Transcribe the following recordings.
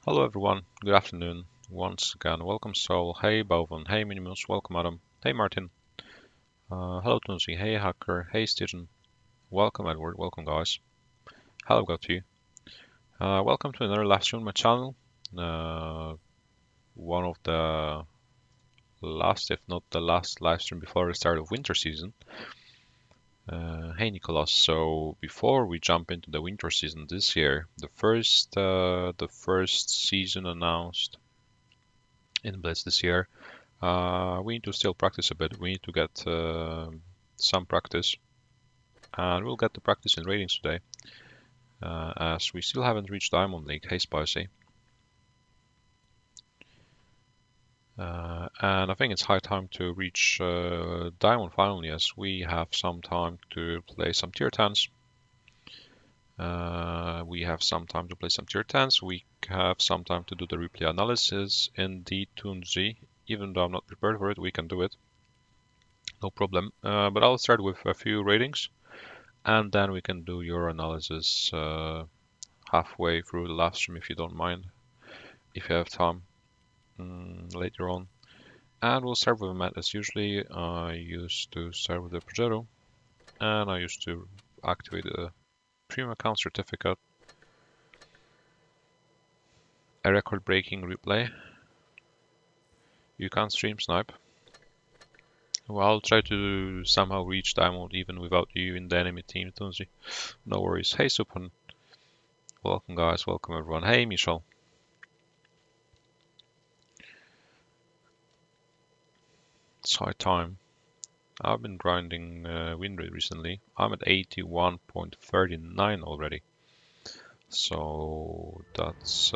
Hello everyone, good afternoon. Once again, welcome Sol, hey Bovan, hey Minimus, welcome Adam, hey Martin, hello Tunzi, hey Hacker, hey Stephen, welcome Edward, welcome guys. Hello got to you. Welcome to another live stream on my channel. One of the last, if not the last live stream before the start of winter season. Hey Nicholas, so before we jump into the winter season this year, the first season announced in Blitz this year. We need to still practice a bit. We need to get some practice, and we'll get the practice in ratings today, as we still haven't reached Diamond League. Hey, Spicy. And I think it's high time to reach Diamond finally, as we have some time to play some tier 10s. We have some time to play some tier 10s. We have some time to do the replay analysis in the Tunzi. Even though I'm not prepared for it, we can do it. No problem. But I'll start with a few ratings, and then we can do your analysis halfway through the live stream if you don't mind, if you have time later on. And we'll start with a map as usually. I used to start with the Progetto, and I used to activate a premium account certificate, a record-breaking replay. You can't stream snipe. Well, I'll try to somehow reach Diamond even without you in the enemy team, Tunzi. No worries. Hey, Supan. Welcome, guys. Welcome, everyone. Hey, Michelle. It's high time. I've been grinding win rate recently. I'm at 81.39 already. So that's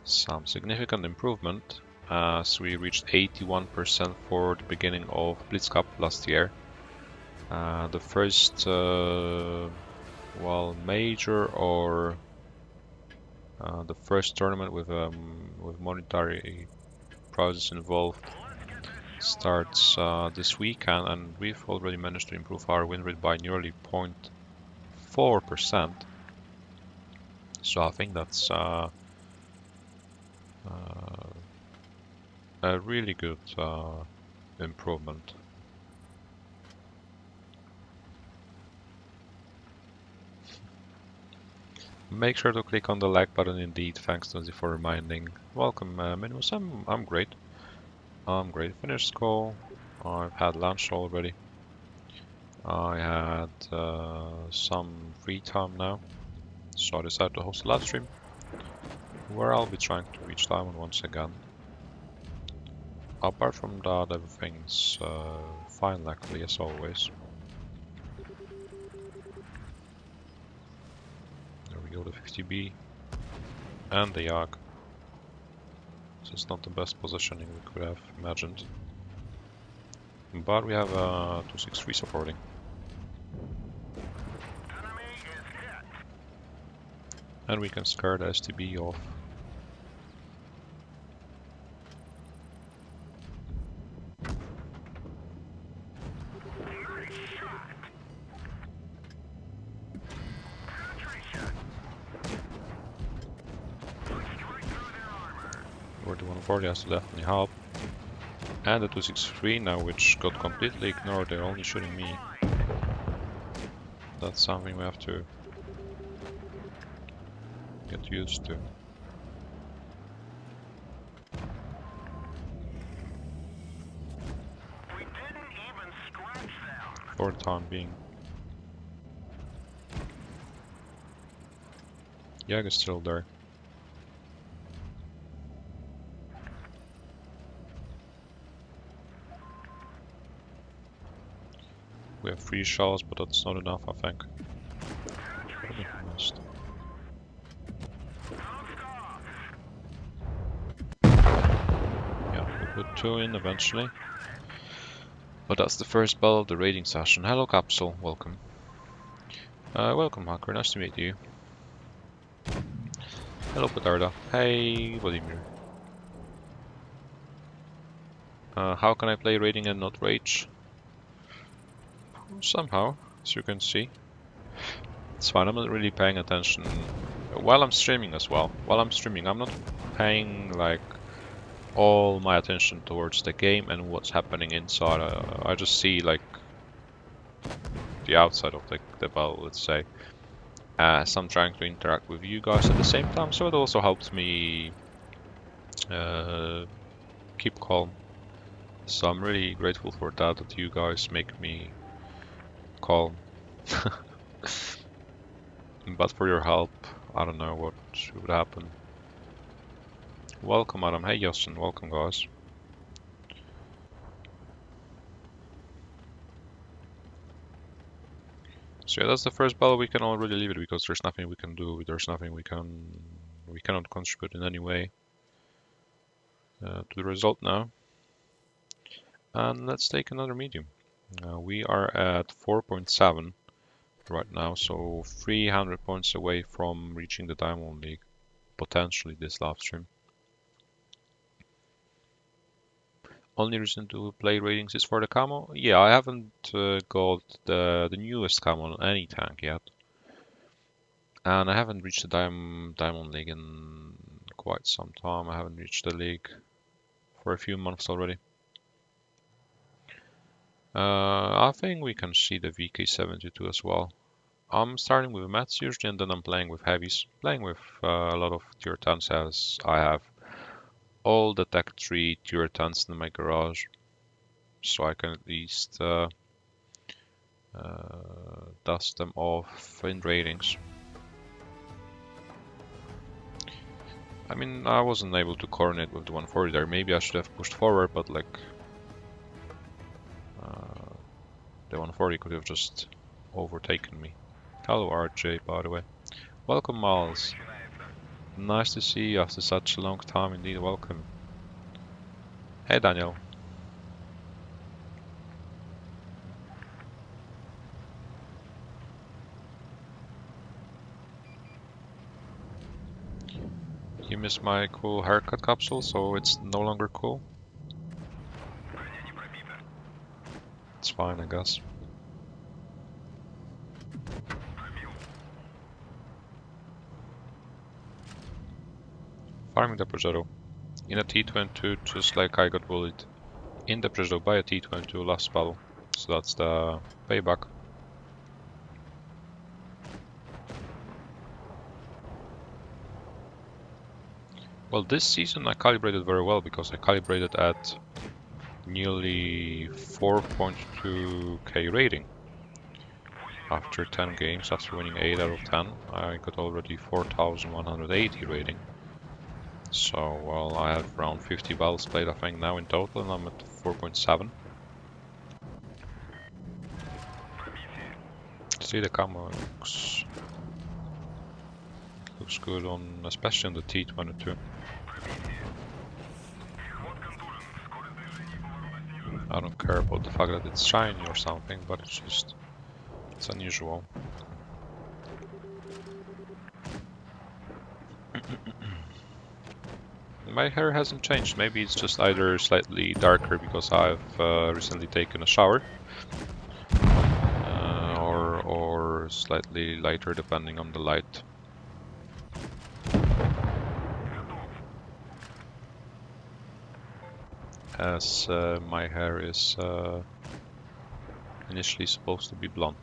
some significant improvement, as we reached 81% for the beginning of Blitz Cup last year. The first, major or the first tournament with monetary prizes involved starts this week, and we've already managed to improve our win rate by nearly 0.4%. So I think that's a really good improvement. Make sure to click on the like button indeed. Thanks Tunzi for reminding. Welcome Minimus. I'm great. I'm great. Finished school. I've had lunch already. I had some free time now, so I decided to host a live stream where I'll be trying to reach Diamond once again. Apart from that, everything's fine, luckily, as always. There we go, the 50B and the Yag. So it's not the best positioning we could have imagined. But we have 263 supporting. And we can scare the STB off. Or the 140 has to definitely help. And the 263 now, which got completely ignored, they're only shooting me. That's something we have to get used to. For the time being. Jag is still there. We have 3 shells, but that's not enough, I think. Yeah, we'll put 2 in eventually. But that's the first bell of the raiding session. Hello Capsule, welcome. Welcome Hacker, nice to meet you. Hello Petarda. Hey Vladimir. How can I play raiding and not rage? Somehow, as you can see. It's fine, I'm not really paying attention while I'm streaming as well. While I'm streaming, I'm not paying like all my attention towards the game and what's happening inside. I just see like the outside of the battle, let's say, as I'm trying to interact with you guys at the same time. So it also helps me keep calm. So I'm really grateful for that you guys make me calm. But for your help, I don't know what would happen. Welcome, Adam. Hey, Justin. Welcome, guys. So yeah, that's the first battle. We can already leave it because there's nothing we can do. There's nothing we cannot contribute in any way to the result now. And let's take another medium. We are at 4.7 right now, so 300 points away from reaching the Diamond League, potentially this live stream. Only reason to play ratings is for the camo? Yeah, I haven't got the newest camo on any tank yet. And I haven't reached the Diamond League in quite some time. I haven't reached the league for a few months already. I think we can see the VK72 as well. I'm starting with mats usually, and then I'm playing with heavies. Playing with a lot of tier 10s as I have all the Tech 3 tier 10s in my garage. So I can at least dust them off in ratings. I mean, I wasn't able to coordinate with the 140 there. Maybe I should have pushed forward, but like the 140 could have just overtaken me. Hello RJ, by the way. Welcome Miles. Nice to see you after such a long time indeed. Welcome. Hey Daniel. You missed my cool haircut capsule, so it's no longer cool? It's fine, I guess. Farming the Peugeot. In a T22, just like I got bullied in the Peugeot by a T22 last battle. So that's the payback. Well, this season I calibrated very well because I calibrated at nearly 4.2k rating. After 10 games, after winning 8 out of 10, I got already 4180 rating. So, well, I have around 50 battles played, I think, now in total, and I'm at 4.7. See, the camo looks good on, especially on the T22. I don't care about the fact that it's shiny or something, but it's unusual. My hair hasn't changed. Maybe it's just either slightly darker because I've recently taken a shower, or slightly lighter depending on the light. As my hair is initially supposed to be blonde.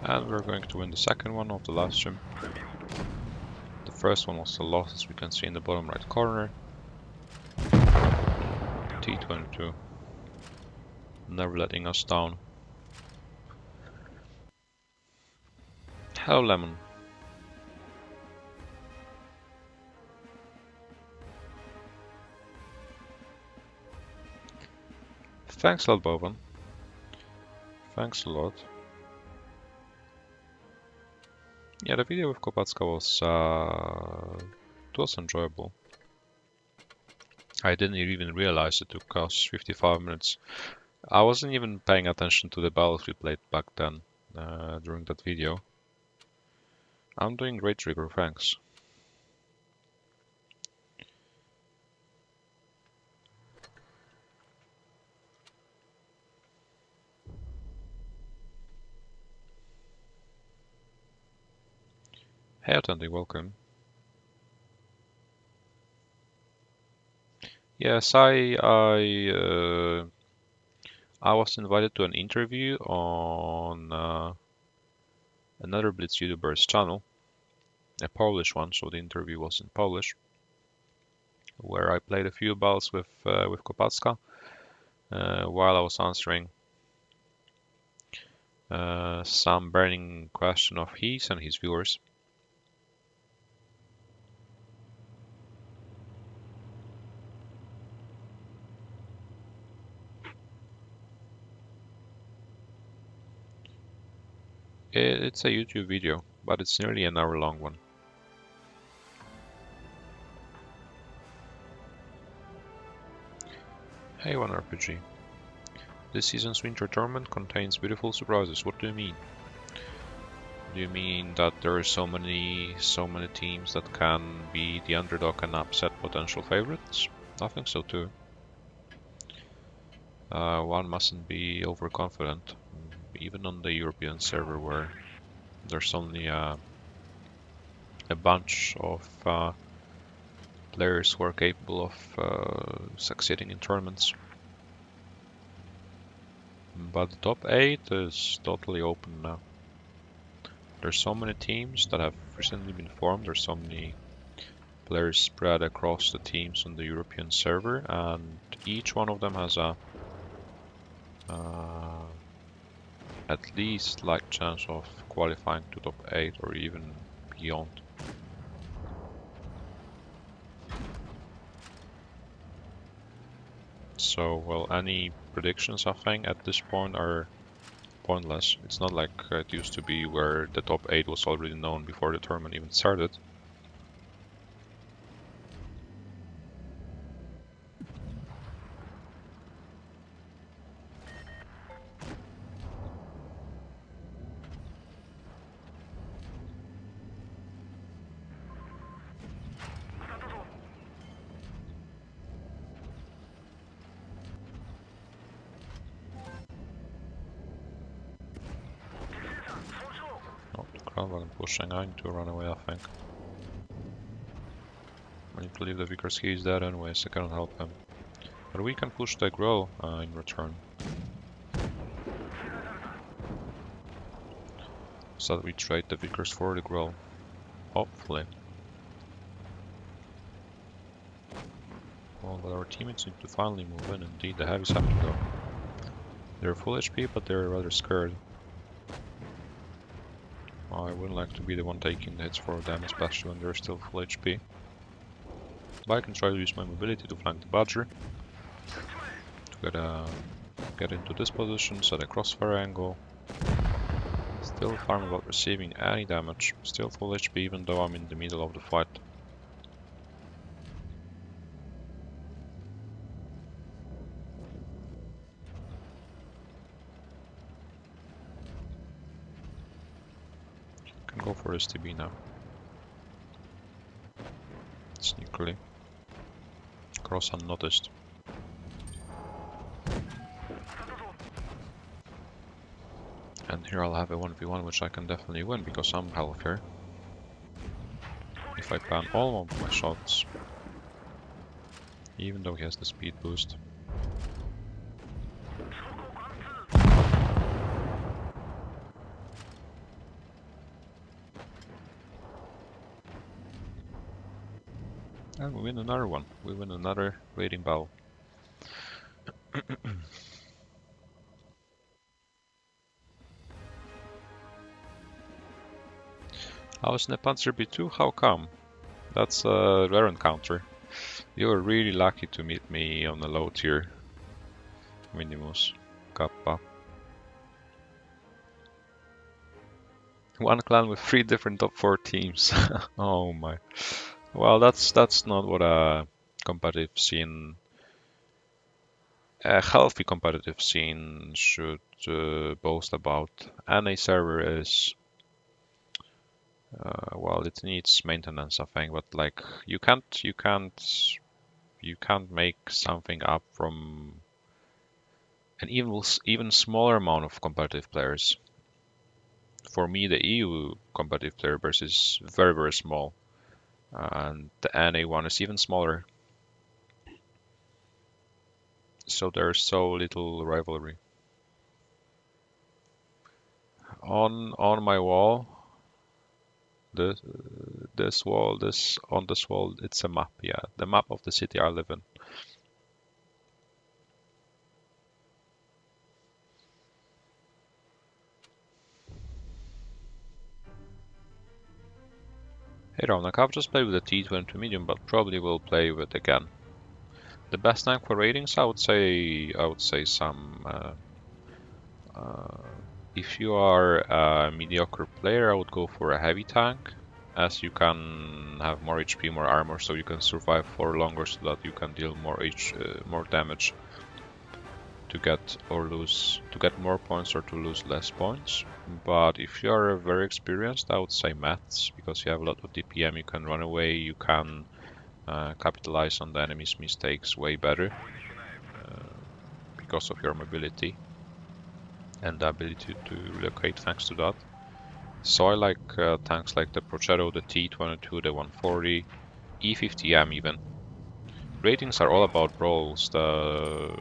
And we're going to win the second one of the last stream. The first one was a loss, as we can see in the bottom right corner. T22. Never letting us down. Hello, Lemon. Thanks a lot, Boban. Thanks a lot. Yeah, the video with Kopacka was enjoyable. I didn't even realize it took us 55 minutes. I wasn't even paying attention to the battles we played back then during that video. I'm doing great, Rigor, thanks. Hey attendee, welcome. Yes, I was invited to an interview on another Blitz YouTuber's channel, a Polish one, so the interview was in Polish, where I played a few balls with Kopacka while I was answering some burning question of his and his viewers. It's a YouTube video, but it's nearly an hour long one. Hey, one RPG. This season's winter tournament contains beautiful surprises. What do you mean? Do you mean that there are so many teams that can be the underdog and upset potential favorites? I think so too. One mustn't be overconfident, even on the European server where there's only a bunch of players who are capable of succeeding in tournaments. But the top 8 is totally open now. There's so many teams that have recently been formed, there's so many players spread across the teams on the European server, and each one of them has a at least slight chance of qualifying to top 8 or even beyond. So, well, any predictions I think at this point are pointless. It's not like it used to be where the top 8 was already known before the tournament even started. Oh, Kravag pushing. I need to run away, I think. I need to leave the Vickers. He is dead anyways, I cannot help him. But we can push the Grow in return. So that we trade the Vickers for the Grow. Hopefully. Well, but our teammates need to finally move in. Indeed, the heavies have to go. They're full HP, but they're rather scared. I wouldn't like to be the one taking the hits for them, especially when they're still full HP. But I can try to use my mobility to flank the Badger. To get into this position, set a crossfire angle. Still farm without receiving any damage. Still full HP even though I'm in the middle of the fight. Can go for this TB now. Sneakily. Cross unnoticed. And here I'll have a 1v1 which I can definitely win because I'm healthier. If I plan all of my shots. Even though he has the speed boost. And we win another one. We win another raiding battle. I was in a Panzer B2, how come? That's a rare encounter. You were really lucky to meet me on a low tier. Minimus. Kappa. One clan with 3 different top 4 teams. Oh my. Well, that's not what a competitive scene, a healthy competitive scene should boast about. And a server is, well, it needs maintenance, I think. But like, you can't make something up from an even smaller amount of competitive players. For me, the EU competitive player base is very, very small, and the NA one is even smaller. So there's so little rivalry. On my wall, this wall, on this wall, it's a map. Yeah, the map of the city I live in. Hey Ravnak, I've just played with the T22 medium, but probably will play with it again. The best tank for ratings, I would say some. If you are a mediocre player, I would go for a heavy tank, as you can have more HP, more armor, so you can survive for longer, so that you can deal more damage to get more points or to lose less points. But if you are very experienced, I would say Mets, because you have a lot of DPM, you can run away, you can capitalize on the enemy's mistakes way better because of your mobility and the ability to relocate thanks to that. So I like tanks like the Prochero, the T22, the 140, E50M even. Ratings are all about brawls. The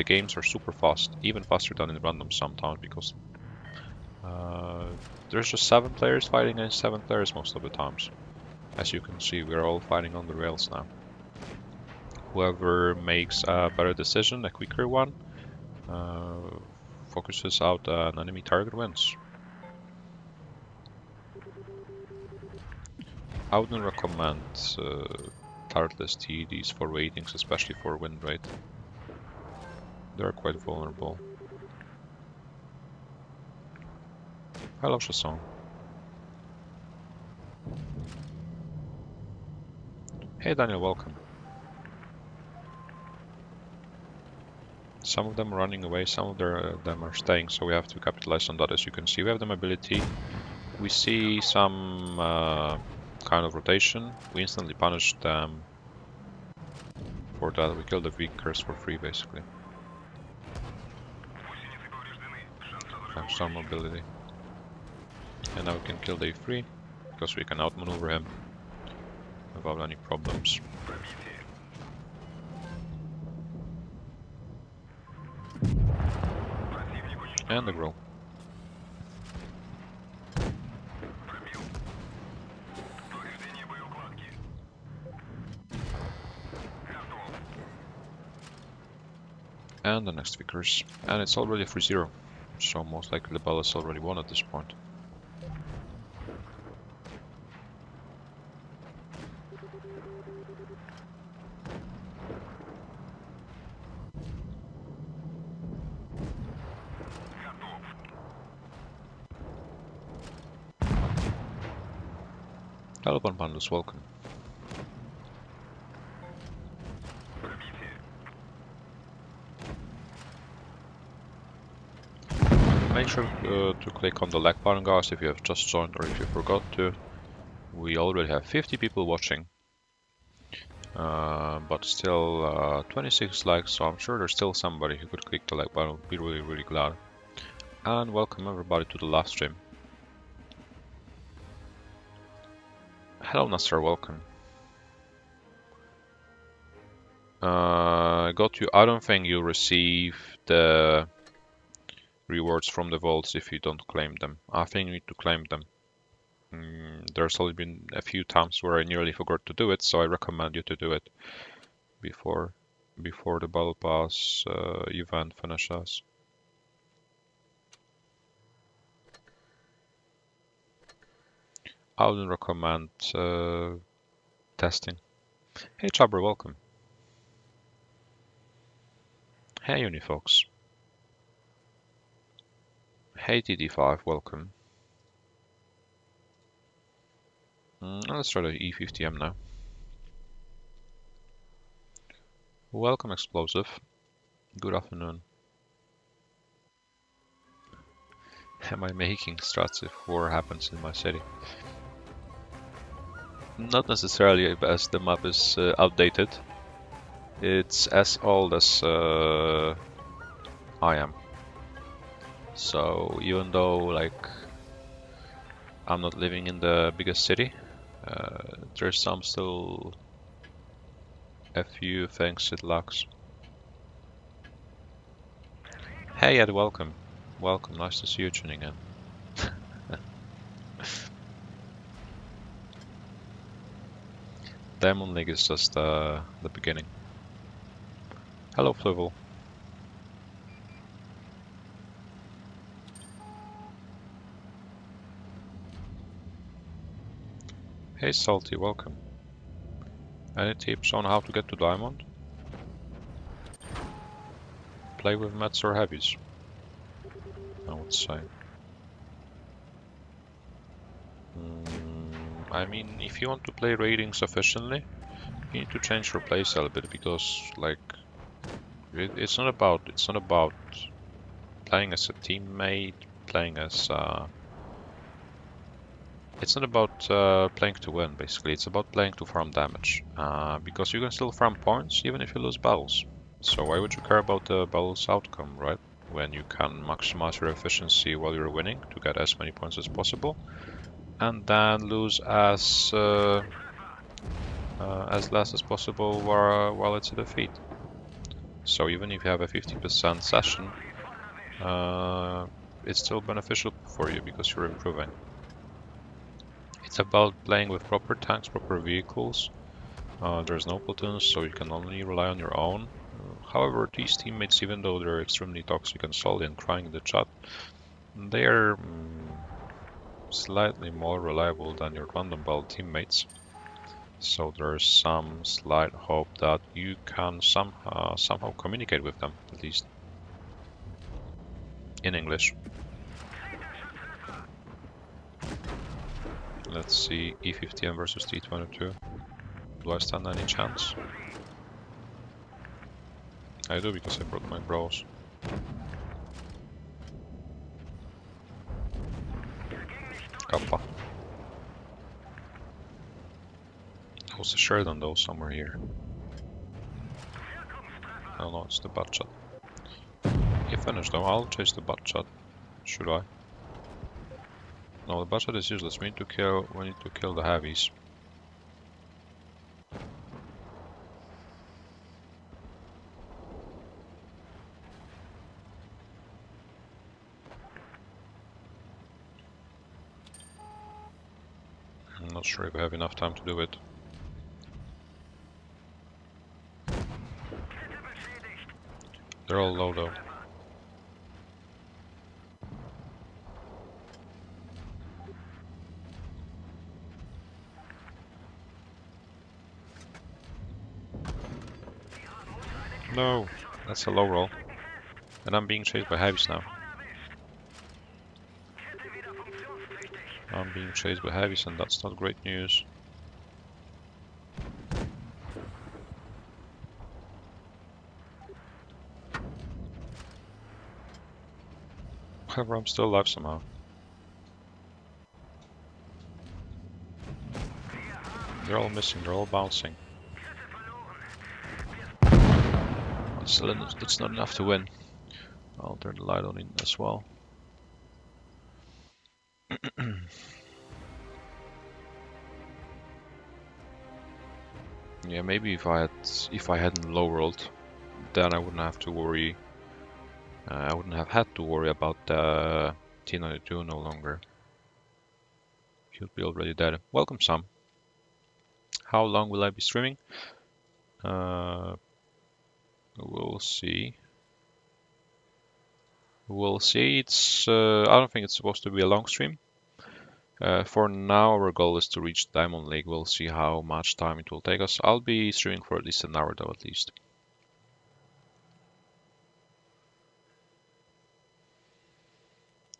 games are super fast, even faster than in random sometimes, because there's just 7 players fighting against 7 players most of the times. As you can see, we're all fighting on the rails now. Whoever makes a better decision, a quicker one, focuses out an enemy target wins. I wouldn't recommend targetless TEDs for ratings, especially for win rate. They're quite vulnerable. Hello, Chasson. Hey Daniel, welcome. Some of them are running away, some of them are staying, so we have to capitalize on that. As you can see, we have the mobility. We see some kind of rotation. We instantly punish them for that. We kill the weakers for free, basically. Have some mobility. And now we can kill the E3, because we can outmaneuver him without any problems. And the grow. And the next Vickers. And it's already 3-0. So most likely the battle is already won at this point. Taliban Bandus, welcome. Make sure to click on the like button, guys, if you have just joined or if you forgot to. We already have 50 people watching, but still 26 likes, so I'm sure there's still somebody who could click the like button. I'd be really, really glad. And welcome everybody to the live stream. Hello Nasser, welcome. Got you. I don't think you receive the rewards from the vaults if you don't claim them. I think you need to claim them. There's only been a few times where I nearly forgot to do it, so I recommend you to do it before the battle pass event finishes. I wouldn't recommend testing. Hey Chabra, welcome. Hey Unifox. Hey TD5, welcome. Let's try the E50M now. Welcome Explosive. Good afternoon. Am I making strats if war happens in my city? Not necessarily, as the map is outdated. It's as old as I am. So even though like I'm not living in the biggest city, there's still a few things it lacks. Hey Ed, welcome. Welcome, nice to see you tuning in. Diamond League is just the beginning. Hello Flivel. Hey Salty, welcome. Any tips on how to get to Diamond? Play with mets or heavies, I would say. I mean, if you want to play ratings efficiently, you need to change your playstyle a bit, because like it's not about playing as a teammate, playing as it's not about playing to win. Basically, it's about playing to farm damage, because you can still farm points even if you lose battles. So why would you care about the battle's outcome, right? When you can maximize your efficiency while you're winning to get as many points as possible, and then lose as less as possible while it's a defeat. So even if you have a 50% session, it's still beneficial for you because you're improving. It's about playing with proper tanks, proper vehicles. There's no platoons, so you can only rely on your own. However, these teammates, even though they're extremely toxic and salty and crying in the chat, they're slightly more reliable than your random battle teammates. So there's some slight hope that you can somehow communicate with them, at least in English. Let's see, E50M versus T22. Do I stand any chance? I do, because I broke my brows. Kappa. There was a Sheridan though somewhere here. Oh no, it's the butt shot. He finished though, I'll chase the butt shot. Should I? No, the butt shot is useless. We need to kill the heavies. I'm not sure if I have enough time to do it. They're all low though. No, that's a low roll. And I'm being chased by heavies now. I'm being chased by heavies, and that's not great news. However, I'm still alive somehow. They're all missing, they're all bouncing. It's not enough to win. I'll turn the light on in as well. Yeah, maybe if I hadn't low rolled, then I wouldn't have to worry. I wouldn't have had to worry about the T92 no longer. He'd be already dead. Welcome, Sam. How long will I be streaming? We'll see. We'll see. It's I don't think it's supposed to be a long stream. For now, our goal is to reach Diamond League. We'll see how much time it will take us. I'll be streaming for at least an hour though, at least.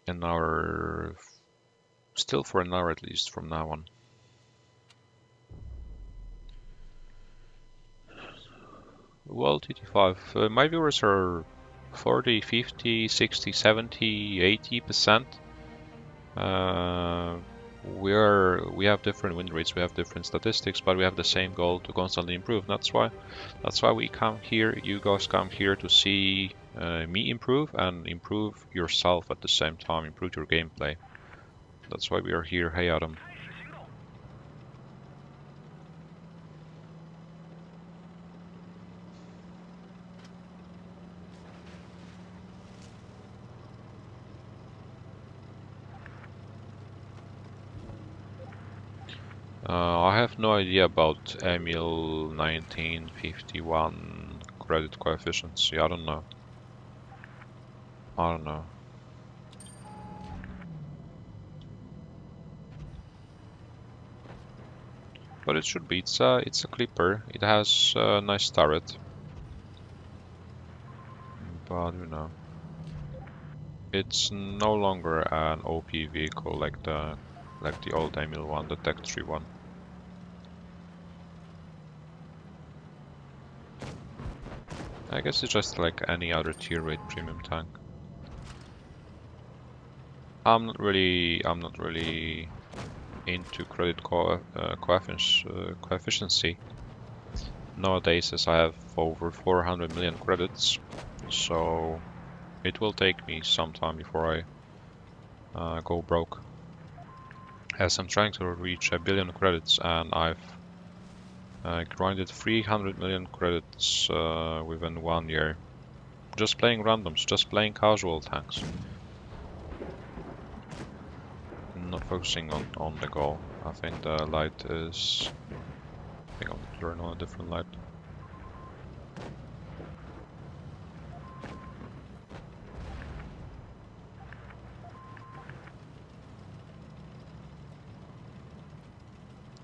An hour, still for an hour at least from now on. Well, TT5, my viewers are 40, 50, 60, 70, 80%. We have different win rates, we have different statistics, but we have the same goal to constantly improve. That's why we come here. You guys come here to see me improve and improve yourself at the same time, improve your gameplay. That's why we are here. Hey Adam. I have no idea about Emil 1951 credit coefficiency. I don't know. I don't know. But it should be. It's a clipper. It has a nice turret. But you know, it's no longer an OP vehicle like the old Emil one, the Tech 3 one. I guess it's just like any other tier 8 premium tank. I'm not really into credit coefficiency nowadays, as I have over 400 million credits, so it will take me some time before I go broke, as I'm trying to reach 1 billion credits, and I've grinded 300 million credits within 1 year, just playing randoms, just playing casual tanks, not focusing on the goal. I think the light is... I think I'll turn on a different light.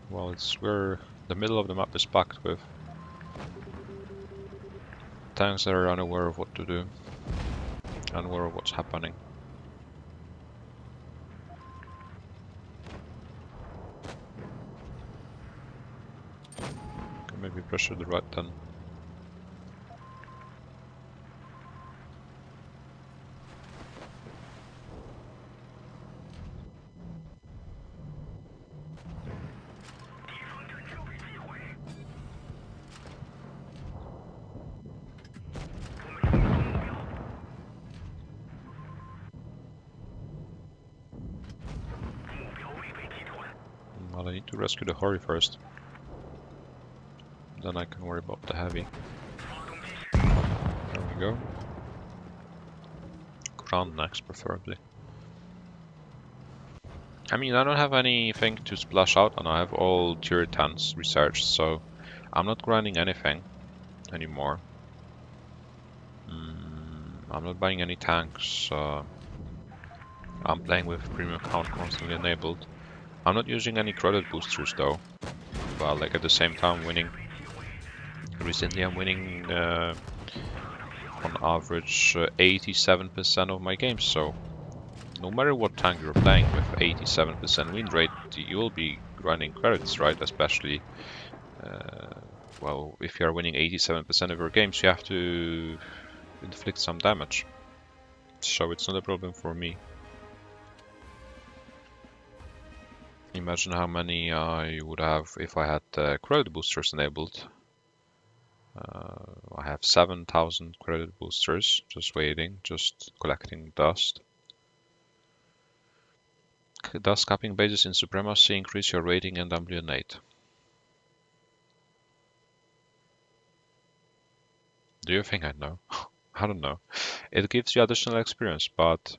Well, it's where the middle of the map is packed with tanks that are unaware of what to do, unaware of what's happening. Can maybe pressure the right then. Well, I need to rescue the Hori first. Then I can worry about the heavy. There we go. Ground next, preferably. I mean, I don't have anything to splash out, and I have all tier 10s researched, so I'm not grinding anything anymore. I'm not buying any tanks. I'm playing with premium account constantly enabled. I'm not using any credit boosters though, but like at the same time winning. Recently I'm winning on average 87% of my games, so no matter what tank you're playing with 87% win rate, you will be grinding credits, right? Especially, well, if you're winning 87% of your games, you have to inflict some damage. So it's not a problem for me. Imagine how many I would have if I had credit boosters enabled. I have 7,000 credit boosters just waiting, just collecting dust. Dust capping bases in Supremacy increase your rating and WN8. Do you think I know? I don't know. It gives you additional experience, but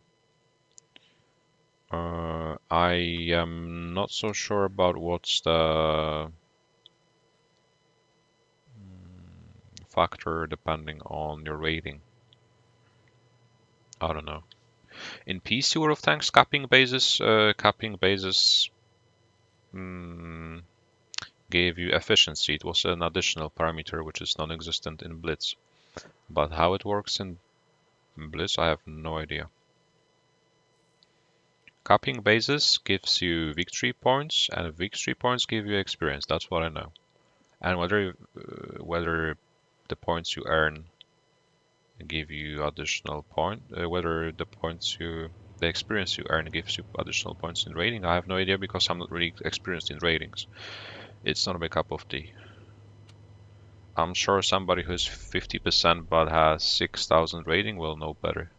I am not so sure about what's the factor depending on your rating. I don't know. In PC World of Tanks, capping bases gave you efficiency. It was an additional parameter which is non-existent in Blitz. But how it works in Blitz, I have no idea. Capping bases gives you victory points, and victory points give you experience. That's what I know. And whether the points you earn give you additional point, whether the experience you earn gives you additional points in rating, I have no idea because I'm not really experienced in ratings. It's not a big cup of tea. I'm sure somebody who's 50% but has 6,000 rating will know better.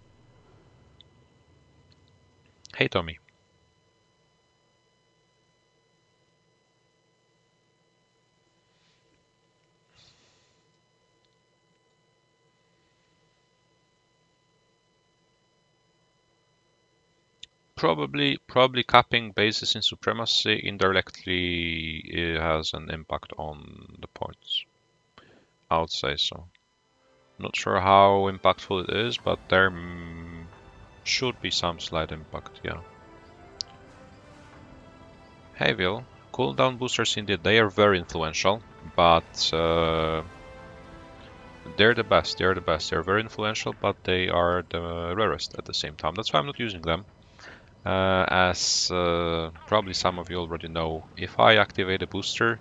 Hey, Tommy. Probably capping bases in supremacy indirectly has an impact on the points. I would say so. Not sure how impactful it is, but there should be some slight impact, yeah. Hey, Will. Cooldown boosters indeed, they are very influential, but they're the best. They're the best. They're very influential, but they are the rarest at the same time. That's why I'm not using them. As probably some of you already know, if I activate a booster,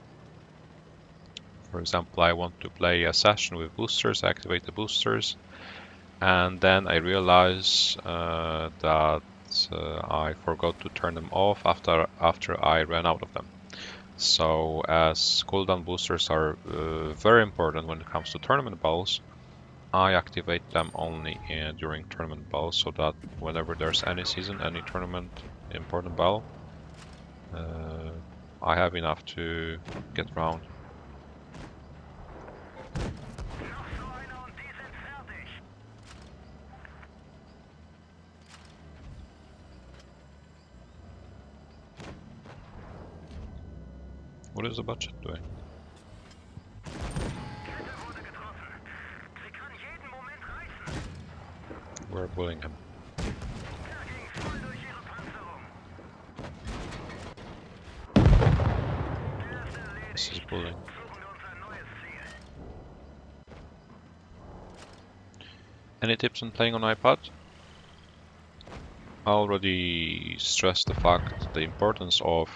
for example, I want to play a session with boosters, I activate the boosters, and then I realize that I forgot to turn them off after I ran out of them. So as cooldown boosters are very important when it comes to tournament battles, I activate them only during tournament battles, so that whenever there's any season, any tournament, important battle, I have enough to get round. What is the budget doing? We're bullying him. This is bullying. Any tips on playing on iPad? I already stressed the importance of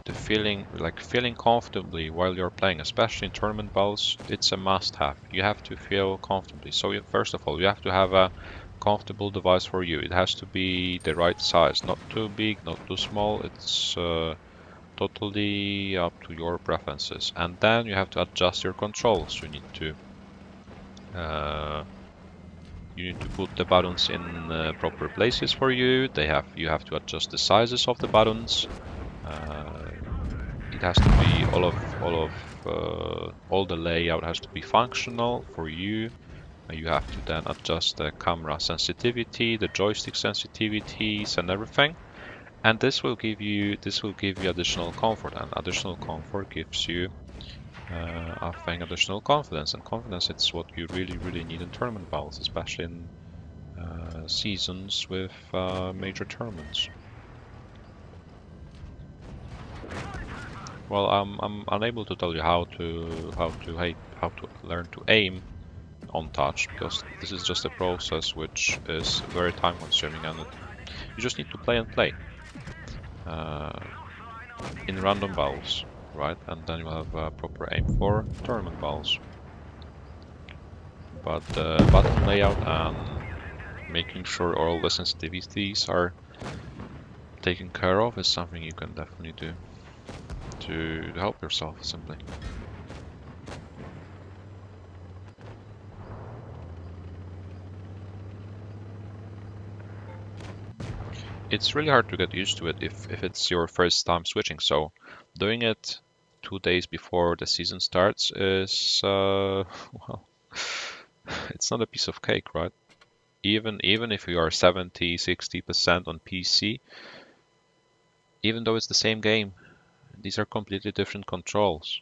the feeling comfortably while you're playing, especially in tournament battles. It's a must-have. You have to feel comfortably. So first of all, you have to have a comfortable device for you. It has to be the right size, not too big, not too small. It's totally up to your preferences. And then you have to adjust your controls. You need to put the buttons in proper places for you. You have to adjust the sizes of the buttons. It has to be all the layout has to be functional for you. You have to then adjust the camera sensitivity, the joystick sensitivities, and everything. And this will give you additional comfort, and additional comfort gives you, I think, additional confidence. And confidence, it's what you really need in tournament battles, especially in seasons with major tournaments. Well, I'm unable to tell you how to learn to aim on touch, because this is just a process which is very time consuming, and you just need to play and play in random battles, right? And then you'll have a proper aim for tournament battles. But the button layout and making sure all the sensitivities are taken care of is something you can definitely do to help yourself, simply. It's really hard to get used to it if it's your first time switching, so doing it 2 days before the season starts is, well, it's not a piece of cake, right? Even if you are 70, 60% on PC, even though it's the same game, these are completely different controls.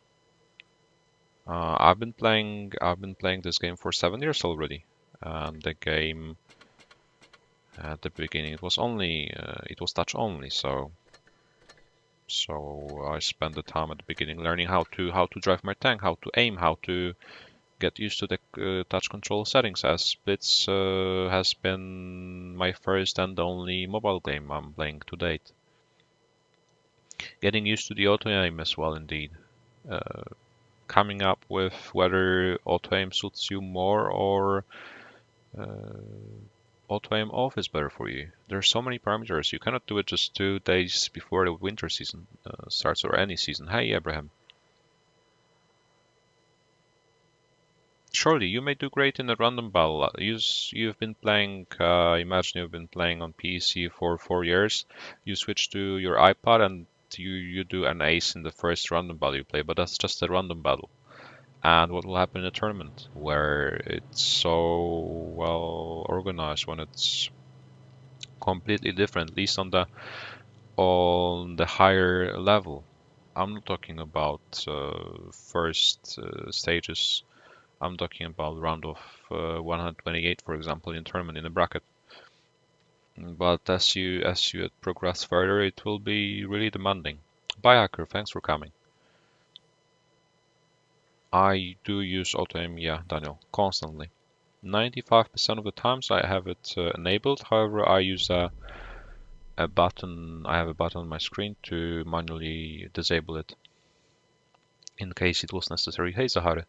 I've been playing this game for 7 years already, and the game at the beginning it was touch only, so I spent the time at the beginning learning how to drive my tank, how to aim, how to get used to the touch control settings, as Blitz has been my first and only mobile game I'm playing to date. Getting used to the auto aim as well, indeed. Coming up with whether auto aim suits you more or auto aim off is better for you. There's so many parameters. You cannot do it just 2 days before the winter season starts, or any season. Hey, Abraham. Surely you may do great in a random battle. You've been playing, imagine you've been playing on PC for 4 years. You switch to your iPad and you do an ace in the first random battle you play, but that's just a random battle. And what will happen in a tournament where it's so well organized, when it's completely different, at least on the higher level. I'm not talking about first stages. I'm talking about round of 128, for example, in tournament in a bracket. But as you progress further, it will be really demanding. Bye, hacker. Thanks for coming. I do use auto aim, yeah, Daniel, constantly. 95% of the times I have it enabled. However, I use a button. I have a button on my screen to manually disable it in case it was necessary. Hey, Zahara.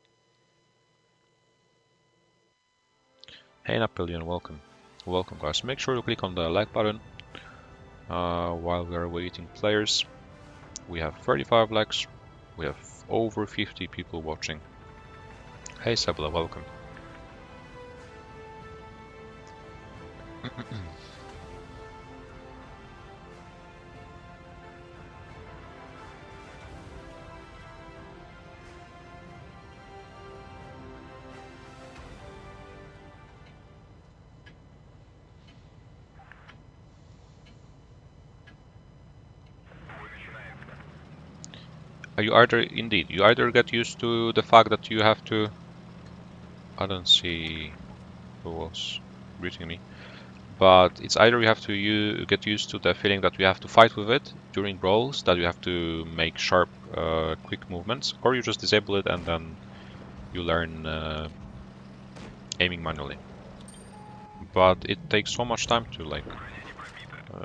Hey, Napoleon. Welcome. Welcome, guys. Make sure to click on the like button while we are waiting players. We have 35 likes. We have over 50 people watching. Hey, Sabla. Welcome. You either get used to the fact that you have to. I don't see who was greeting me, but it's either you have to get used to the feeling that you have to fight with it during brawls, that you have to make sharp, quick movements, or you just disable it and then you learn aiming manually. But it takes so much time to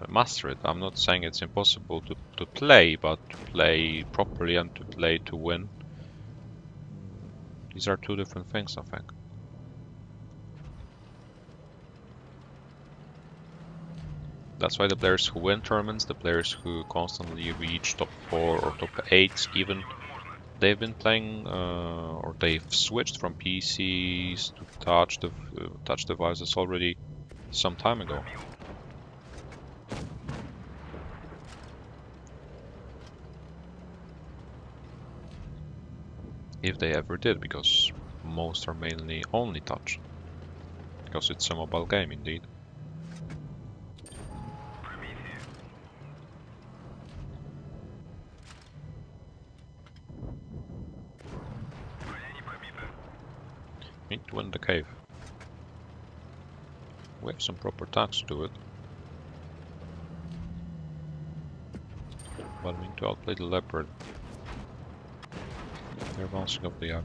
master it. I'm not saying it's impossible to play, but to play properly and to play to win. These are two different things, I think. That's why the players who win tournaments, the players who constantly reach top 4 or top 8 even, they've been playing or they've switched from PCs to touch devices already some time ago. If they ever did, because most are mainly only touch. Because it's a mobile game indeed. Need to win the cave. We have some proper tanks to do it. But we need to outplay the leopard. They're bouncing off the yak.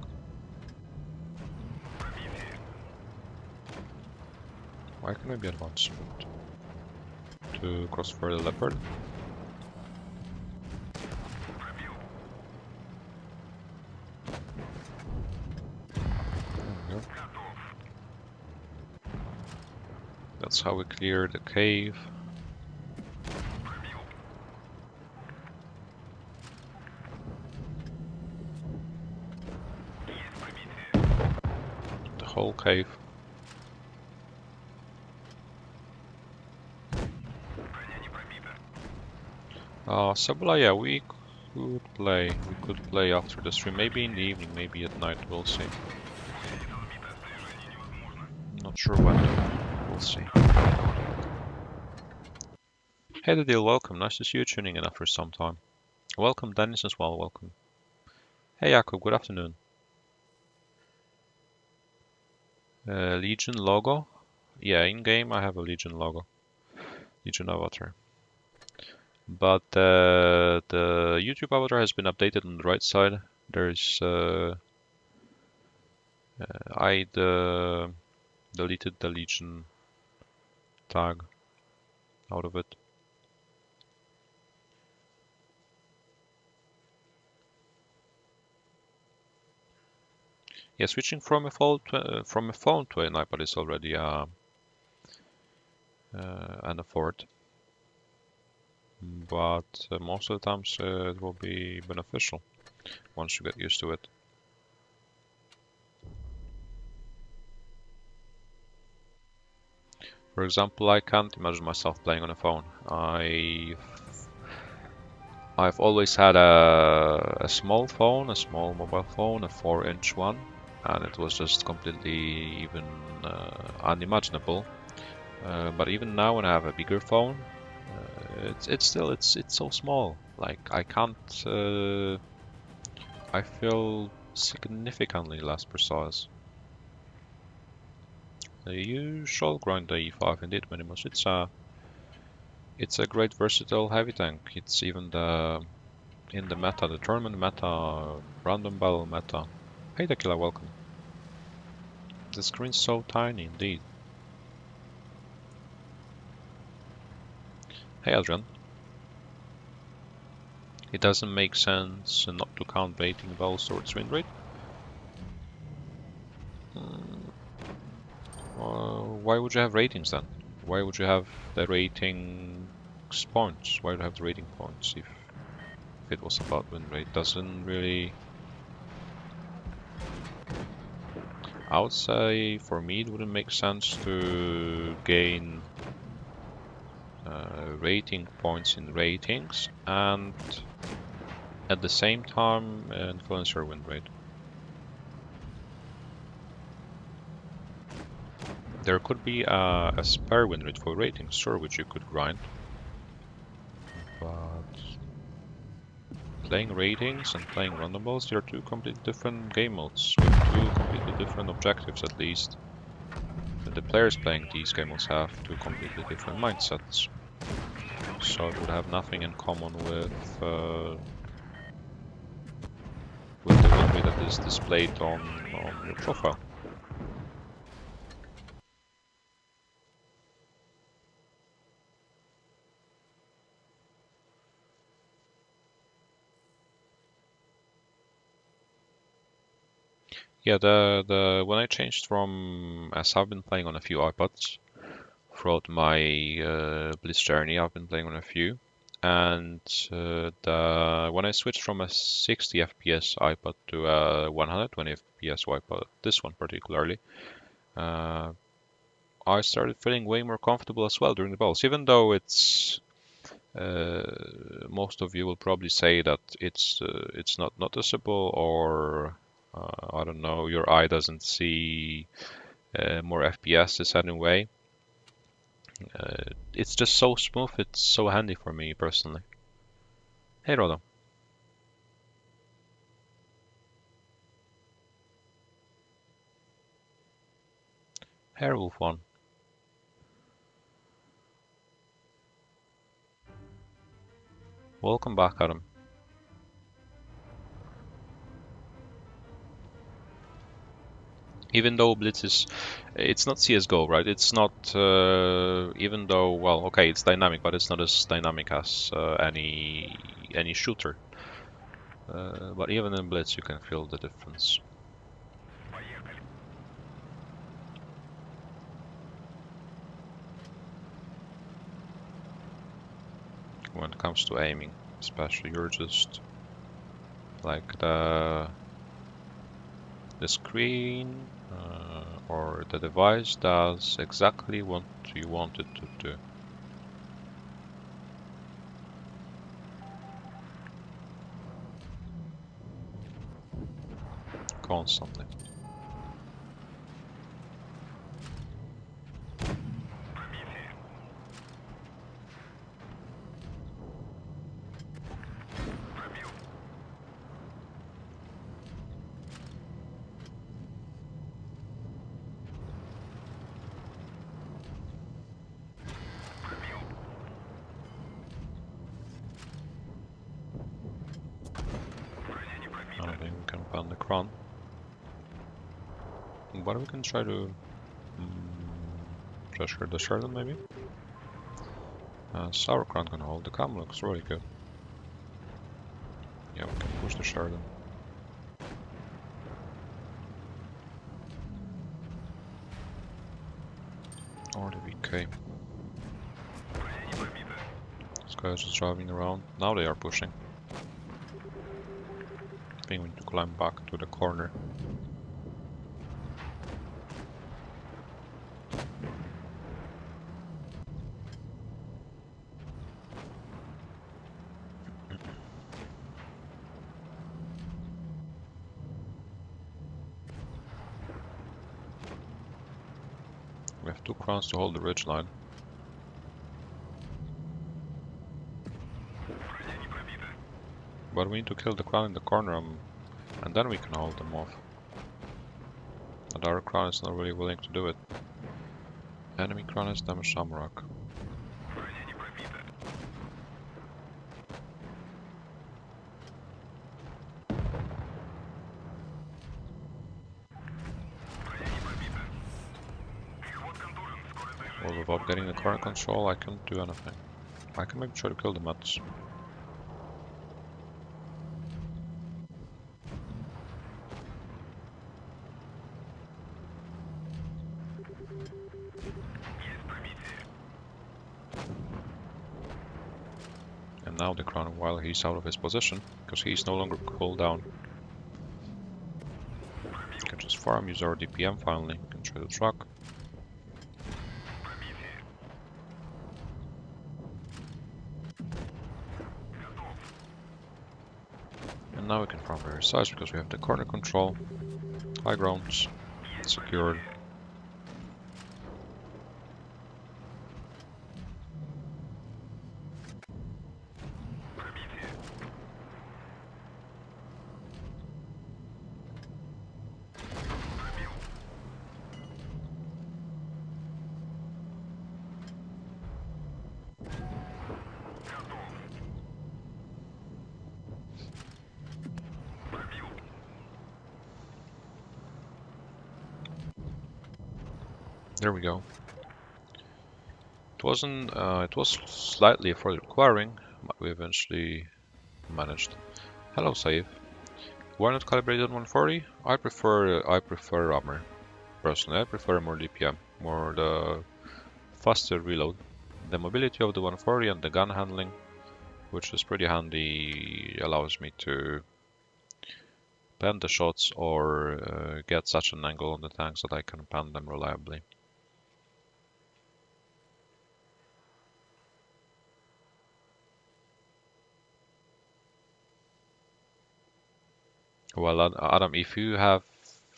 Why can I be advanced? To crossfire the leopard? There we go. That's how we clear the cave. The whole cave. Sabla, yeah, we could play after the stream, maybe in the evening, maybe at night, we'll see. Not sure when, we'll see. Hey the deal, welcome, nice to see you tuning in after some time. Welcome Dennis as well, welcome. Hey Jakob, good afternoon. Legion logo? Yeah, in-game I have a Legion logo. Legion avatar. But the YouTube avatar has been updated on the right side. There's I deleted the Legion tag out of it. Yeah, switching from a phone to an iPad is already an effort, but most of the times it will be beneficial once you get used to it. For example, I can't imagine myself playing on a phone. I've always had a small phone, a small mobile phone, a 4-inch one, and it was just completely even unimaginable. But even now, when I have a bigger phone, it's still so small. Like I can't. I feel significantly less precise. You shall grind the E5 indeed, Minimus. It's a great versatile heavy tank. It's even in the meta, the tournament meta, random battle meta. Hey Tequila, welcome. The screen's so tiny indeed. Hey Adrian. It doesn't make sense not to count rating balls towards win rate. Why would you have ratings then? Why would you have the ratings points? Why would you have the rating points if it was about win rate? Doesn't really... I would say for me it wouldn't make sense to gain rating points in ratings and at the same time influence your win rate. There could be a spare win rate for ratings, sure, which you could grind, but playing ratings and playing randomables, they are two completely different game modes with two completely different objectives at least. The players playing these game modes have two completely different mindsets, so it would have nothing in common with the win rate that is displayed on your profile. Yeah, when I changed from, as I've been playing on a few iPads throughout my Blitz journey, I've been playing on a few, and when I switched from a 60 FPS iPad to a 120 FPS iPad, this one particularly, I started feeling way more comfortable as well during the balls, even though it's most of you will probably say that it's not noticeable or I don't know, your eye doesn't see more FPSs anyway. It's just so smooth, it's so handy for me personally. Hey Rodo. Hairwolf one. Welcome back, Adam. Even though Blitz is, it's not CSGO, right? It's not, even though, well, okay, it's dynamic, but it's not as dynamic as any shooter. But even in Blitz, you can feel the difference. When it comes to aiming, especially, you're just like the screen or the device does exactly what you want it to do. Constantly. I don't think we can ban the Kron. But we can try to pressure the Sheridan maybe. Sauerkraut can hold. The cam looks really good. Yeah, we can push the Sheridan. Or the VK. These guys are just driving around. Now they are pushing. I think we need to climb back to the corner. We have 2 crowns to hold the ridge line. But we need to kill the crown in the corner and then we can hold them off. And our crown is not really willing to do it. Enemy crown has damaged Shamrock. Well, without getting the corner control, I can't do anything. I can maybe try to kill the Mets. And now the crown while he's out of his position, because he's no longer cooled down. You can just farm, use our DPM finally. You can try the truck. And now we can farm very size because we have the corner control, high grounds, secured. There we go. It wasn't. It was slightly further requiring, but we eventually managed. Hello, save. Why not calibrated on 140? I prefer armor. Personally, I prefer more DPM, more the faster reload. The mobility of the 140 and the gun handling, which is pretty handy, allows me to plan the shots or get such an angle on the tanks that I can pan them reliably. Well, Adam, if you have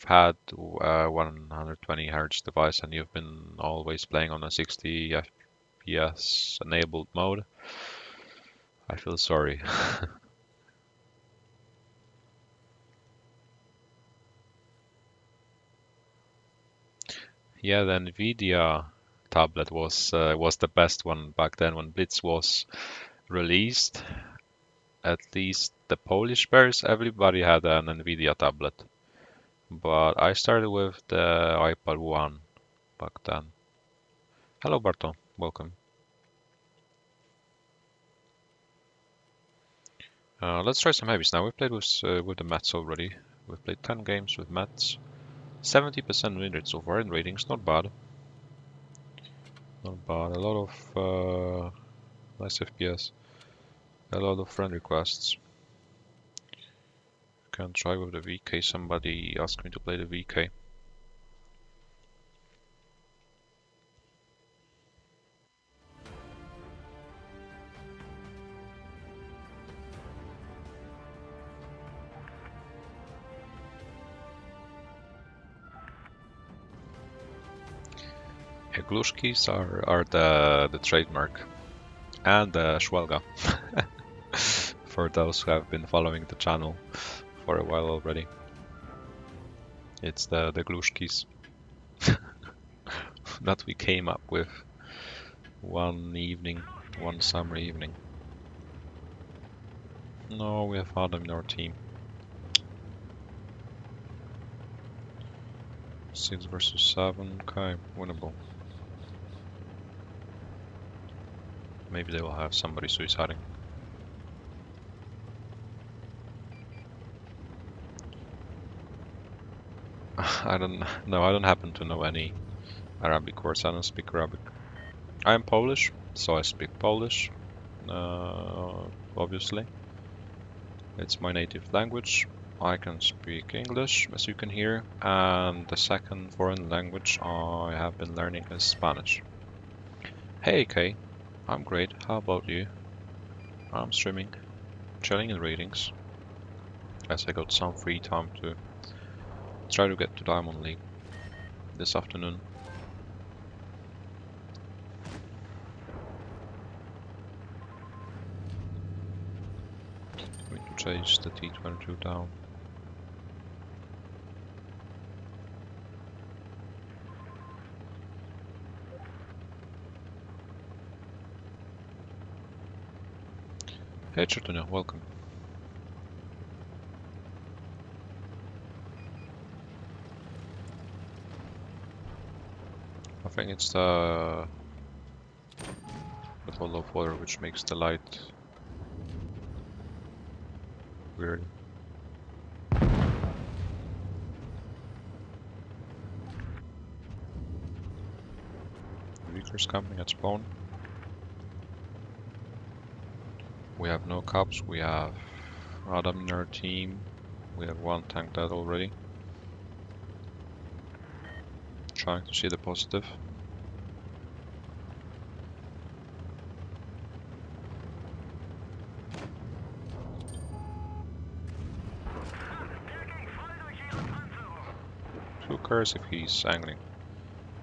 had 120 Hz device and you've been always playing on a 60 FPS enabled mode, I feel sorry. Yeah, the Nvidia tablet was the best one back then when Blitz was released. At least the Polish bears, everybody had an Nvidia tablet. But I started with the iPad 1 back then. Hello Barto, welcome. Let's try some heavies now. We've played with the Mets already. We've played 10 games with Mets. 70% win rate so far in ratings, not bad. Not bad. A lot of nice FPS. A lot of friend requests. Can try with the VK. Somebody asked me to play the VK. Glushkis are the trademark, and the Schwelga, for those who have been following the channel for a while already. It's the Glushkis that we came up with one summer evening. No, we have Adam in our team. 6 versus 7, okay, winnable. Maybe they will have somebody suiciding. I don't happen to know any Arabic words. I don't speak Arabic. I am Polish, so I speak Polish. Obviously, it's my native language. I can speak English, as you can hear, and the second foreign language I have been learning is Spanish. Hey Kay, I'm great. How about you? I'm streaming, chilling in ratings, as I got some free time to try to get to Diamond League this afternoon. chase the T-22 down. Hey Chetunia, welcome. I think it's the bottle of water which makes the light weird. Reekers coming at spawn. We have no cops, we have Adam in our team. We have one tank dead already. Trying to see the positive. Who cares if he's angling?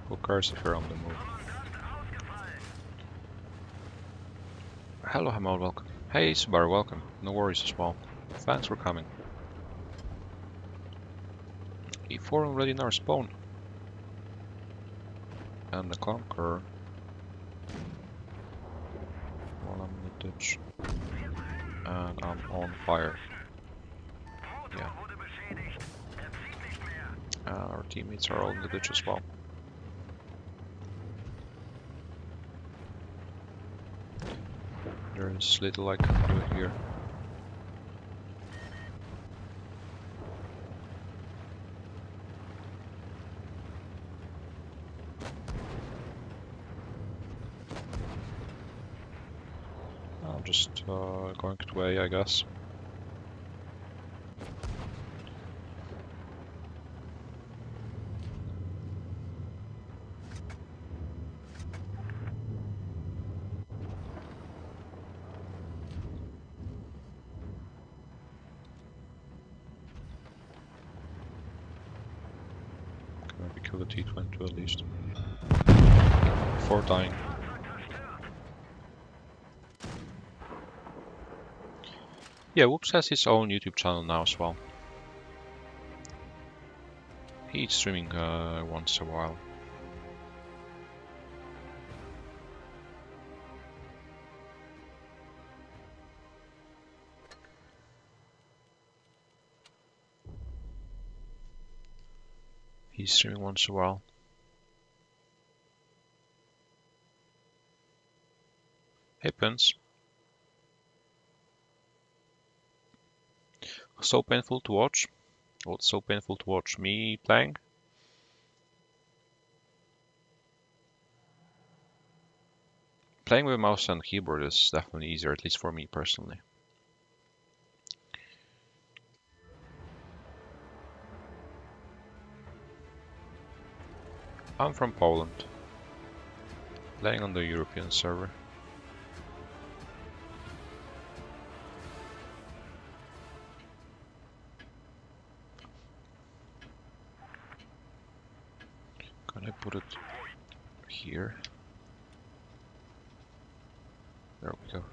Who cares if we're on the move? Hello Hamal, welcome. Hey Subaru, welcome. No worries as well. Thanks for coming. E4 already in our spawn. And the Conqueror. While I'm in the ditch. And I'm on fire. Yeah. Our teammates are all in the ditch as well. There's little I can do here. I'm just going to A, I guess. Maybe kill the T-22 at least. Before dying. Yeah, Whoops has his own YouTube channel now as well. He's streaming once a while. He's streaming once a while. Hey Prince. So painful to watch. What's so painful to watch? Me playing? Playing with mouse and keyboard is definitely easier, at least for me personally. I'm from Poland. Playing on the European server. Can I put it here? There we go.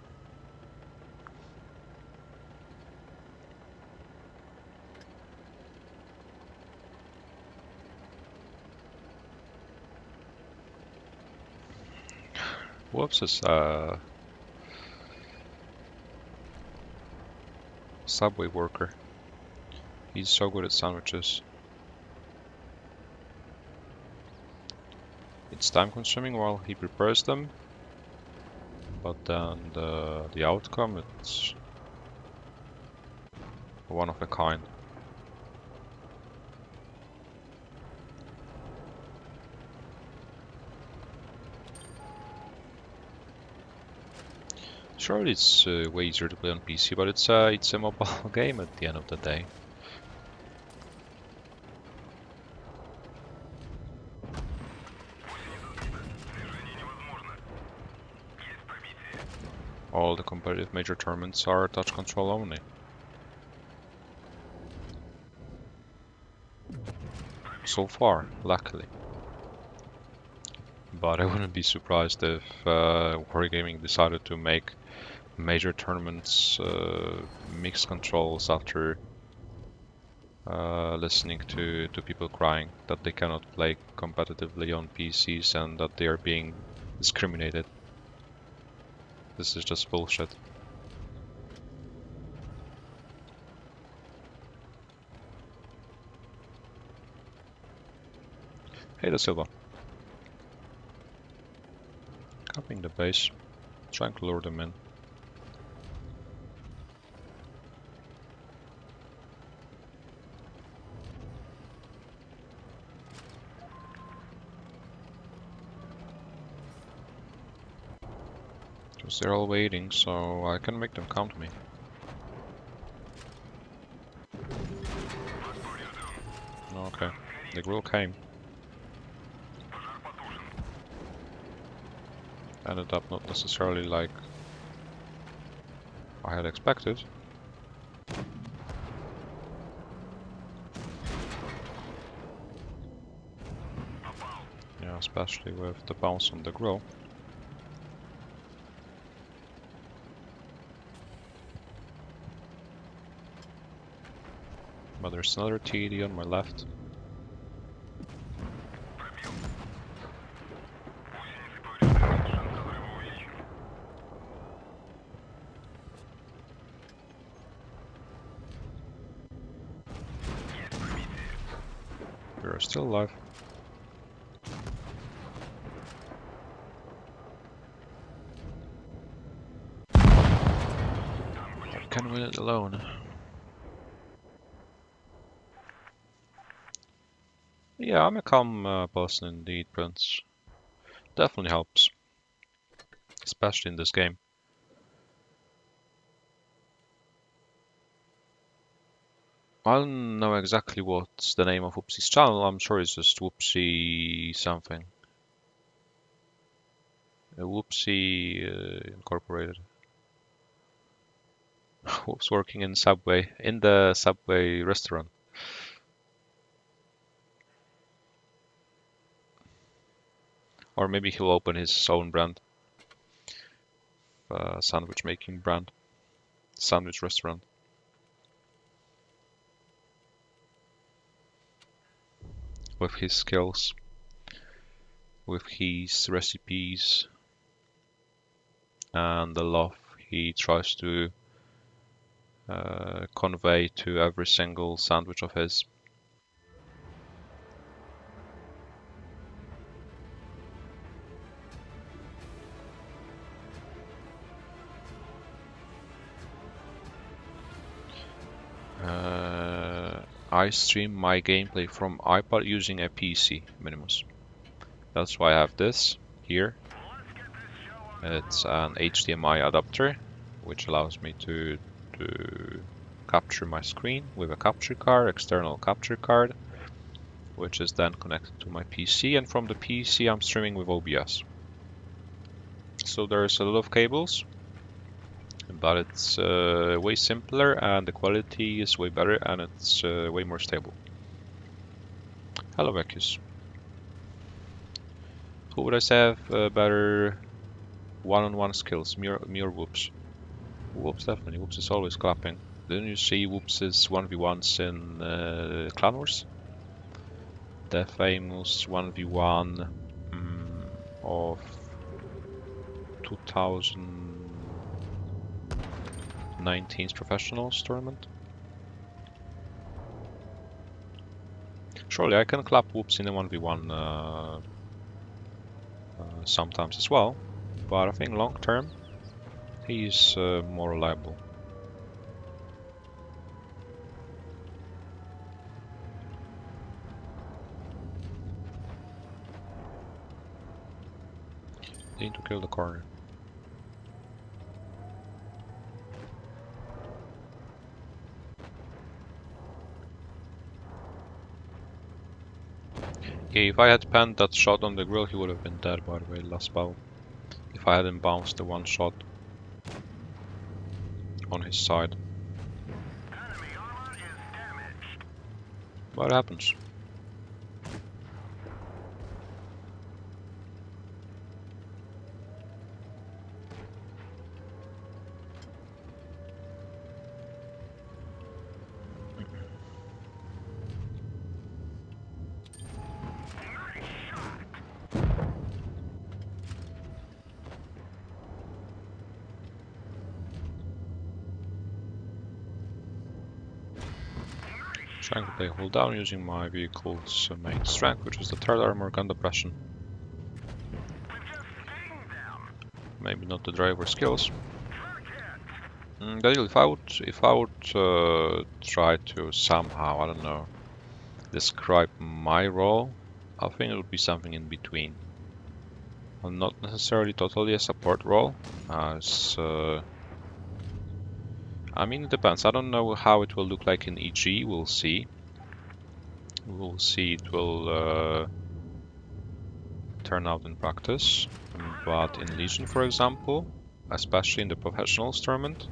Whoops is Subway worker. He's so good at sandwiches. It's time consuming while he prepares them, but then the outcome, it's one of a kind. Sure, it's way easier to play on PC, but it's a mobile game at the end of the day. All the competitive major tournaments are touch control only. So far, luckily. But I wouldn't be surprised if Wargaming decided to make major tournaments, mixed controls after listening to people crying that they cannot play competitively on PCs and that they are being discriminated. This is just bullshit. Hey, Da Silva. Capping the base, trying to lure them in. Because they're all waiting, so I can make them come to me. Okay, the grill came. Ended up not necessarily like I had expected. Yeah, especially with the bounce on the grill. But there's another TD on my left. We're still alive. I can win it alone. Yeah, I'm a calm person indeed, Prince. Definitely helps. Especially in this game. I don't know exactly what's the name of Whoopsie's channel. I'm sure it's just Whoopsie something. Whoopsie Incorporated. Whoops working in Subway, in the Subway restaurant. Or maybe he'll open his own brand. Sandwich making brand. Sandwich restaurant. With his skills. With his recipes. And the love he tries to convey to every single sandwich of his. I stream my gameplay from iPad using a PC, Minimus. That's why I have this here. It's an HDMI adapter, which allows me to capture my screen with a capture card, external capture card, which is then connected to my PC, and from the PC I'm streaming with OBS. So there's a lot of cables, but it's way simpler and the quality is way better and it's way more stable. Hello, Vecus. Who would I say have better one-on-one skills? Me or Whoops? Whoops, definitely. Whoops is always clapping. Didn't you see Whoops's 1v1s in Clan Wars? The famous 1v1 of 2019's Professionals tournament. Surely I can clap Whoops in a 1v1 sometimes as well, but I think long term he's more reliable. Need to kill the corner. Yeah, if I had penned that shot on the grill, he would have been dead, by the way, last battle. If I hadn't bounced the one shot on his side. But it happens. Trying to play hold down using my vehicle's main strength, which is the third armor gun depression. Maybe not the driver skills. If I would try to somehow, I don't know, describe my role, I think it would be something in between. Not necessarily totally a support role, as I mean, it depends. I don't know how it will look like in EG. We'll see. We'll see. It will turn out in practice. But in Legion, for example, especially in the professionals tournament,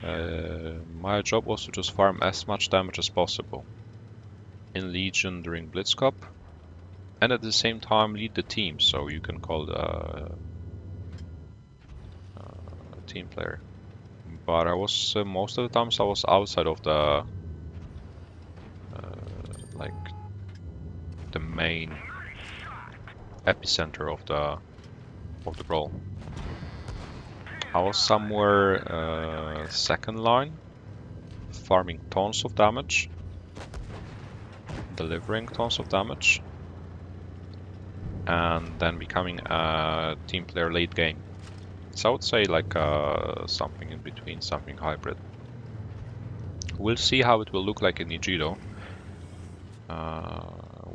my job was to just farm as much damage as possible in Legion during Blitz Cup, and at the same time lead the team. So you can call the team player. But I was most of the times I was outside of the like the main epicenter of the brawl. I was somewhere second line, farming tons of damage, delivering tons of damage, and then becoming a team player late game. So I would say like something in between, something hybrid. We'll see how it will look like in EG though.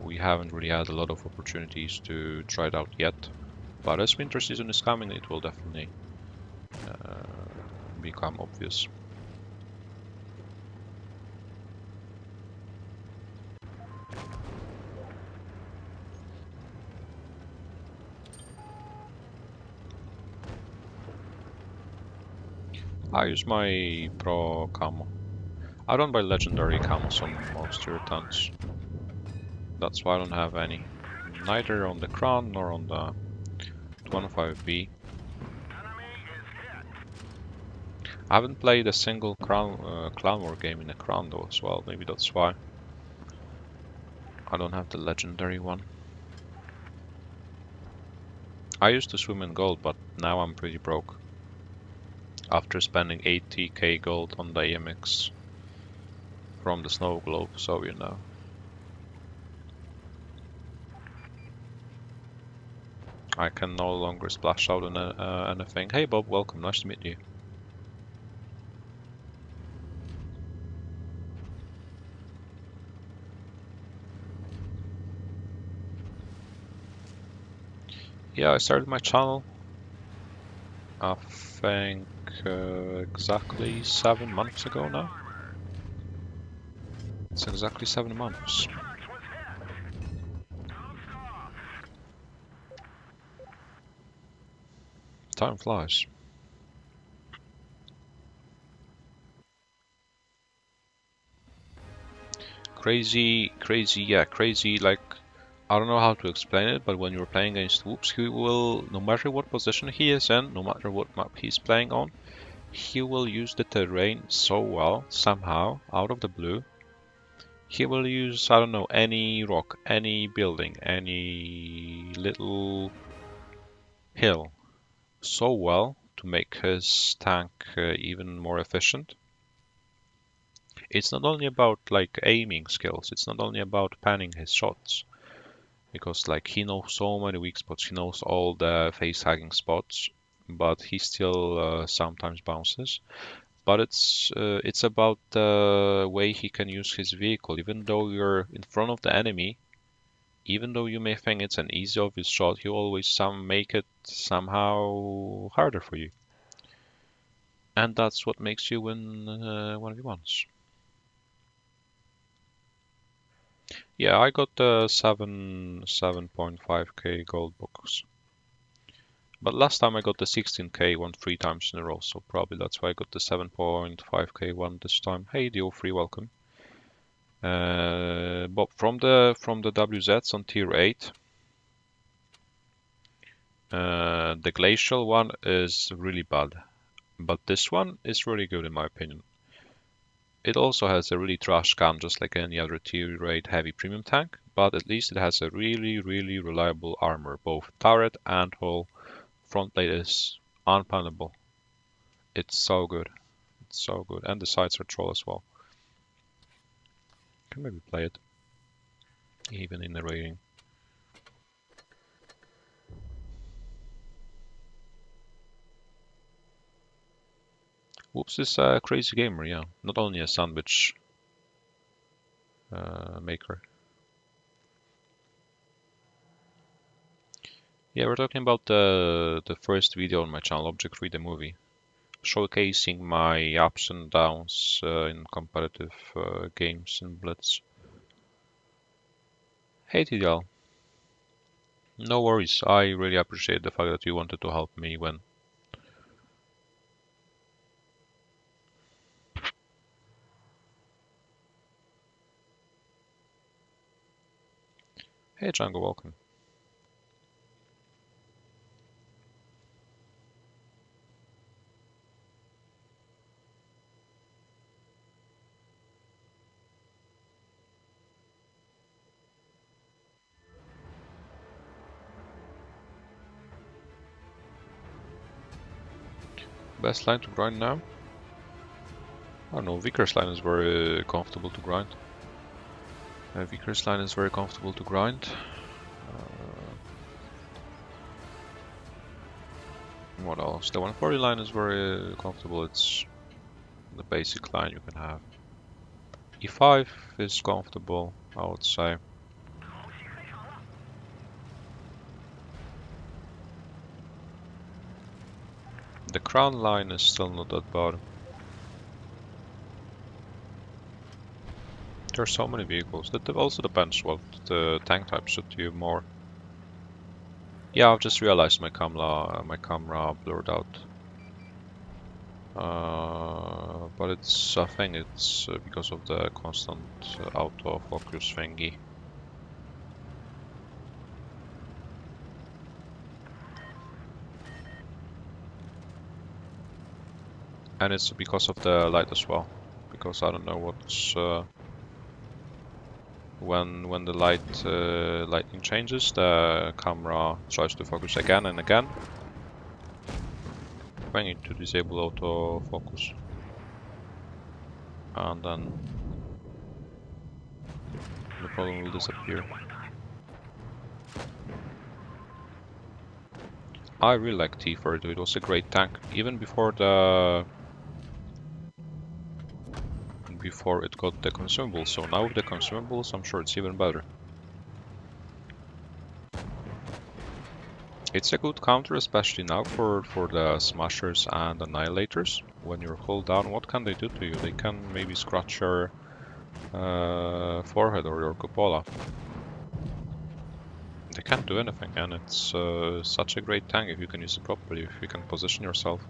We haven't really had a lot of opportunities to try it out yet, but as winter season is coming, it will definitely become obvious. I use my pro camo. I don't buy legendary camos on most irritants. That's why I don't have any. Neither on the Crown nor on the 215B. I haven't played a single Crown Clan War game in a Crown though as well. Maybe that's why I don't have the legendary one. I used to swim in gold, but now I'm pretty broke. After spending 80k gold on the AMX from the snow globe, so you know. I can no longer splash out on anything. Hey Bob, welcome, nice to meet you. Yeah, I started my channel, I think exactly 7 months ago now. It's exactly 7 months. Time flies. Crazy, yeah, crazy, like, I don't know how to explain it, but when you're playing against Whoops, he will, no matter what position he is in, no matter what map he's playing on, he will use the terrain so well, somehow, out of the blue. He will use, I don't know, any rock, any building, any little hill so well to make his tank even more efficient. It's not only about like aiming skills, it's not only about panning his shots, because like he knows so many weak spots, he knows all the face hacking spots, but he still sometimes bounces. But it's about the way he can use his vehicle. Even though you're in front of the enemy, even though you may think it's an easy obvious shot, he always make it somehow harder for you. And that's what makes you win 1v1s. Yeah, I got the 7.5k gold box. But last time I got the 16k one 3 times in a row, so probably that's why I got the 7.5k one this time. Hey, Dio3, welcome. But from the WZs on tier 8, the glacial one is really bad, but this one is really good in my opinion. It also has a really trash cam, just like any other tier 8 heavy premium tank, but at least it has a really reliable armor, both turret and hull. Front plate is unpunnable. It's so good. It's so good, and the sides are troll as well. can maybe play it, even in the rating. Whoops is a crazy gamer, yeah. Not only a sandwich maker. Yeah, we're talking about the first video on my channel, Object Read the Movie, showcasing my ups and downs in competitive games in Blitz. Hey TDL. No worries, I really appreciate the fact that you wanted to help me win. Hey Django, welcome. Best line to grind now? I don't know, Vickers line is very comfortable to grind. Vickers line is very comfortable to grind. What else? The 140 line is very comfortable, it's the basic line you can have. E5 is comfortable, I would say. The crown line is still not that bad. There are so many vehicles. That also depends what the tank type suit you more. Yeah, I've just realized my camera blurred out. But it's, I think it's because of the constant autofocus thingy. And it's because of the light as well. Because I don't know what's when the lighting changes, the camera tries to focus again and again. I need to disable autofocus, and then the problem will disappear. I really like T-32, it was a great tank, even before it got the consumables, so now with the consumables I'm sure it's even better. It's a good counter, especially now for the smashers and annihilators. When you're hull down, what can they do to you? They can maybe scratch your forehead or your cupola. They can't do anything, and it's such a great tank if you can use it properly, if you can position yourself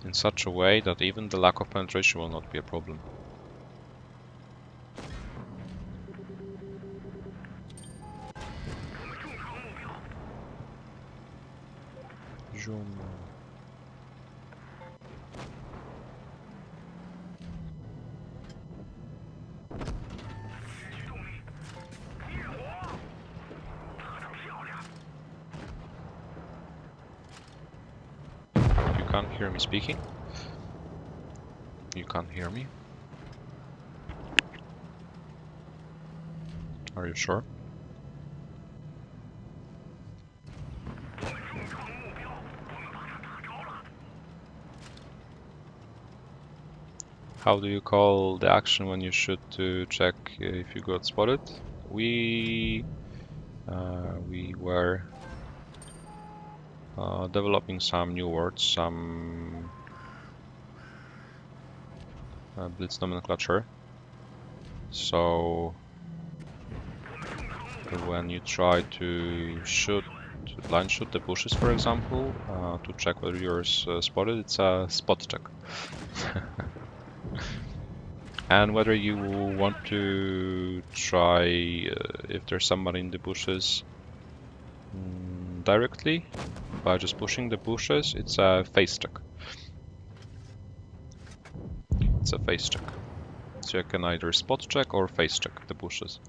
in such a way that even the lack of penetration will not be a problem. Zoom. You can't hear me speaking? You can't hear me? Are you sure? How do you call the action when you shoot to check if you got spotted? We were developing some new words, some blitz nomenclature. So when you try to blind shoot the bushes, for example, to check whether you're spotted, it's a spot check. And whether you want to try if there's somebody in the bushes directly by just pushing the bushes, it's a face check. It's a face check. So you can either spot check or face check the bushes.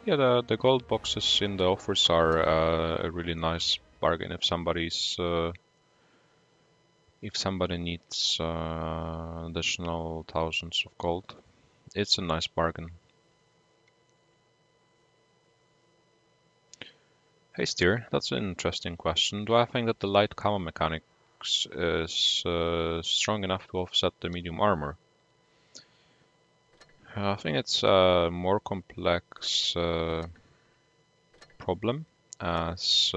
Yeah, the gold boxes in the offers are a really nice bargain if somebody's If somebody needs additional thousands of gold, it's a nice bargain. Hey Steer, that's an interesting question. Do I think that the light camo mechanics is strong enough to offset the medium armor? I think it's a more complex problem, as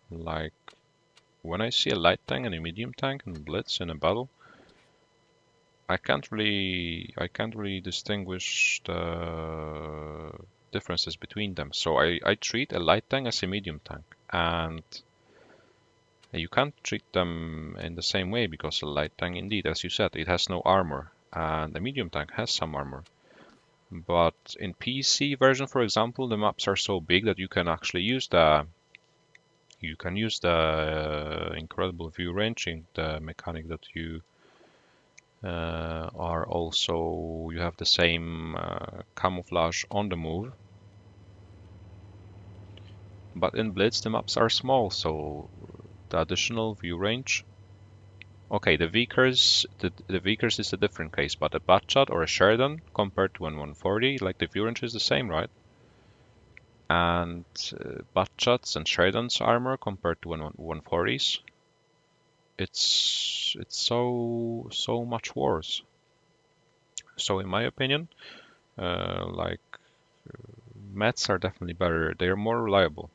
like when I see a light tank and a medium tank and blitz in a battle, I can't really distinguish the differences between them. So I treat a light tank as a medium tank, and you can't treat them in the same way because a light tank, indeed, as you said, it has no armor, and a medium tank has some armor. But in PC version, for example, the maps are so big that you can actually use the incredible view ranging, the mechanic that you you have the same camouflage on the move. But in Blitz, the maps are small, so the additional view range. Okay, the Vickers is a different case, but a Batshot or a Sheridan compared to an 140, like the view range is the same, right? And Batshot's and Sheridan's armor compared to 140's, it's so much worse. So in my opinion, Mets are definitely better. They're more reliable.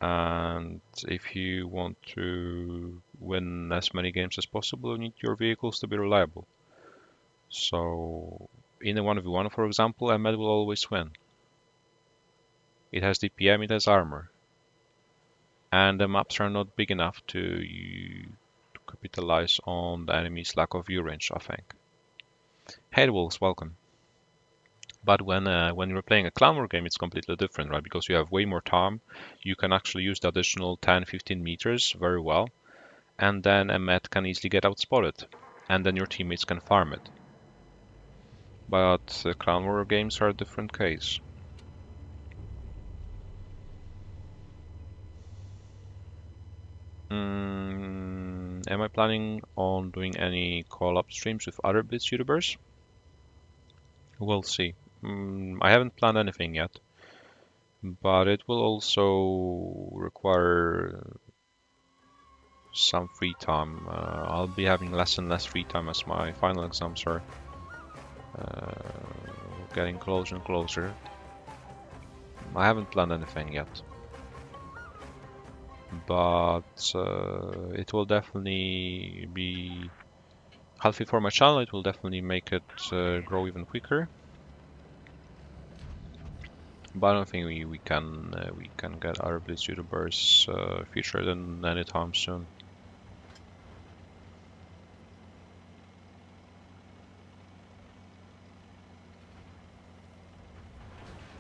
And if you want to win as many games as possible, you need your vehicles to be reliable. So in a 1v1, for example, a Met will always win. It has DPM, it has armor. And the maps are not big enough to capitalize on the enemy's lack of view range, I think. Hey Wolves, welcome. But when you're playing a clan war game, it's completely different, right? Because you have way more time. You can actually use the additional 10-15 meters very well. And then a Met can easily get outspotted. And then your teammates can farm it. But clan war games are a different case. Am I planning on doing any call-up streams with other Blitz YouTubers? We'll see. I haven't planned anything yet, but it will also require some free time. I'll be having less and less free time as my final exams are getting closer and closer. I haven't planned anything yet, but it will definitely be healthy for my channel. It will definitely make it grow even quicker. But I don't think we can get our Blitz YouTubers featured in anytime soon.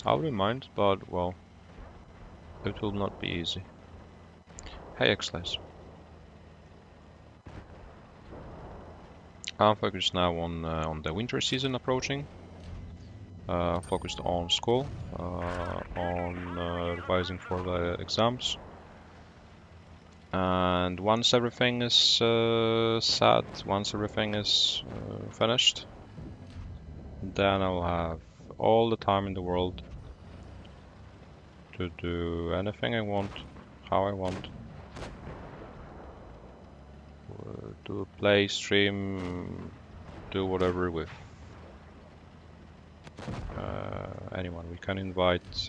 I wouldn't mind, but well, it will not be easy. Hey X-Lays. I'm focused now on the winter season approaching. Focused on school, on revising for the exams. And once everything is set, once everything is finished, then I'll have all the time in the world to do anything I want, how I want. To play, stream, do whatever with anyone. We can invite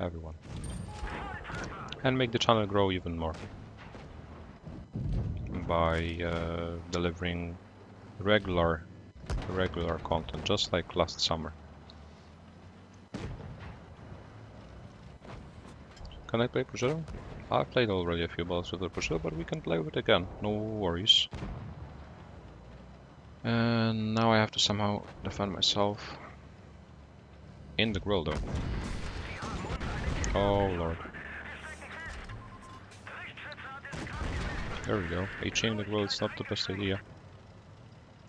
everyone and make the channel grow even more by delivering regular content, just like last summer. Can I play Prosciutto? I've played already a few battles with the Prosciutto, but we can play with it again, no worries. And now I have to somehow defend myself in the grill, though. Oh lord. There we go. HEing the grill is not the best idea.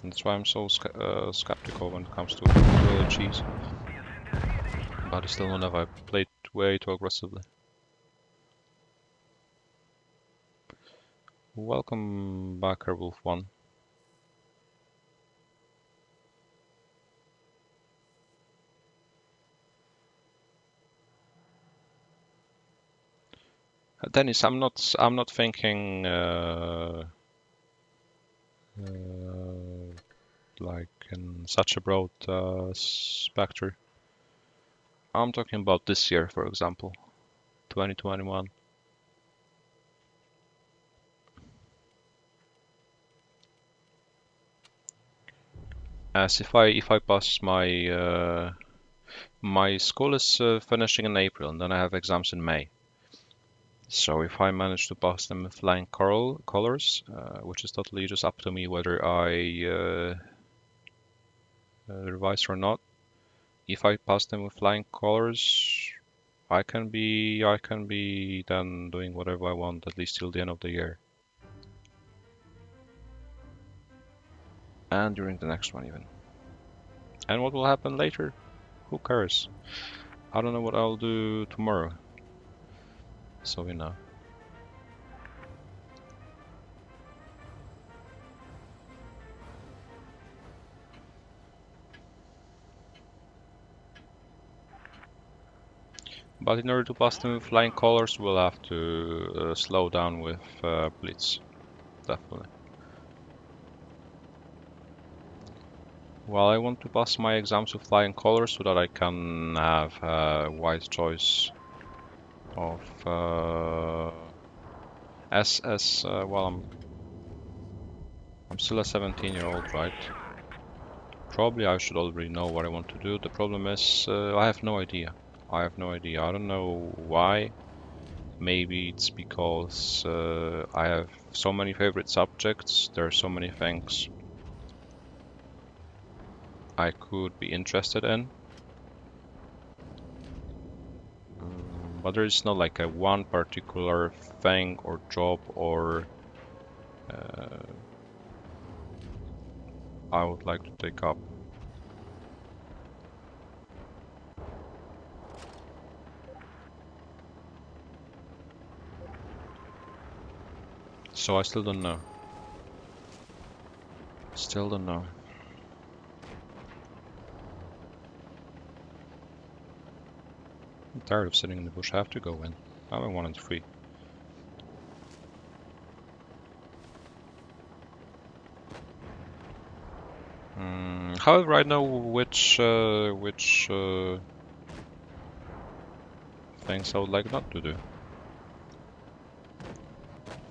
That's why I'm so skeptical when it comes to grilled cheese. But I still don't have. I played way too aggressively. Welcome back, Wolf1. Dennis, I'm not thinking like in such a broad spectrum. I'm talking about this year, for example, 2021. As if I pass my my school is finishing in April, and then I have exams in May. So if I manage to pass them with flying colors, which is totally just up to me whether I revise or not. If I pass them with flying colors, I can be then doing whatever I want at least till the end of the year. And during the next one even. And what will happen later? Who cares? I don't know what I'll do tomorrow. So you know. But in order to pass them with flying colors, we'll have to slow down with Blitz. Definitely. Well, I want to pass my exams with flying colors so that I can have a wise choice of well, I'm still a 17-year-old, right? Probably I should already know what I want to do. The problem is I have no idea. I don't know why. Maybe it's because I have so many favorite subjects. There are so many things I could be interested in. But there is not like a one particular thing or job or I would like to take up. So I still don't know. Still don't know. I'm tired of sitting in the bush. I have to go in. I'm in 1 and 3. However, I know which things I would like not to do.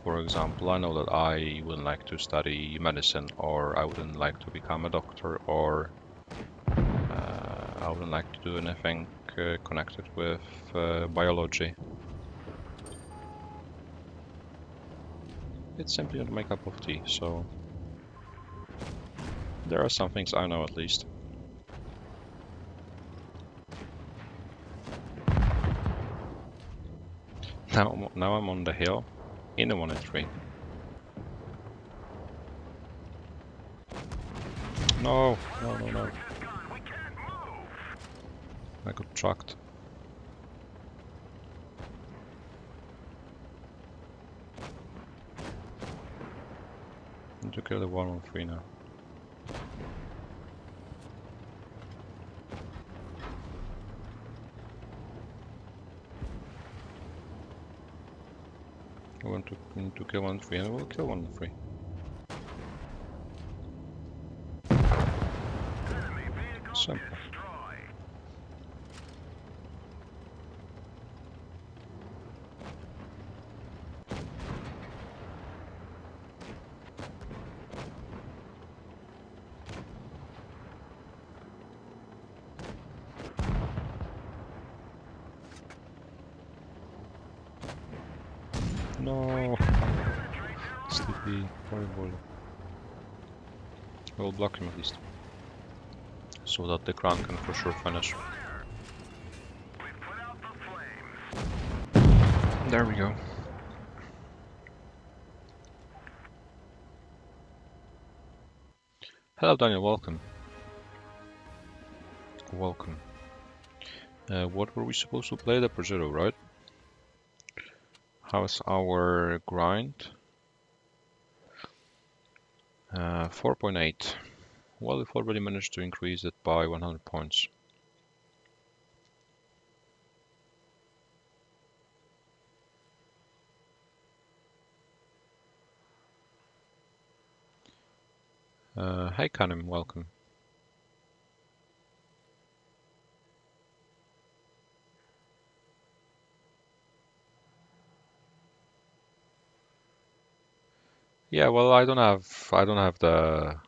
For example, I know that I wouldn't like to study medicine, or I wouldn't like to become a doctor, or I wouldn't like to do anything connected with biology. It's simply not my cup of tea, so there are some things I know at least. Now I'm on the hill in the 1 and 3. No. I got trucked. Need to kill the 1 on 3 now. I want to kill 1 on 3 and I will kill 1 on 3. Simple. No! Sleepy, horrible. I will block him at least. So that the crown can for sure finish. There we go. Hello Daniel, welcome. Welcome. What were we supposed to play? The Prosciutto, right? How's our grind? 4.8. Well, we've already managed to increase it by 100 points. Hey Kanim, welcome. Yeah, well, I don't have the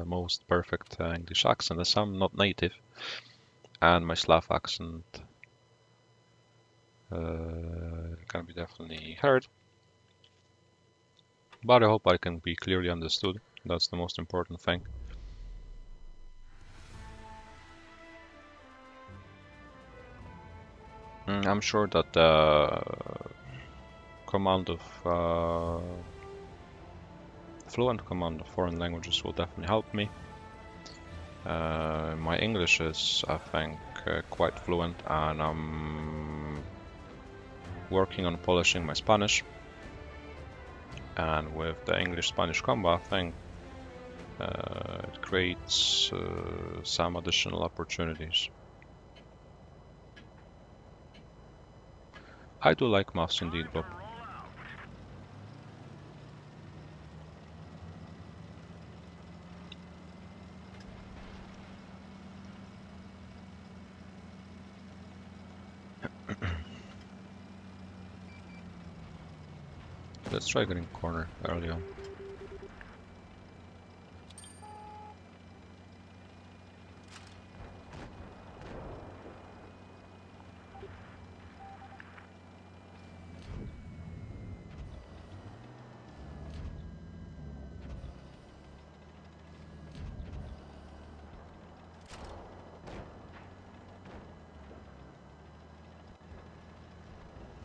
most perfect English accent, as I'm not native, and my Slav accent can be definitely heard. But I hope I can be clearly understood. That's the most important thing. I'm sure that the fluent command of foreign languages will definitely help me. My English is, I think, quite fluent, and I'm working on polishing my Spanish. And with the English-Spanish combo, I think it creates some additional opportunities. I do like maths indeed, Bob. Let's try getting corner early on.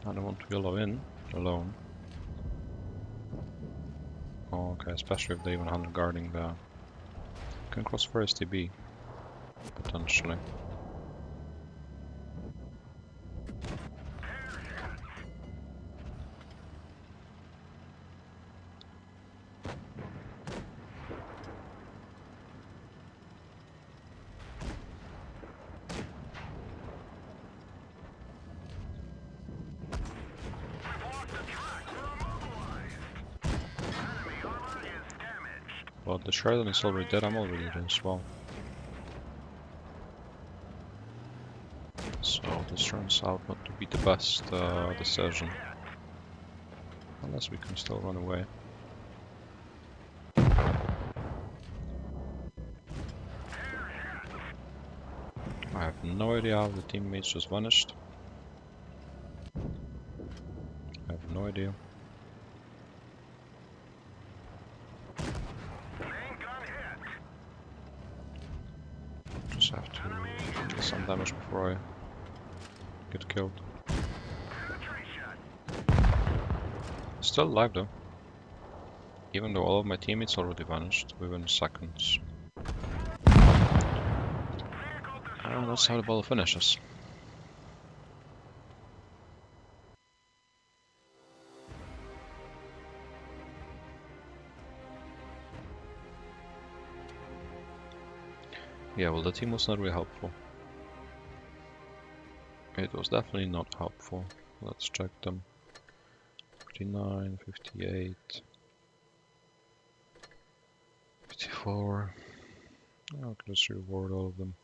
I don't want to yellow in alone. Oh, okay, especially if they even handle guarding the... Can cross first TB, potentially. But the Sheridan is already dead, I'm already dead as well. So this turns out not to be the best decision. Unless we can still run away. I have no idea how the teammates just vanished. I have no idea. Just have to get some damage before I get killed. Still alive though. Even though all of my teammates already vanished within seconds. And that's how the battle finishes. Yeah, well, the team was not really helpful. It was definitely not helpful. Let's check them. 59, 58, 54. Okay, let's reward all of them.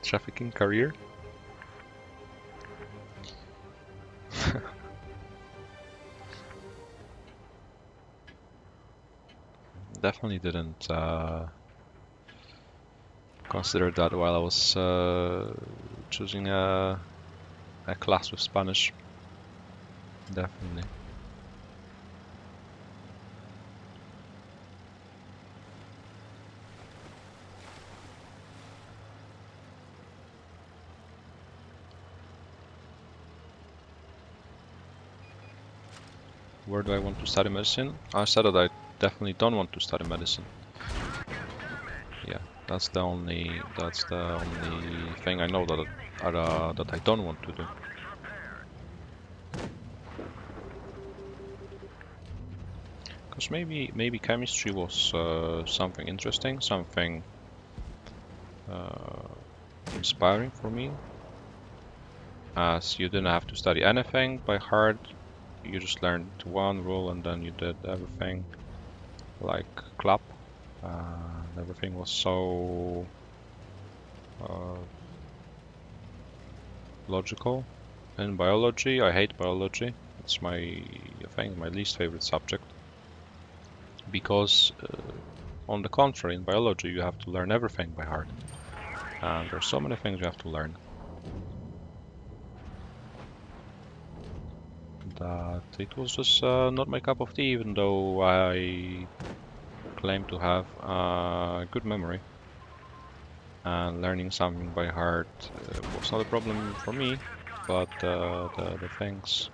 Trafficking career? Definitely didn't consider that while I was choosing a class with Spanish. Definitely. Where do I want to study medicine? I said that I definitely don't want to study medicine. Yeah, that's the only thing I know that I don't want to do. Because maybe chemistry was something interesting, something inspiring for me, as you didn't have to study anything by heart. You just learned one rule and then you did everything like clap. Everything was so logical. In biology, I hate biology. It's I think, my least favorite subject. Because, on the contrary, in biology, you have to learn everything by heart. And there's so many things you have to learn that it was just not my cup of tea, even though I claim to have a good memory. And learning something by heart was not a problem for me, but the things,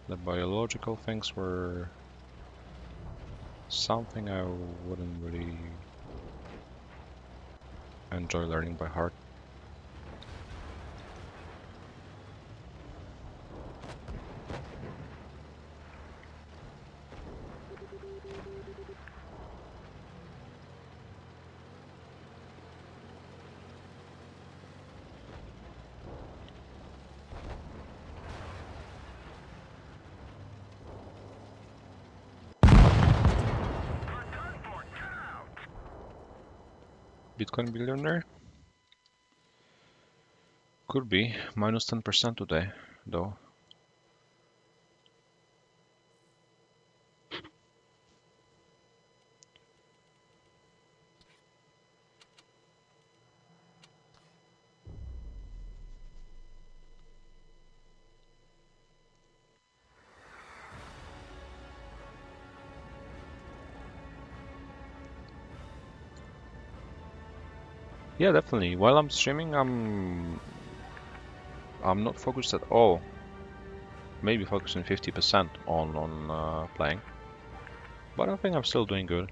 the biological things were something I wouldn't really enjoy learning by heart. Bitcoin billionaire? Could be. Minus 10% today, though. Yeah, definitely. While I'm streaming, I'm not focused at all. Maybe focusing 50% on playing. But I think I'm still doing good.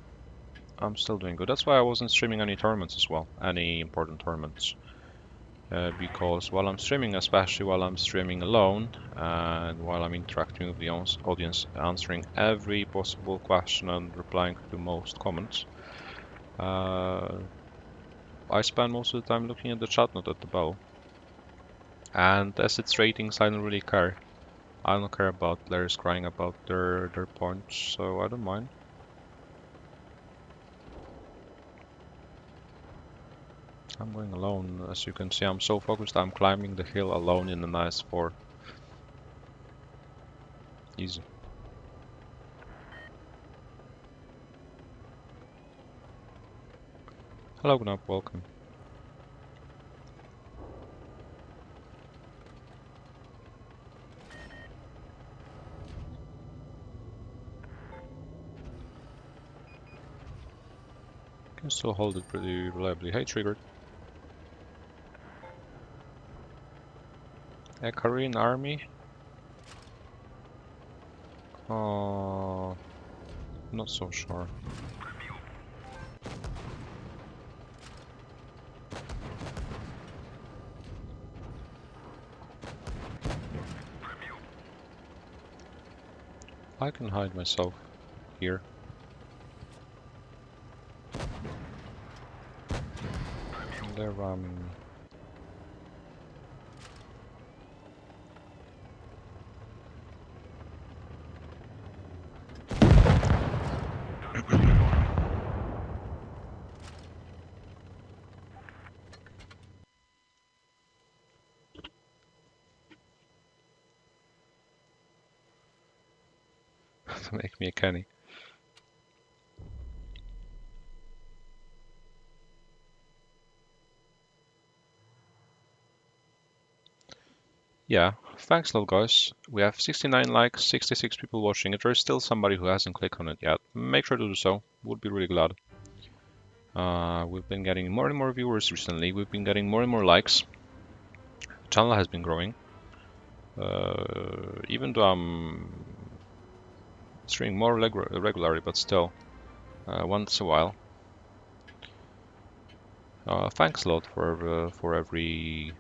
I'm still doing good. That's why I wasn't streaming any tournaments as well, any important tournaments. Because while I'm streaming, especially while I'm streaming alone, and while I'm interacting with the audience, answering every possible question and replying to most comments, I spend most of the time looking at the chat, not at the bow. And as its ratings, I don't really care. I don't care about players crying about their points, so I don't mind. I'm going alone. As you can see, I'm so focused, I'm climbing the hill alone in a nice fort. Easy. Hello, Gnop, welcome. Can still hold it pretty reliably. Hey, triggered. A Korean army? Not so sure. I can hide myself here. They're ramming me. To make me a Kenny. Yeah, thanks a lot, guys. We have 69 likes, 66 people watching. If there's still somebody who hasn't clicked on it yet, make sure to do so. Would be really glad. We've been getting more and more viewers recently. We've been getting more and more likes. The channel has been growing. Even though I'm Streaming more regularly, but still, once a while. Thanks a lot for every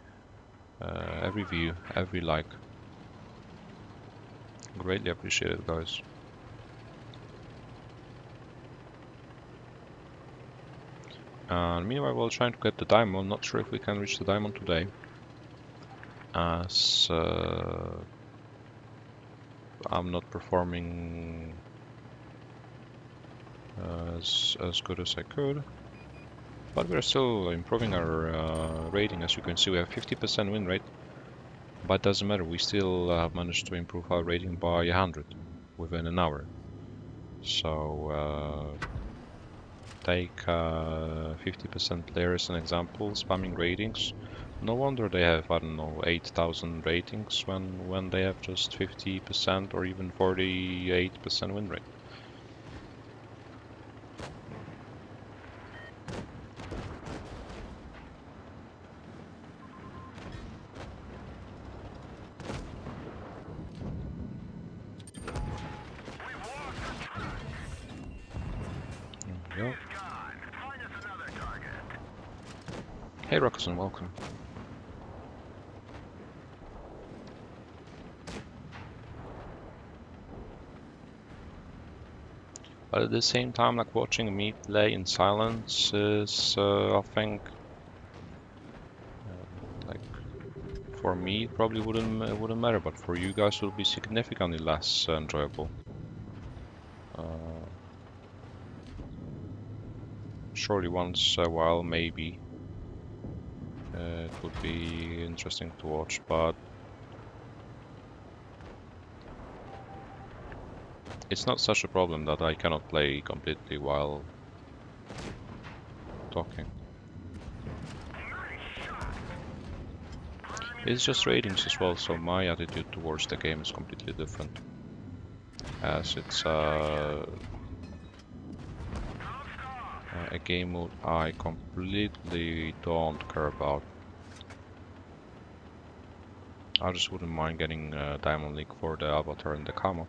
view, every like. Greatly appreciated, guys. And meanwhile, we're trying to get the diamond. Not sure if we can reach the diamond today, as I'm not performing as good as I could. But we're still improving our rating. As you can see, we have 50% win rate. But it doesn't matter, we still have managed to improve our rating by 100 within an hour. So take 50% player as an example, spamming ratings. No wonder they have, I don't know, 8,000 ratings when they have just 50% or even 48% win rate. There we go. Hey Roxon, welcome. But at the same time, like watching me play in silence is, I think, like for me it probably wouldn't matter, but for you guys it will be significantly less enjoyable. Surely once a while, maybe it would be interesting to watch, but it's not such a problem that I cannot play completely while talking. It's just ratings as well, so my attitude towards the game is completely different, as it's a game mode I completely don't care about. I just wouldn't mind getting Diamond League for the avatar and the camo.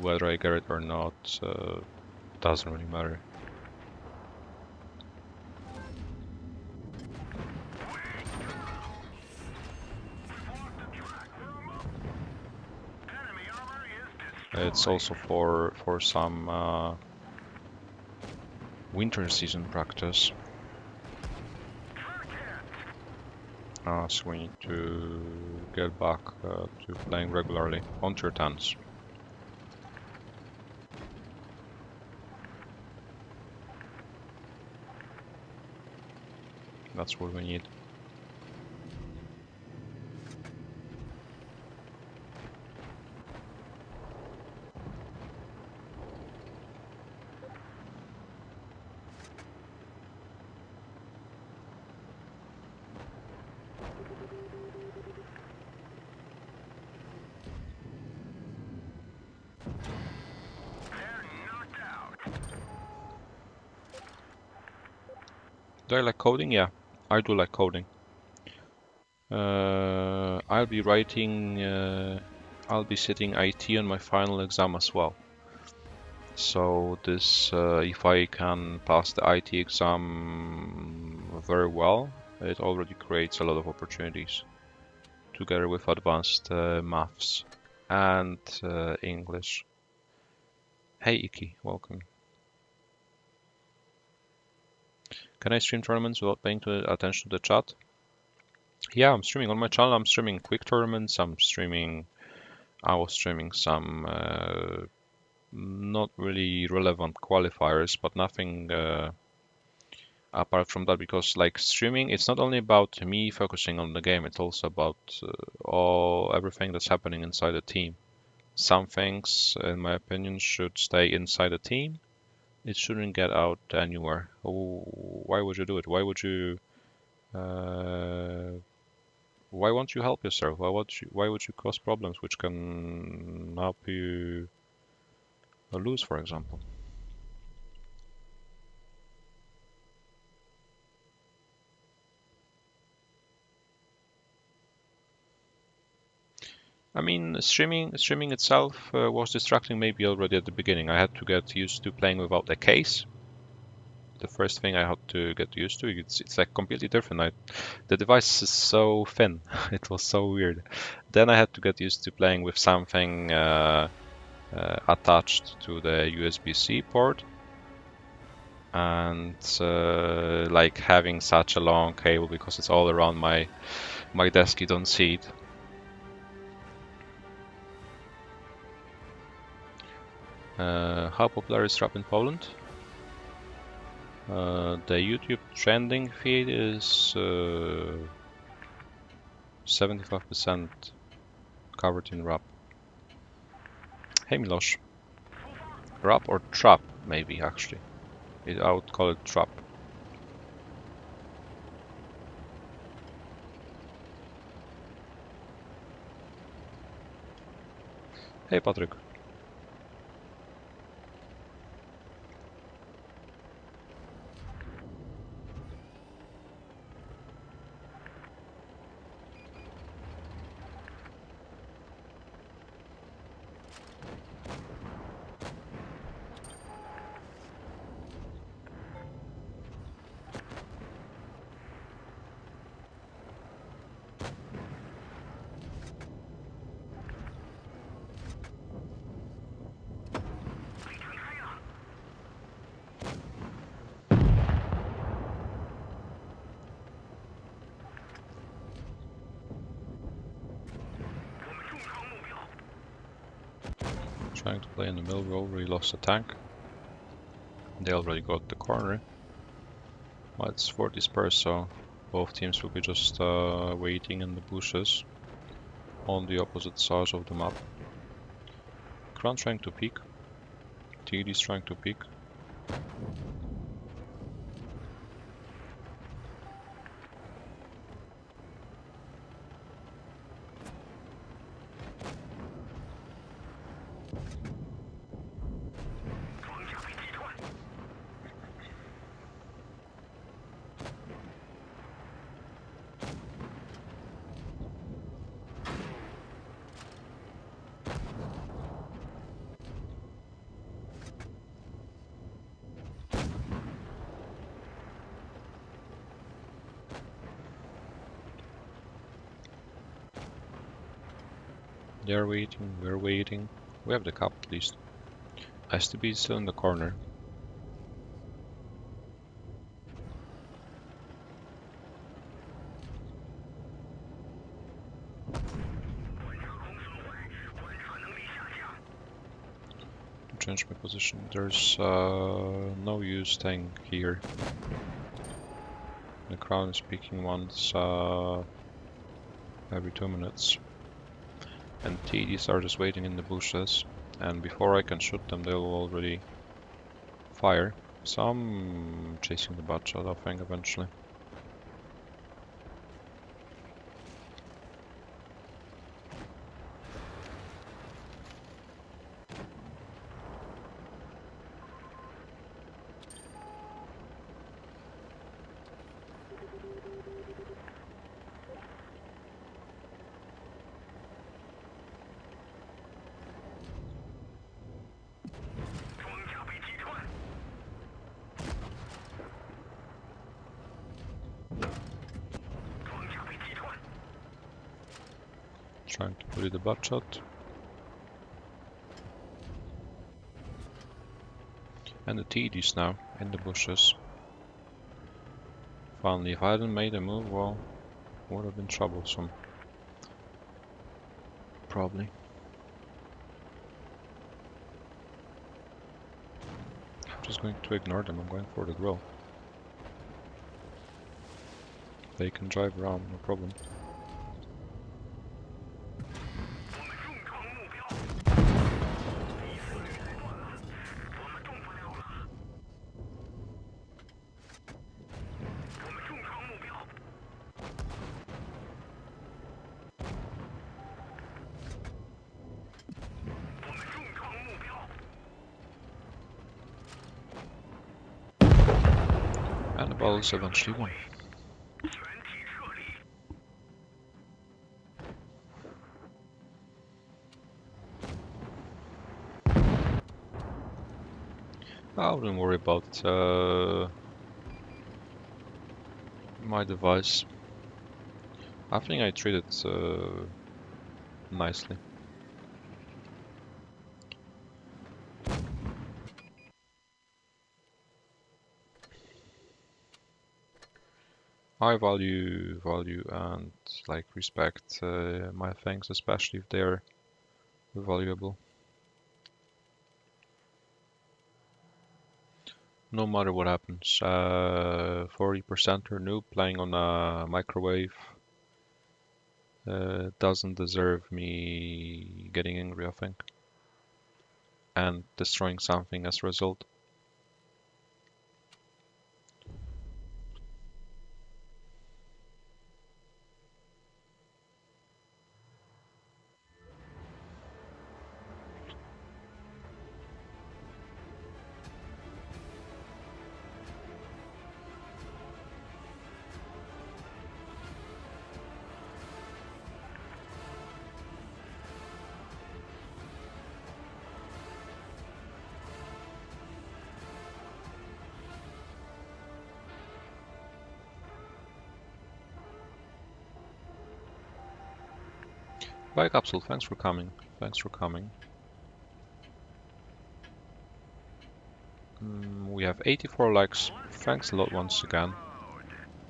Whether I get it or not doesn't really matter. It's also for some winter season practice, so we need to get back to playing regularly on tier 10s. That's what we need. Do I like coding? Yeah, I do like coding. I'll be writing, I'll be sitting IT on my final exam as well. So this, if I can pass the IT exam very well, it already creates a lot of opportunities, together with advanced maths and English. Hey Iki, welcome. Can I stream tournaments without paying attention to the chat? Yeah, I'm streaming on my channel. I'm streaming quick tournaments. I was streaming some not really relevant qualifiers, but nothing apart from that, because like streaming, it's not only about me focusing on the game, it's also about everything that's happening inside the team. Some things, in my opinion, should stay inside the team. It shouldn't get out anywhere. Why would you do it? Why won't you help yourself? Why would you cause problems which can help you lose, for example? I mean, streaming itself was distracting maybe already at the beginning. I had to get used to playing without a case. The first thing I had to get used to. It's like completely different. The device is so thin. It was so weird. Then I had to get used to playing with something attached to the USB-C port, and like having such a long cable because it's all around my desk. You don't see it. How popular is rap in Poland? The YouTube trending feed is 75% covered in rap. Hey Milosh. Rap or trap, maybe, actually. I would call it trap. Hey Patrick. Trying to play in the middle row where he lost a tank. They already got the corner. Well, it's 40 Spurs, so both teams will be just waiting in the bushes on the opposite sides of the map. Kran trying to peek. TD's trying to peek. They're waiting, we're waiting. We have the cup at least. STB is still in the corner. To change my position, there's no use staying here. The crown is peeking once every 2 minutes. And TDs are just waiting in the bushes, and before I can shoot them they'll already fire. So I'm chasing the butt shot, I think, eventually. Trying to bully the butt shot. And the TDs now in the bushes. Finally, if I hadn't made a move, well, would have been troublesome. Probably. I'm just going to ignore them, I'm going for the grill. They can drive around, no problem. And the ball is eventually won. I wouldn't worry about my device. I think I treated it nicely. I value and like respect my things, especially if they're valuable. No matter what happens, 40% or noob playing on a microwave doesn't deserve me getting angry, I think, and destroying something as a result. Bye, Capsule. Thanks for coming. Thanks for coming. We have 84 likes. Thanks a lot once again.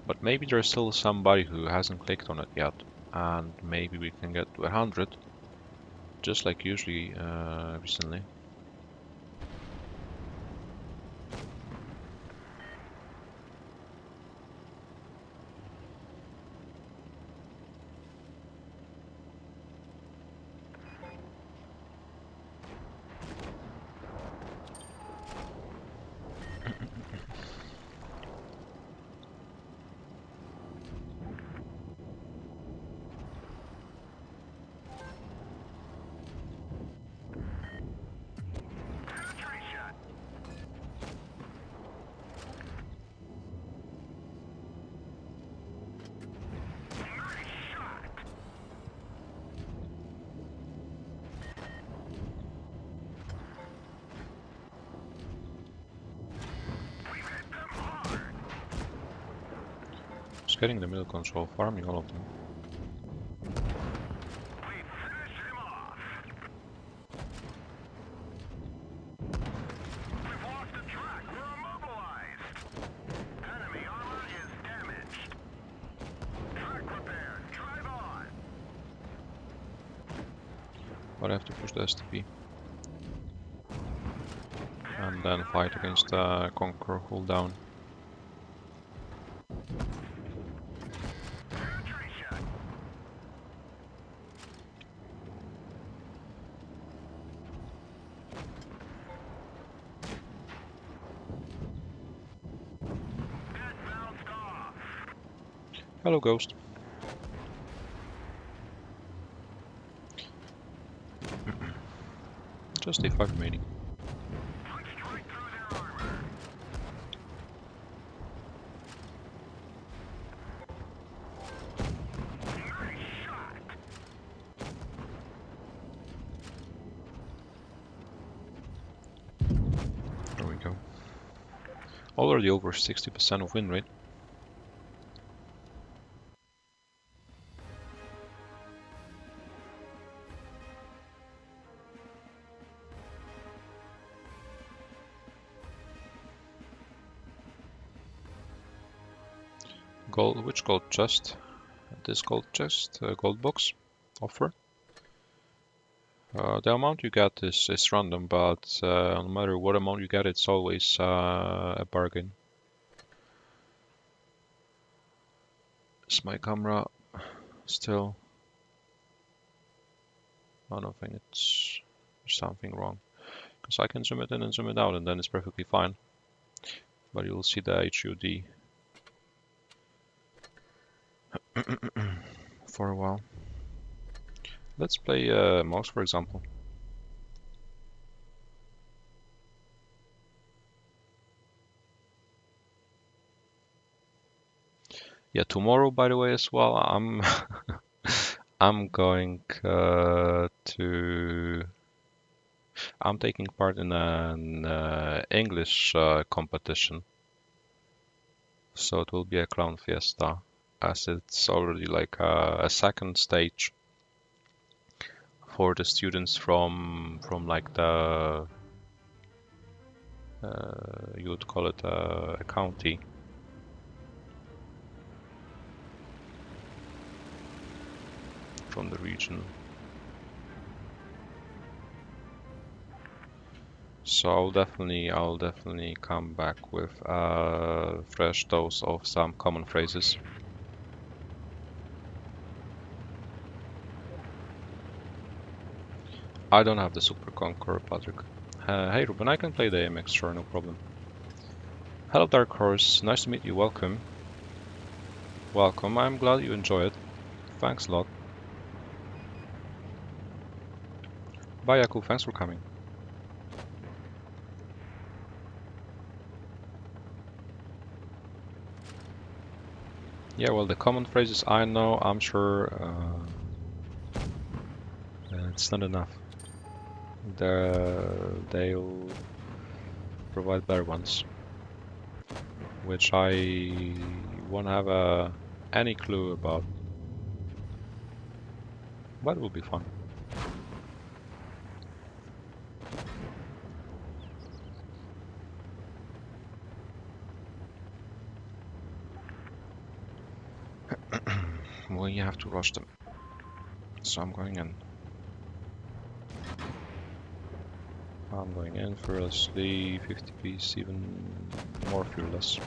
But maybe there's still somebody who hasn't clicked on it yet, and maybe we can get to 100, just like usually recently. Just getting the middle control, farming all of them. But I have to push the STP. And then fight against the Conqueror hold down. Hello, Ghost. Just a 5 remaining. There we go. Already over 60% of win rate. Gold, which gold chest? This gold chest, gold box offer. The amount you get is random, but no matter what amount you get, it's always a bargain. Is my camera still? I don't think it's something wrong, because I can zoom it in and zoom it out, and then it's perfectly fine. But you'll see the HUD for a while. Let's play mouse, for example. Yeah, tomorrow, by the way, as well, I'm going to I'm taking part in an English competition, so it will be a clown fiesta, as it's already like a second stage for the students from like the you would call it a county. From the region. So I'll definitely come back with a fresh dose of some common phrases. I don't have the Super Conqueror, Patrick. Hey Ruben, I can play the AMX, sure, no problem. Hello Dark Horse, nice to meet you, welcome. Welcome, I'm glad you enjoy it. Thanks a lot. Bye Yaku, thanks for coming. Yeah, well, the common phrases I know, I'm sure it's not enough. They'll provide better ones, which I won't have any clue about, but it will be fun. Well, you have to rush them, so I'm going in. I'm going in fearlessly, 50 piece, even more fearless.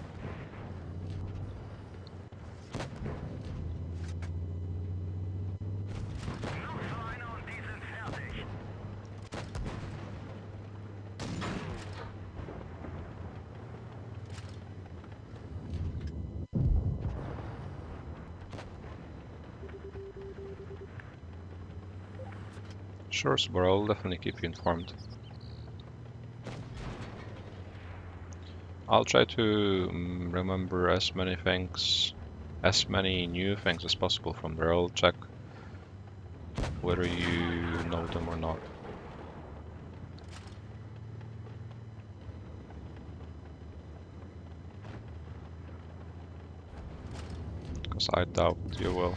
Sure, Subaru, I'll definitely keep you informed. I'll try to remember as many things, as many new things as possible from there. I'll check whether you know them or not. Because I doubt you will.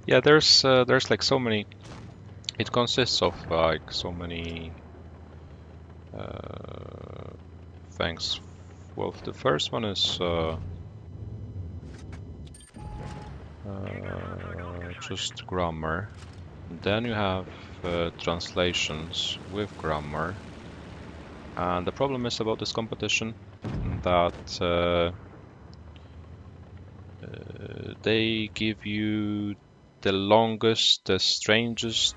Yeah, there's like so many. It consists of like so many things. Well, the first one is just grammar. Then you have translations with grammar. And the problem is about this competition that they give you the longest, the strangest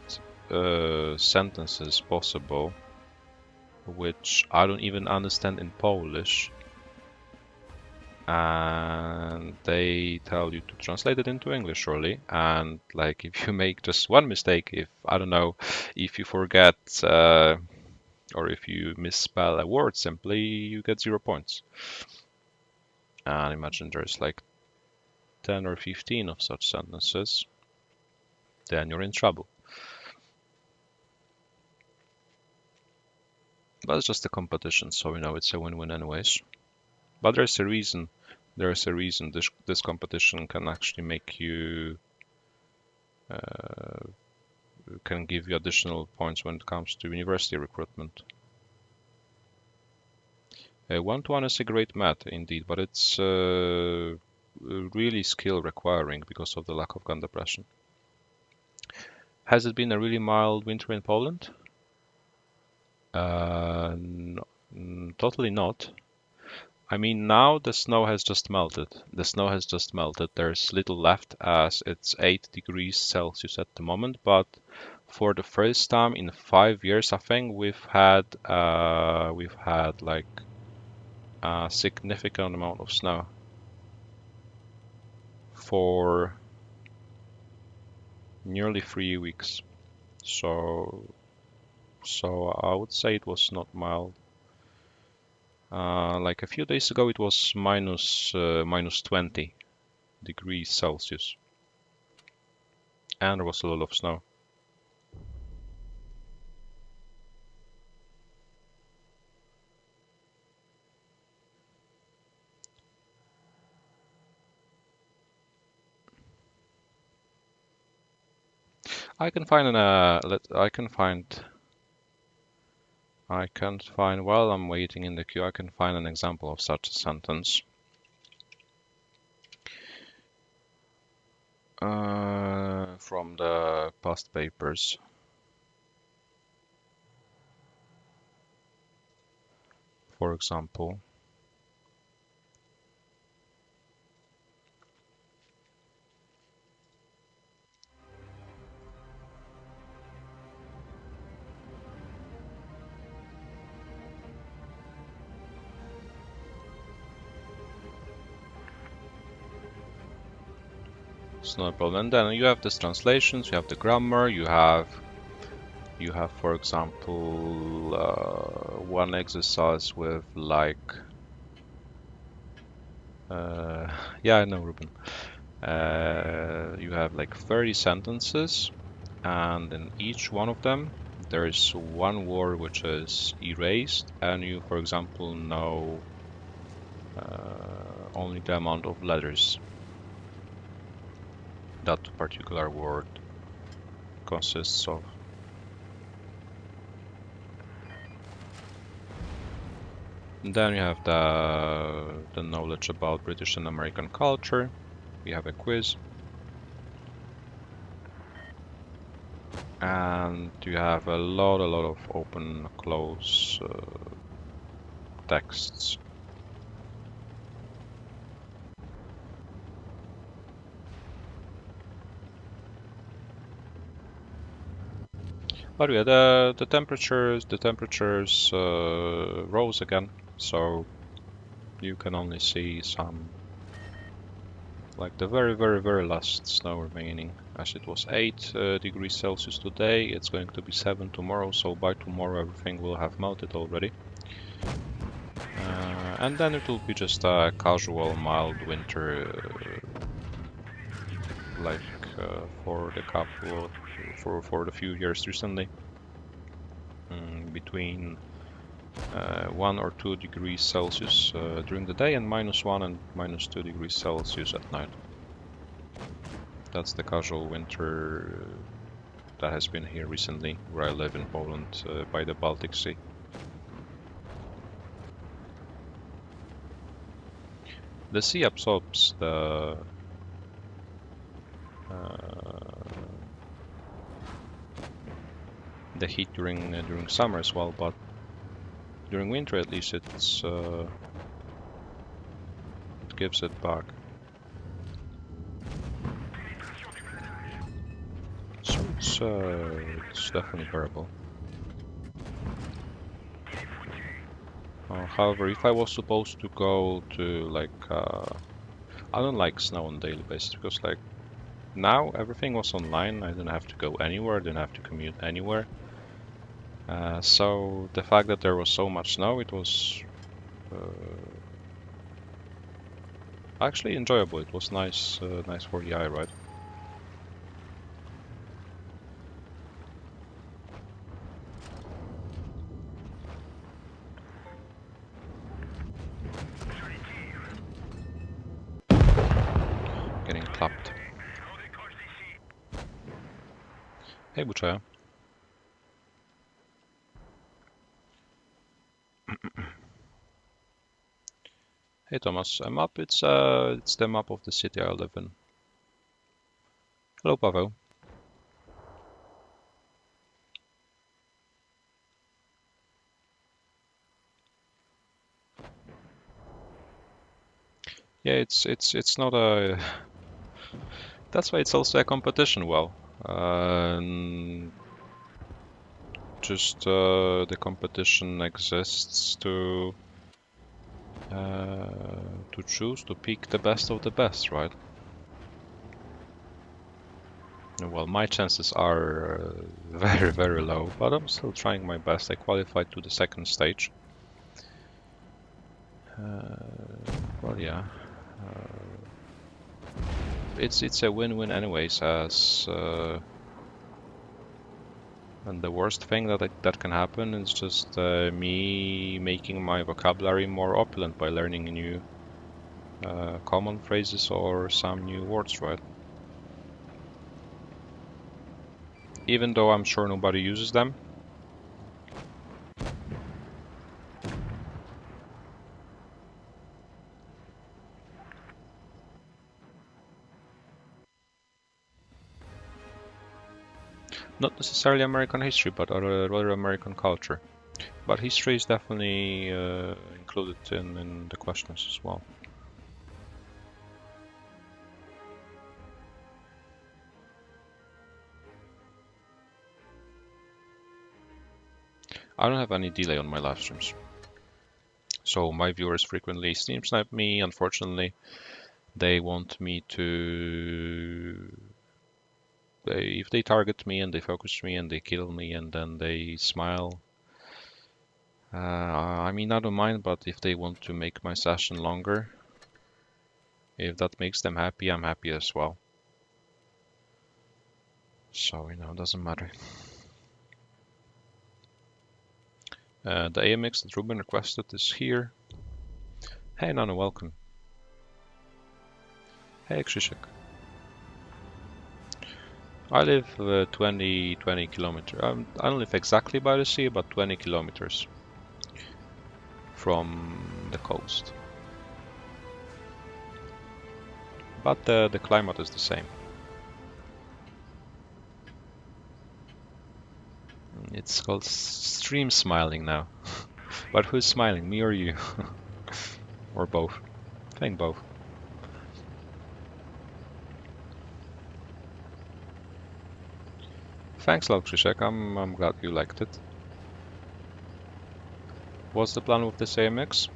sentences possible, which I don't even understand in Polish. And they tell you to translate it into English, surely. And like, if you make just one mistake, if I don't know, if you forget or if you misspell a word simply, you get 0 points. And imagine there's like 10 or 15 of such sentences, then you're in trouble. But it's just a competition, so you know it's a win-win anyways. But there's a reason. There's a reason this competition can actually make you can give you additional points when it comes to university recruitment. 1-to-1 is a great math indeed, but it's really skill requiring because of the lack of gun depression. Has it been a really mild winter in Poland? Totally not. I mean, now the snow has just melted. The snow has just melted. There's little left as it's 8 degrees Celsius at the moment, but for the first time in 5 years, I think we've had like a significant amount of snow for nearly 3 weeks. So I would say it was not mild. Like a few days ago, it was minus 20 degrees Celsius, and there was a lot of snow. I can find while I'm waiting in the queue, I can find an example of such a sentence. From the past papers. For example, it's not a problem. And then you have these translations, you have the grammar, you have, for example, one exercise with like, yeah, I know, Ruben. You have like 30 sentences, and in each one of them, there is one word which is erased, and you, for example, know only the amount of letters that particular word consists of. And then you have the knowledge about British and American culture. We have a quiz. And you have a lot of open, close texts. But yeah, the temperatures rose again, so you can only see some, like the very last snow remaining, as it was 8 degrees Celsius today. It's going to be 7 tomorrow, so by tomorrow everything will have melted already. And then it will be just a casual, mild winter, like for the couple, for the few years recently, between 1 or 2 degrees Celsius during the day, and -1 and -2 degrees Celsius at night. That's the casual winter that has been here recently, where I live in Poland, by the Baltic Sea. The sea absorbs the heat during summer as well, but during winter at least it gives it back. So it's definitely bearable. However, if I was supposed to go to like I don't like snow on a daily basis, because like now everything was online. I didn't have to go anywhere, didn't have to commute anywhere. So the fact that there was so much snow, it was actually enjoyable. It was nice, nice for the eye, right? Getting clapped. Hey, Buchaya. Hey, Thomas. A map. It's the map of the city I live in. Hello, Pavel. Yeah, it's not a. That's why it's also a competition. Well, just the competition exists to to choose to pick the best of the best, right? Well, my chances are very, very low, but I'm still trying my best. I qualified to the second stage. Well, yeah. It's a win-win anyways, as and the worst thing that can happen is just me making my vocabulary more opulent by learning new common phrases or some new words, right? Even though I'm sure nobody uses them. Not necessarily American history, but rather American culture. But history is definitely included in the questions as well. I don't have any delay on my live streams. So my viewers frequently stream snipe me. Unfortunately, they want me to... if they target me and they focus me and they kill me and then they smile, I mean, I don't mind, but if they want to make my session longer, if that makes them happy, I'm happy as well. So, you know, it doesn't matter. The AMX that Ruben requested is here. Hey, Nano, welcome. Hey, Krzysiek. I live 20 kilometers. I don't live exactly by the sea, but 20 kilometers from the coast. But the climate is the same. It's called stream smiling now. But who's smiling, me or you? Or both? I think both. Thanks a lot, Krzysiek. I'm glad you liked it. What's the plan with this AMX?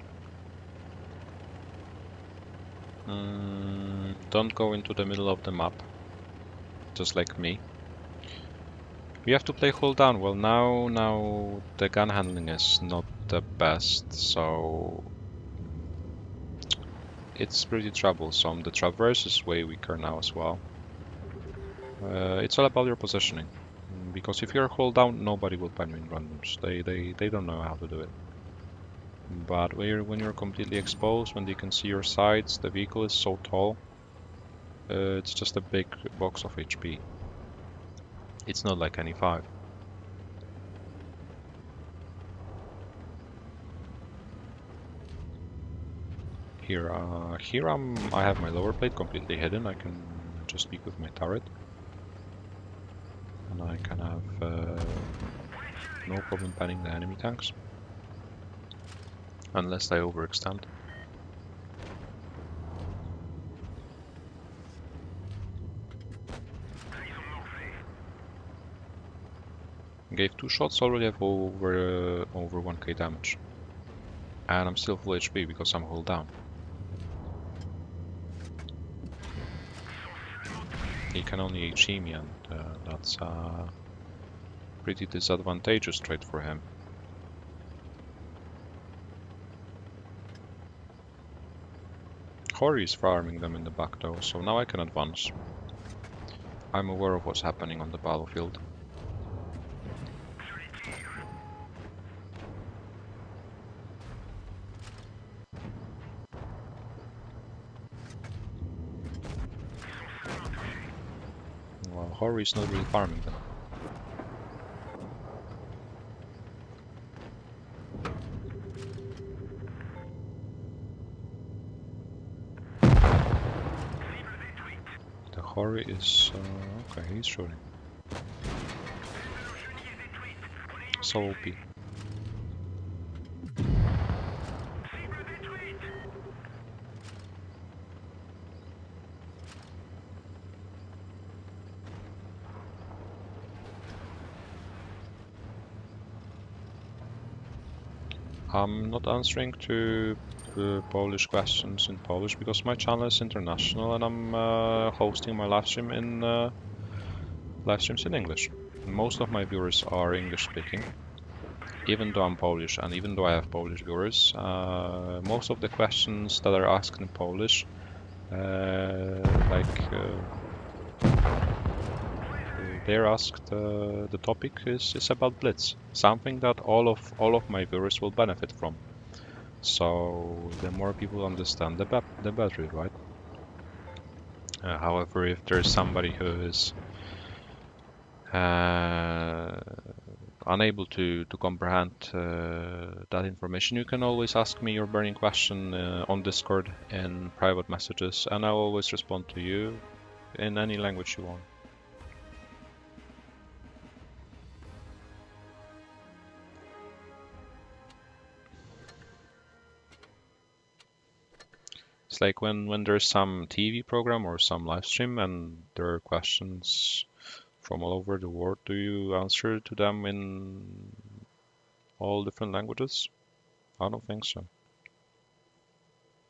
Don't go into the middle of the map. Just like me. We have to play hold down. Well, now the gun handling is not the best, so it's pretty troublesome. The traverse is way weaker now as well. It's all about your positioning, because if you're hold down, nobody will pan you in randoms. They don't know how to do it. But when you're completely exposed, when they can see your sides, the vehicle is so tall, it's just a big box of HP. It's not like any 5. Here I have my lower plate completely hidden. I can just peek with my turret, and I can have no problem panning the enemy tanks, unless I overextend. Gave 2 shots, already have over 1k damage, and I'm still full HP because I'm hull down. He can only HE me, and that's a pretty disadvantageous trade for him. Hori is farming them in the back though, so now I can advance. I'm aware of what's happening on the battlefield. Well, Hori is not really farming them. The Hori is... okay, he's shooting. So OP. I'm not answering to Polish questions in Polish because my channel is international and I'm hosting my live streams in English. Most of my viewers are English speaking, even though I'm Polish and even though I have Polish viewers. Most of the questions that are asked in Polish, they're asked. The topic is about Blitz, something that all of my viewers will benefit from. So the more people understand, the better, right? However, if there's somebody who is unable to comprehend that information, you can always ask me your burning question on Discord in private messages, and I'll always respond to you in any language you want. It's like when there's some TV program or some live stream and there are questions from all over the world, do you answer to them in all different languages? I don't think so.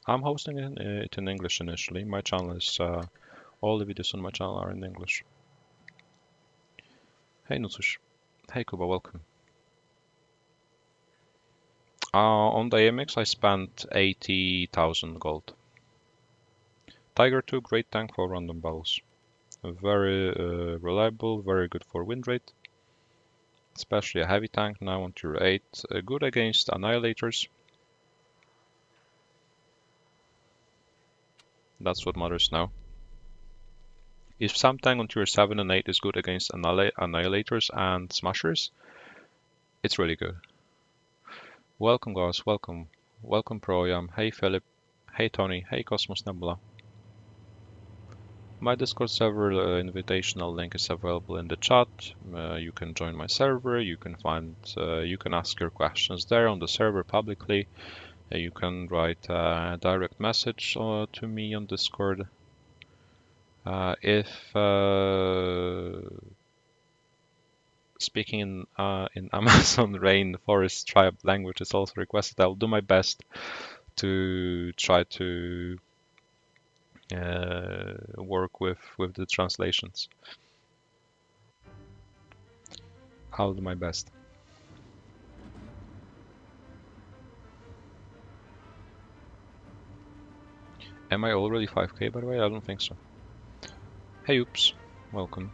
I'm hosting it in English initially. My channel is, all the videos on my channel are in English. Hey Nutush. Hey Kuba, welcome. On the AMX I spent 80,000 gold. Tiger 2, great tank for random battles. Very reliable, very good for win rate. Especially a heavy tank now on tier 8. Good against annihilators. That's what matters now. If some tank on tier 7 and 8 is good against annihilators and smashers, it's really good. Welcome guys, welcome. Welcome Proyam, hey Philip, hey Tony, hey Cosmos Nebula. My Discord server invitational link is available in the chat. You can join my server, you can ask your questions there on the server publicly. You can write a direct message to me on Discord. If speaking in Amazon rainforest tribe language is also requested, I'll do my best to try to work with the translations. I'll do my best. Am I already 5k by the way? I don't think so. Hey oops, welcome.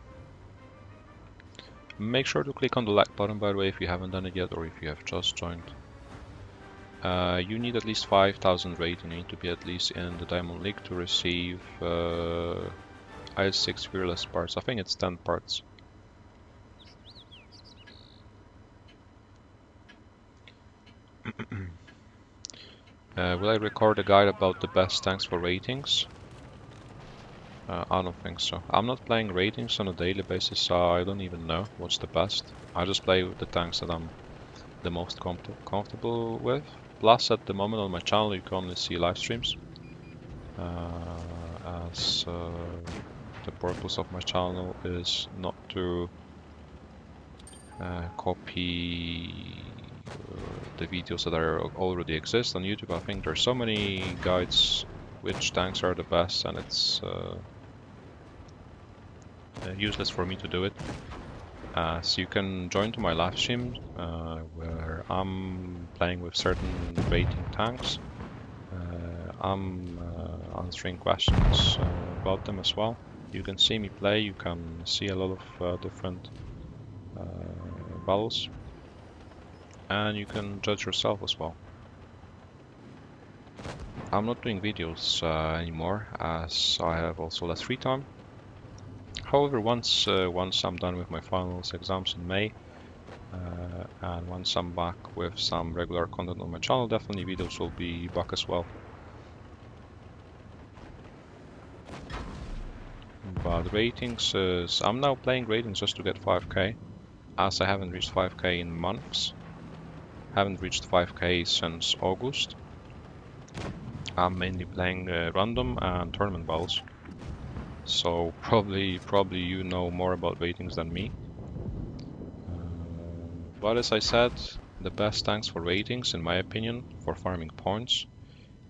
Make sure to click on the like button by the way if you haven't done it yet or if you have just joined. You need at least 5,000 rating. You need to be at least in the Diamond League to receive IS-6 Fearless parts. I think it's 10 parts. Will I record a guide about the best tanks for ratings? I don't think so. I'm not playing ratings on a daily basis, so I don't even know what's the best. I just play with the tanks that I'm the most comfortable with. Plus, at the moment on my channel, you can only see live streams. As the purpose of my channel is not to copy the videos that already exist on YouTube. I think there's so many guides which tanks are the best, and it's useless for me to do it. So you can join to my live stream where I'm playing with certain rating tanks. I'm answering questions about them as well. You can see me play, you can see a lot of different battles, and you can judge yourself as well. I'm not doing videos anymore as I have also less free time. However, once I'm done with my finals exams in May, and once I'm back with some regular content on my channel, definitely videos will be back as well. But ratings, I'm now playing ratings just to get 5k, as I haven't reached 5k in months. Haven't reached 5k since August. I'm mainly playing random and tournament battles. So probably you know more about ratings than me. But as I said, the best tanks for ratings, in my opinion, for farming points,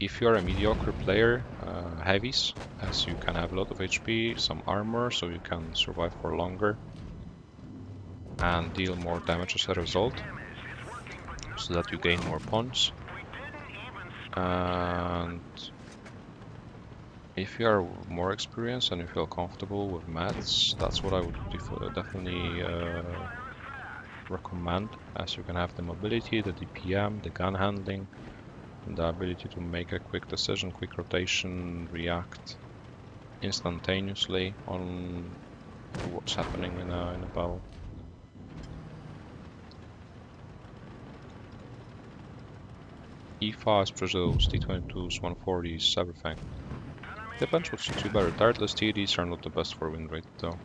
if you're a mediocre player, heavies, as you can have a lot of HP, some armor, so you can survive for longer and deal more damage as a result, so that you gain more points. And if you are more experienced and you feel comfortable with mats, that's what I would definitely recommend, as you can have the mobility, the DPM, the gun handling, and the ability to make a quick decision, quick rotation, react instantaneously on what's happening in a battle. E5s, Brazils, T22s, 140s, everything. Depends what suits you better. Dartless TDs are not the best for win rate though.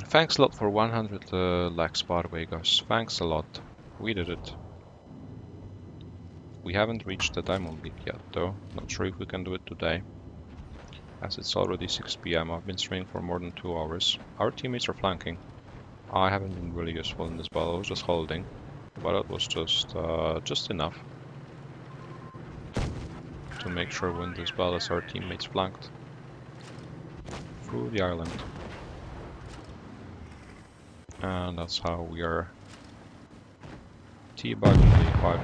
Thanks a lot for 100 lakhs, by the way, guys. Thanks a lot. We did it. We haven't reached the Diamond League yet though. Not sure if we can do it today, as it's already 6 PM. I've been streaming for more than 2 hours. Our teammates are flanking. I haven't been really useful in this battle. I was just holding, but it was just enough to make sure win this battle as our teammates flanked through the island. And that's how we are teabagging the E5.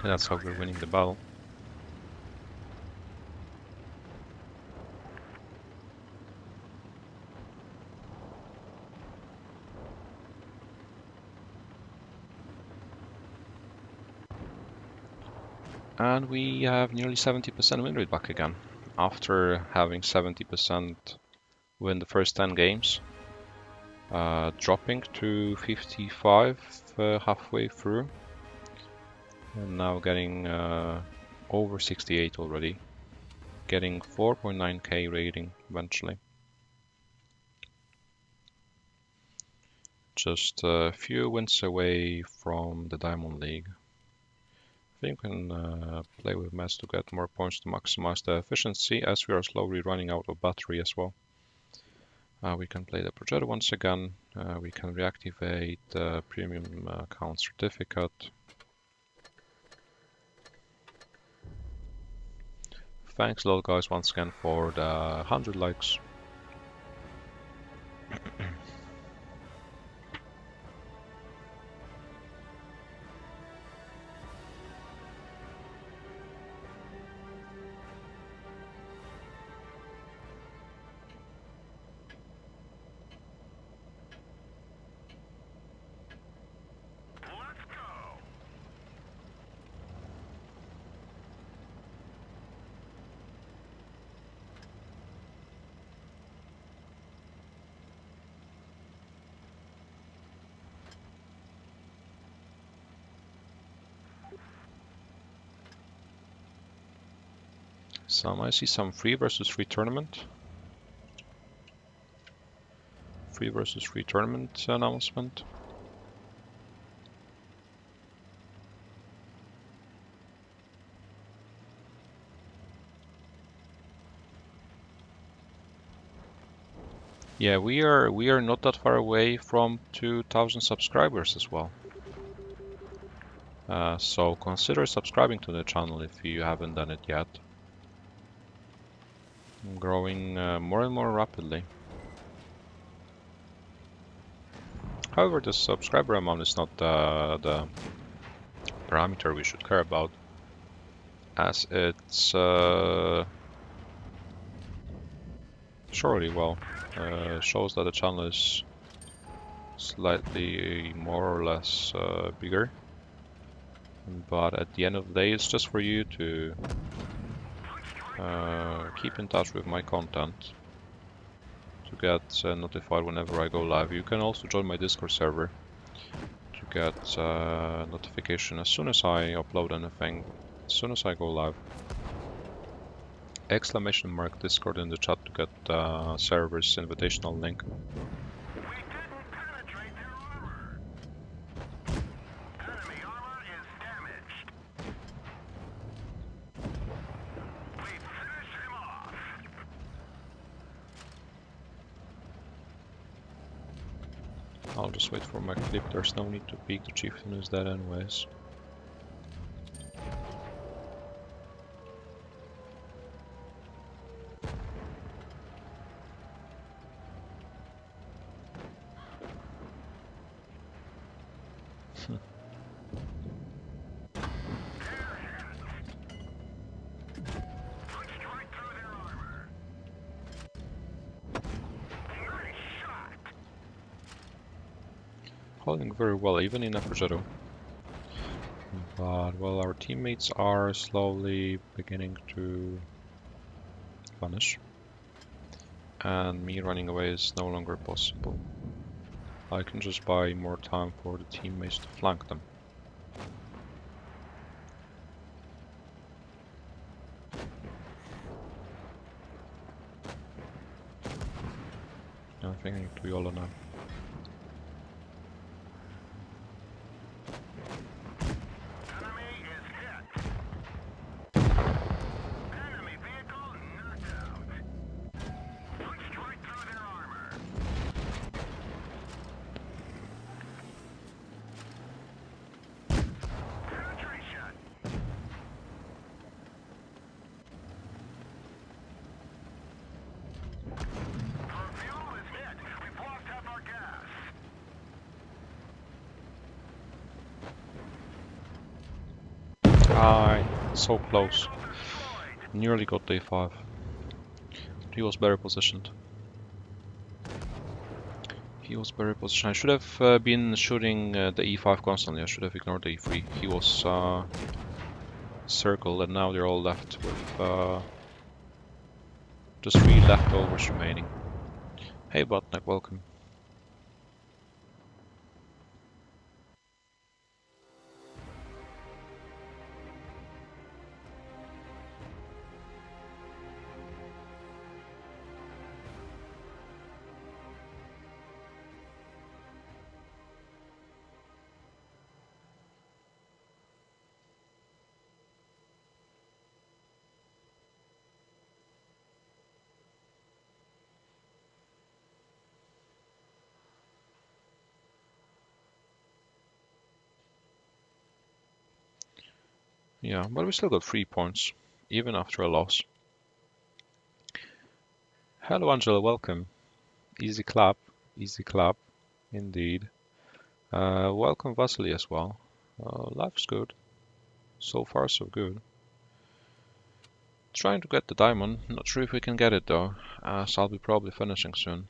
And that's how we're winning the battle. And we have nearly 70% win rate back again, after having 70% win the first 10 games, dropping to 55 halfway through, and now getting over 68 already, getting 4.9k rating eventually. Just a few wins away from the Diamond League. I think we can play with mats to get more points to maximize the efficiency, as we are slowly running out of battery as well. We can play the projector once again. We can reactivate the premium account certificate. Thanks a lot, guys, once again for the 100 likes. I see some 3 versus 3 tournament. 3 versus 3 tournament announcement. Yeah, we are not that far away from 2,000 subscribers as well. So consider subscribing to the channel if you haven't done it yet. I'm growing more and more rapidly. However, the subscriber amount is not the parameter we should care about, as it's surely shows that the channel is slightly more or less bigger. But at the end of the day, it's just for you to keep in touch with my content, to get notified whenever I go live. You can also join my Discord server to get notification as soon as I upload anything, as soon as I go live. ! Discord in the chat to get server's invitational link. I'll just wait for my clip. There's no need to peek. The chieftain is dead anyways. holding very well, even in a Progetto. But, well, our teammates are slowly beginning to vanish. And me running away is no longer possible. I can just buy more time for the teammates to flank them. I think I need to be all now. So close. Nearly got day 5. He was better positioned. He was better positioned. I should have been shooting the E5 constantly. I should have ignored the E3. He was circled, and now they're all left with just 3 leftovers remaining. Hey Botnek, welcome. Yeah, but we still got 3 points, even after a loss. Hello Angela, welcome. Easy clap, indeed. Welcome Vasily as well. Life's good. So far so good. Trying to get the diamond, not sure if we can get it though, as I'll be probably finishing soon.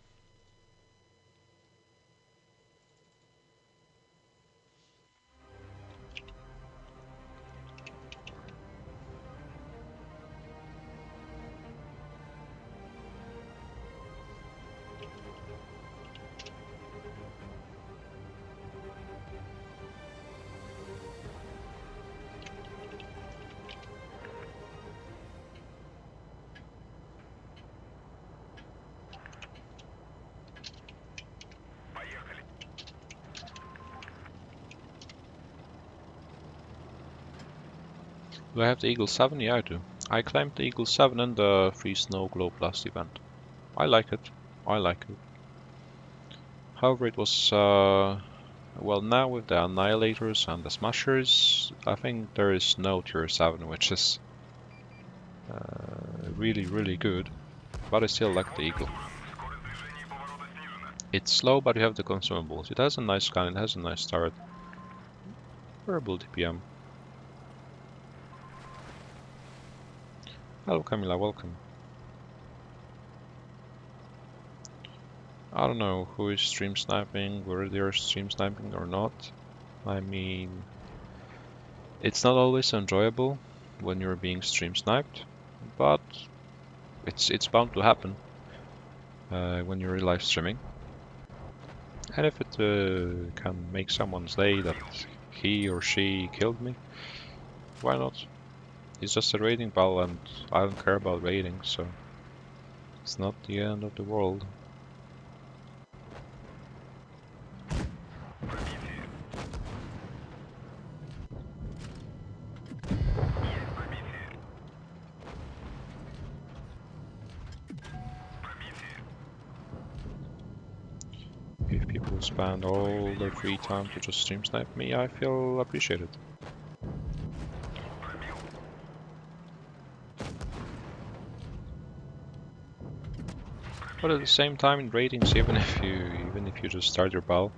Do I have the Eagle 7? Yeah, I do. I claimed the Eagle 7 in the Free Snow Globe last event. I like it. I like it. However, it was, well, now with the Annihilators and the Smashers, I think there is no Tier 7, which is really, really good. But I still like the Eagle. It's slow, but you have the consumables. It has a nice gun, it has a nice turret. Variable DPM. Hello Camila, welcome. I don't know who is stream sniping, whether they're stream sniping or not. I mean, it's not always enjoyable when you're being stream sniped, but it's bound to happen when you're live streaming. And if it can make someone's day that he or she killed me, why not? It's just a raiding battle and I don't care about raiding, so it's not the end of the world. If people spend all their free time to just stream snipe me, I feel appreciated. But at the same time, in ratings, even if you just start your battle,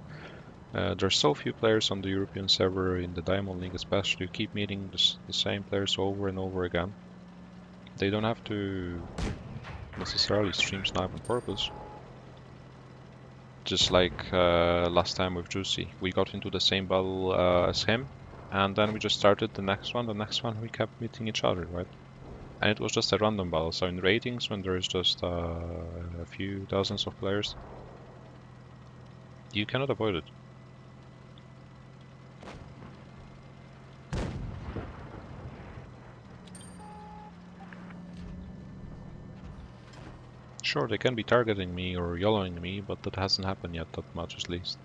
there's so few players on the European server, in the Diamond League especially. You keep meeting the same players over and over again. They don't have to necessarily stream snipe on purpose. Just like last time with Juicy. We got into the same battle as him, and then we just started the next one. The next one we kept meeting each other, right? And it was just a random battle. So in ratings, when there's just a few dozens of players, you cannot avoid it. Sure, they can be targeting me or yellowing me, but that hasn't happened yet that much at least.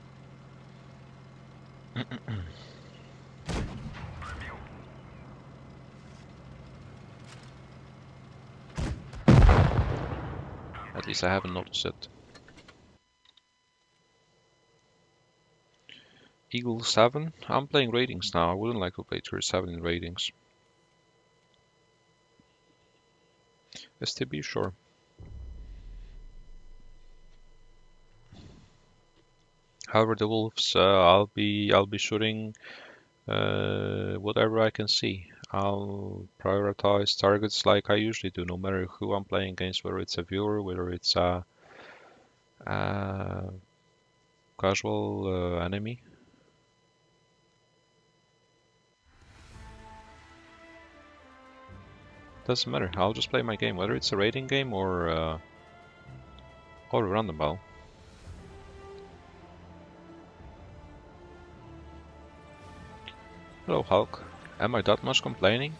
At least I haven't noticed it. Eagle 7? I'm playing ratings now. I wouldn't like to play tier 7 in ratings. STB, sure. However, the wolves, I'll be shooting whatever I can see. I'll prioritize targets like I usually do, no matter who I'm playing against, whether it's a viewer, whether it's a casual enemy. Doesn't matter. I'll just play my game, whether it's a rating game or a random battle. Hello, Hulk. Am I that much complaining?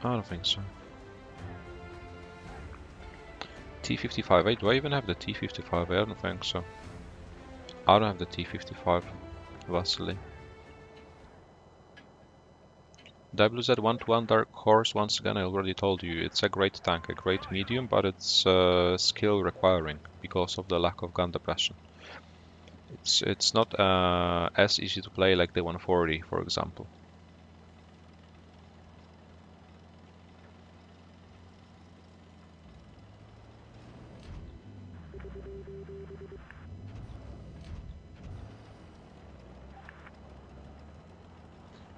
I don't think so. T55. Wait, do I even have the T55? I don't think so. I don't have the T55. Vasily. WZ 1-1 Dark Horse, once again, I already told you, it's a great tank, a great medium, but it's skill requiring because of the lack of gun depression. It's not as easy to play like the 140, for example.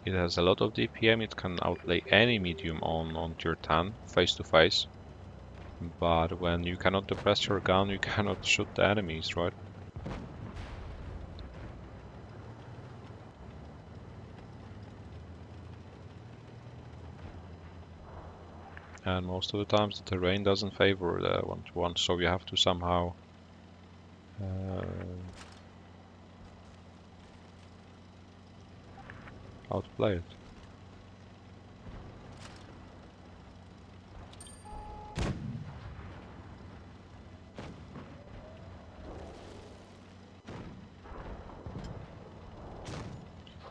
It has a lot of DPM, it can outplay any medium on tier 10, face to face. But when you cannot depress your gun, you cannot shoot the enemies, right? And most of the times the terrain doesn't favor the 1-to-1, so you have to somehow outplay it.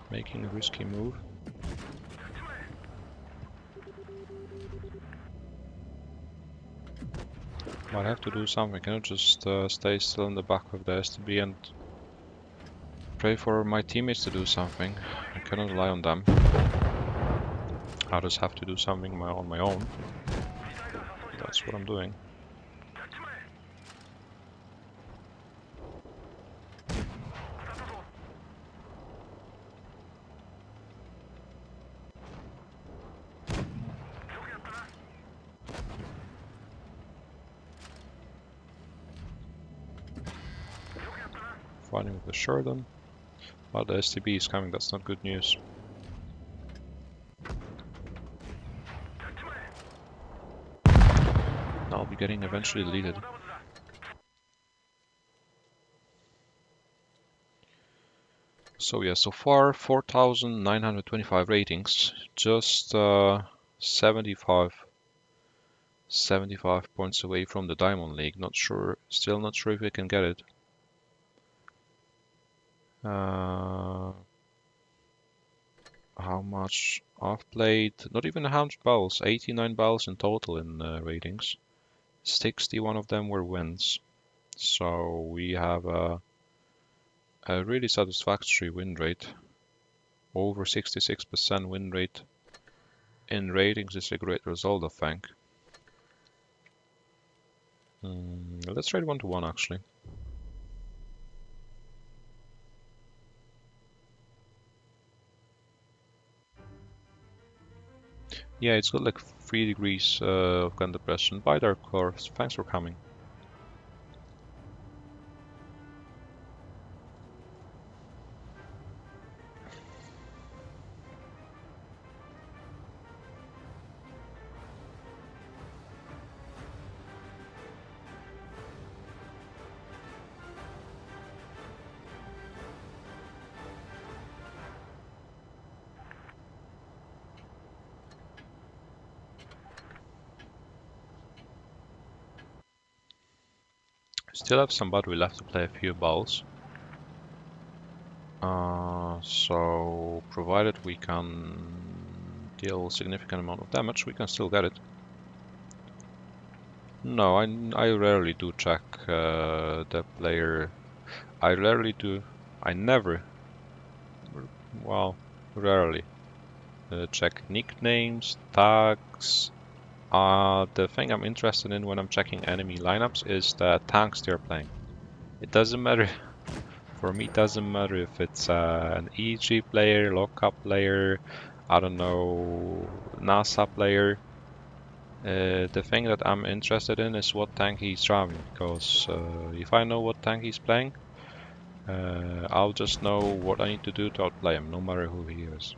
Making a risky move. Might have to do something. I cannot just stay still in the back of the STB and pray for my teammates to do something. I cannot rely on them. I just have to do something on my own. That's what I'm doing. Fighting with the Sheridan. But the STB is coming, that's not good news. I'll be getting eventually deleted. So yeah, so far 4,925 ratings, just 75 points away from the Diamond League. Not sure, still not sure if we can get it. How much I've played? Not even 100 battles, 89 battles in total in ratings. 61 of them were wins. So we have a really satisfactory win rate. Over 66% win rate in ratings is a great result, I think. Let's trade 1-to-1 actually. Yeah, it's got like 3 degrees of gun depression. Bye, Dark Horse. Thanks for coming. Still have some battery left to play a few balls. So provided we can deal a significant amount of damage, we can still get it. No, I rarely do check the player. I never, well, rarely check nicknames, tags. The thing I'm interested in when I'm checking enemy lineups is the tanks they're playing. It doesn't matter, for me it doesn't matter if it's an EG player, lockup player, I don't know, NASA player. The thing that I'm interested in is what tank he's driving, because if I know what tank he's playing, I'll just know what I need to do to outplay him, no matter who he is.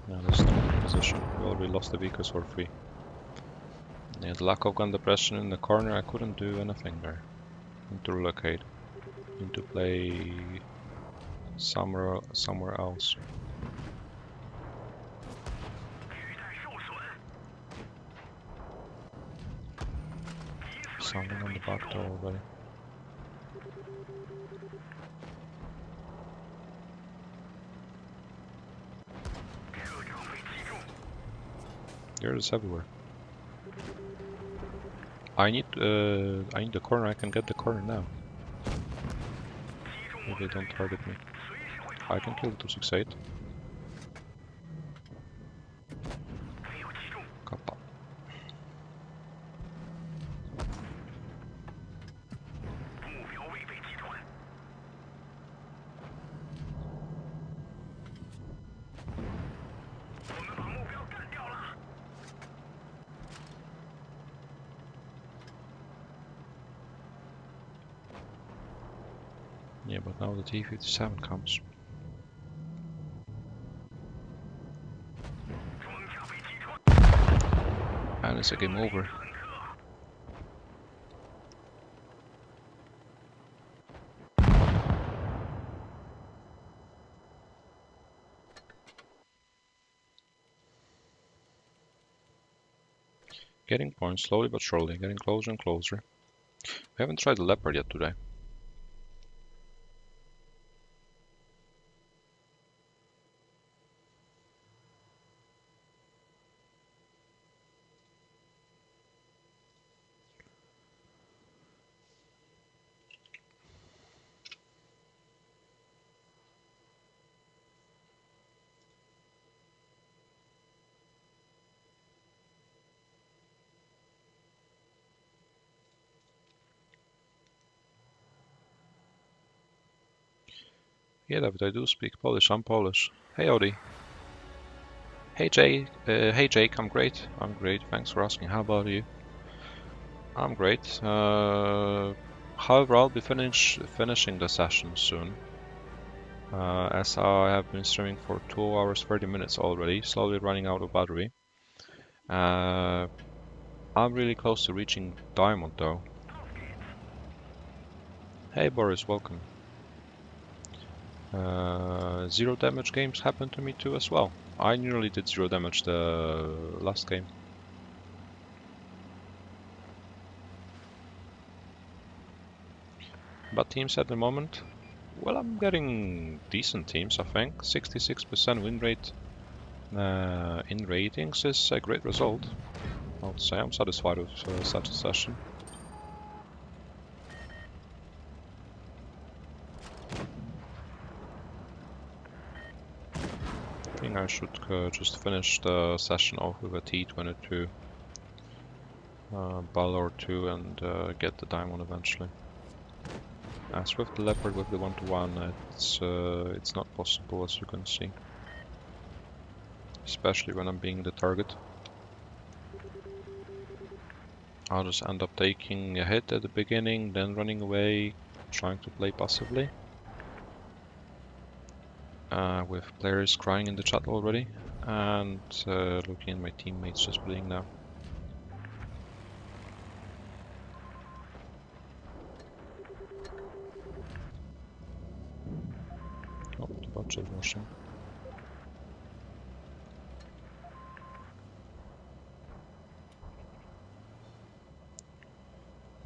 Yeah, that's not the position. We already lost the vehicles for free. Yeah, the lack of gun depression in the corner, I couldn't do anything there. Need to relocate. Need to play somewhere else. Someone on the back door already. They're just everywhere. I need the corner. I can get the corner now. If they don't target me, I can kill the 268. Kappa. Yeah, but now the T-57 comes. And it's a game over. Getting points slowly but surely, getting closer and closer. We haven't tried the Leopard yet today. Yeah, David, I do speak Polish. I'm Polish. Hey, Odie. Hey, Jay. Hey, Jake. I'm great. I'm great. Thanks for asking. How about you? I'm great. However, I'll be finishing the session soon. As I have been streaming for 2 hours 30 minutes already, slowly running out of battery. I'm really close to reaching Diamond though. Hey Boris, welcome. 0 damage games happened to me too as well. I nearly did 0 damage the last game. But teams at the moment, well, I'm getting decent teams, I think. 66% win rate in ratings is a great result. I would say I'm satisfied with such a session. I think I should just finish the session off with a T-22 ball or two and get the diamond eventually. As with the Leopard with the 1-to-1, it's not possible, as you can see. Especially when I'm being the target. I'll just end up taking a hit at the beginning, then running away, trying to play passively. With players crying in the chat already, and looking at my teammates just playing now. jet washing.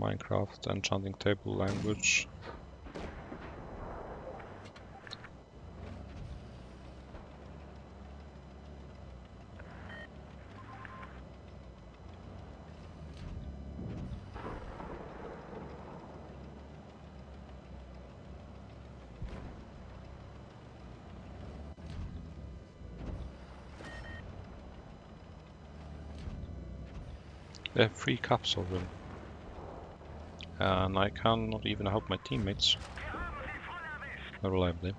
Minecraft enchanting table language. They have 3 caps already. And I cannot even help my teammates reliably.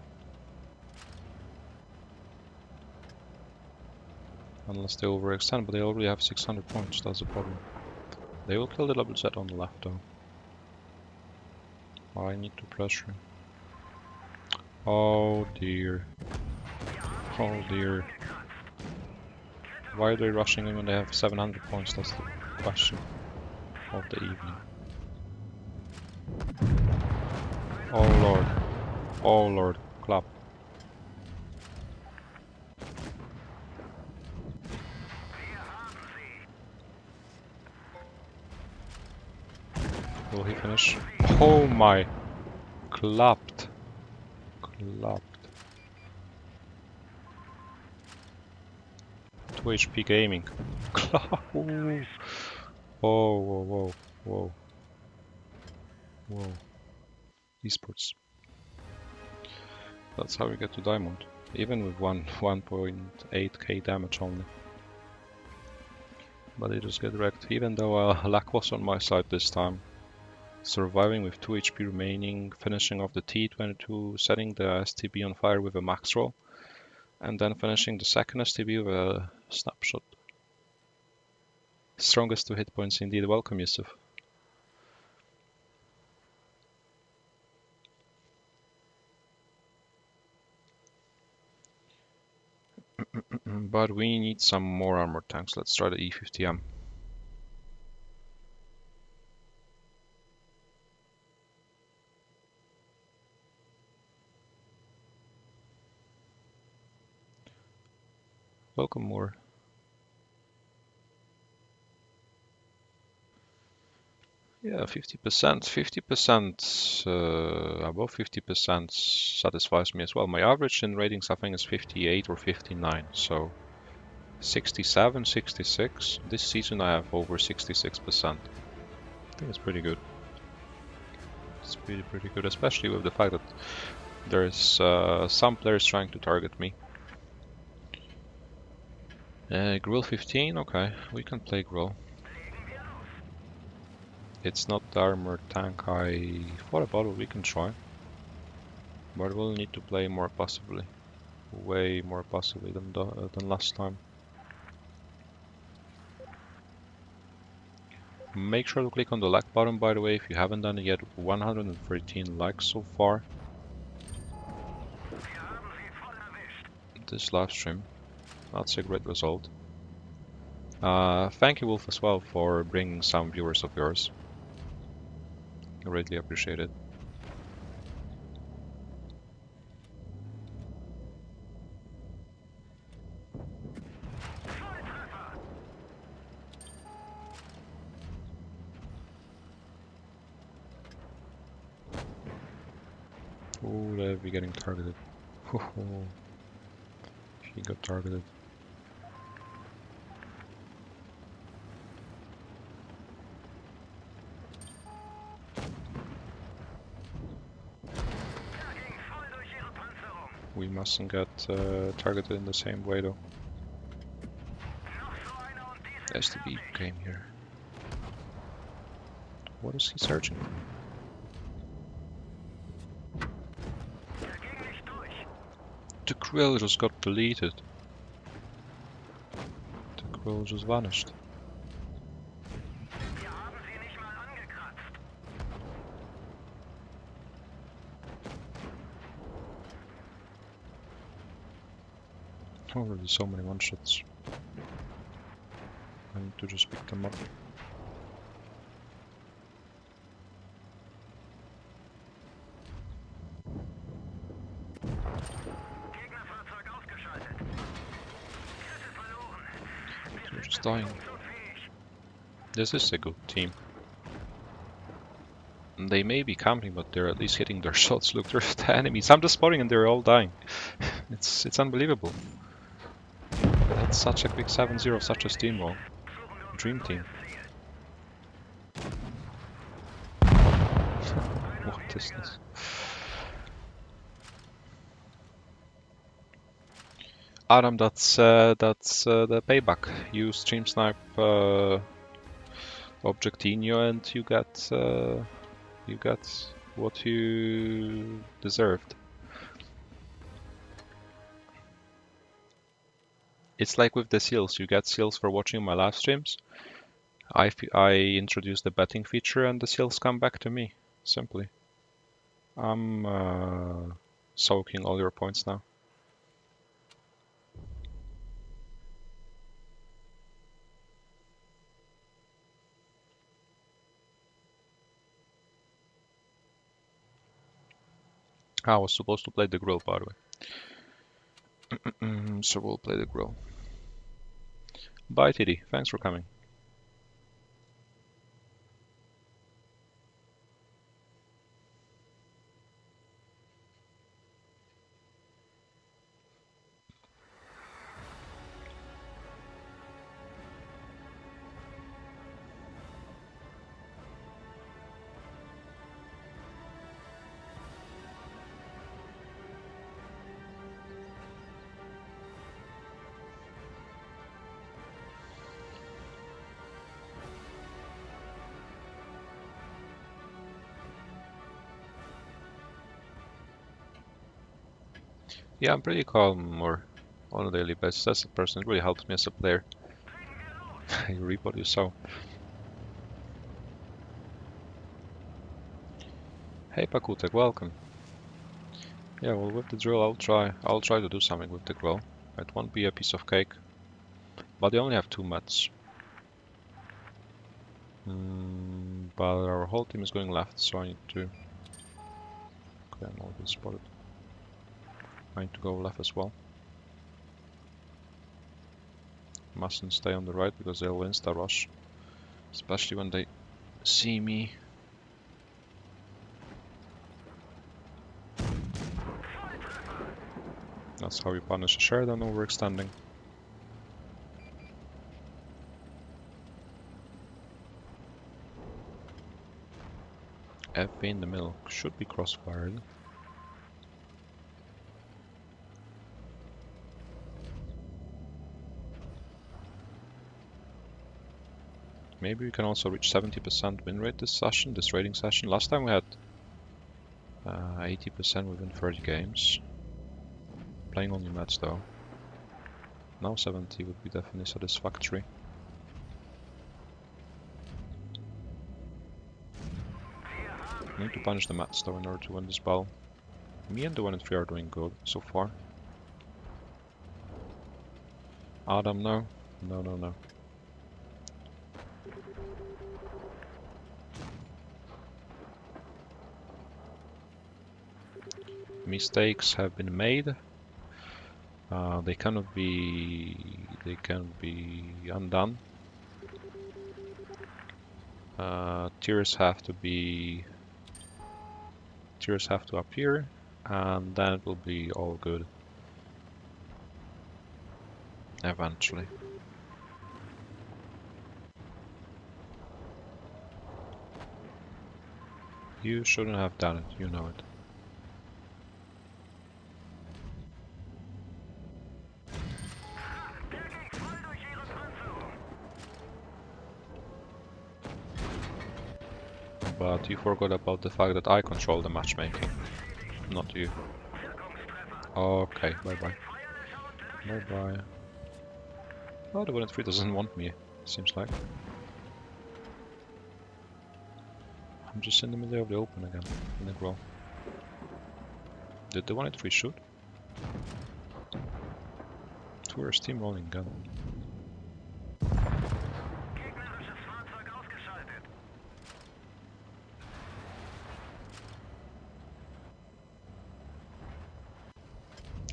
Unless they overextend, but they already have 600 points, that's the problem. They will kill the double jet on the left though. I need to pressure. Oh dear. Oh dear. Why are they rushing in when they have 700 points? That's the question of the evening. Oh lord. Oh lord. Clap. Will he finish? Oh my. Clapped. Clapped. 2 HP gaming. Whoa, whoa, whoa, whoa. Whoa. Esports. That's how we get to diamond. Even with 1.8k damage only. But they just get wrecked. Even though luck was on my side this time. Surviving with 2 HP remaining, finishing off the T-22, setting the STB on fire with a max roll, and then finishing the second STB with a snapshot. Strongest 2 hit points indeed. Welcome, Yusuf. But we need some more armored tanks. Let's try the E50M. Welcome more. Yeah, 50%. 50%, above 50% satisfies me as well. My average in ratings I think is 58 or 59, so 67, 66. This season I have over 66%. I think it's pretty good. It's pretty good, especially with the fact that there's some players trying to target me. Grill 15, okay, we can play Grill. It's not the armored tank I thought about, but we can try. But we'll need to play more passively. Way more passively than last time. Make sure to click on the like button, by the way, if you haven't done it yet. 113 likes so far. This live stream. That's a great result. Thank you, Wolf, as well, for bringing some viewers of yours. Greatly appreciate it. Oh, they'll be getting targeted. He got targeted. We mustn't get targeted in the same way though. STB came here. What is he searching for? The grill just got deleted. The grill just vanished. Already so many one-shots. I need to just pick them up. dying. This is a good team. They may be camping, but they're at least hitting their shots. Look, there's the enemies. I'm just spotting and they're all dying. It's unbelievable. That's such a quick 7-0, such a steamroll. Dream team. What is this? Adam, that's the payback. You stream snipe Objectinho and you got what you deserved. It's like with the seals. You get seals for watching my live streams. I introduced the betting feature and the seals come back to me. Simply. I'm soaking all your points now. I was supposed to play the grill, by the way. So we'll play the grill. Bye, TD. Thanks for coming. Yeah, I'm pretty calm or on a daily basis. That's a person that really helps me as a player. You reap what you sow. Hey Pakutek, welcome. Yeah, well with the drill I'll try to do something with the grill. It won't be a piece of cake. But they only have 2 mats. But our whole team is going left, so I need to... Okay, I'm already spotted. I need to go left as well. Mustn't stay on the right because they'll insta-rush. Especially when they see me. That's how you punish a Sheridan overextending. FB in the middle should be crossfired. Maybe we can also reach 70% win rate this rating session. Last time we had 80% within 30 games. Playing only mats though. Now 70 would be definitely satisfactory. I need to punish the mats though in order to win this battle. Me and the 1 and 3 are doing good so far. Adam, no. No. Mistakes have been made. They cannot be undone. Tears have to appear, and then it will be all good. Eventually. You shouldn't have done it, you know it. But you forgot about the fact that I control the matchmaking, not you. Okay, bye-bye. Bye-bye. Oh, the 1 and 3 doesn't want me, seems like. I'm just in the middle of the open again, in the grow. Did the 1 and 3 shoot? Two are steamrolling gun.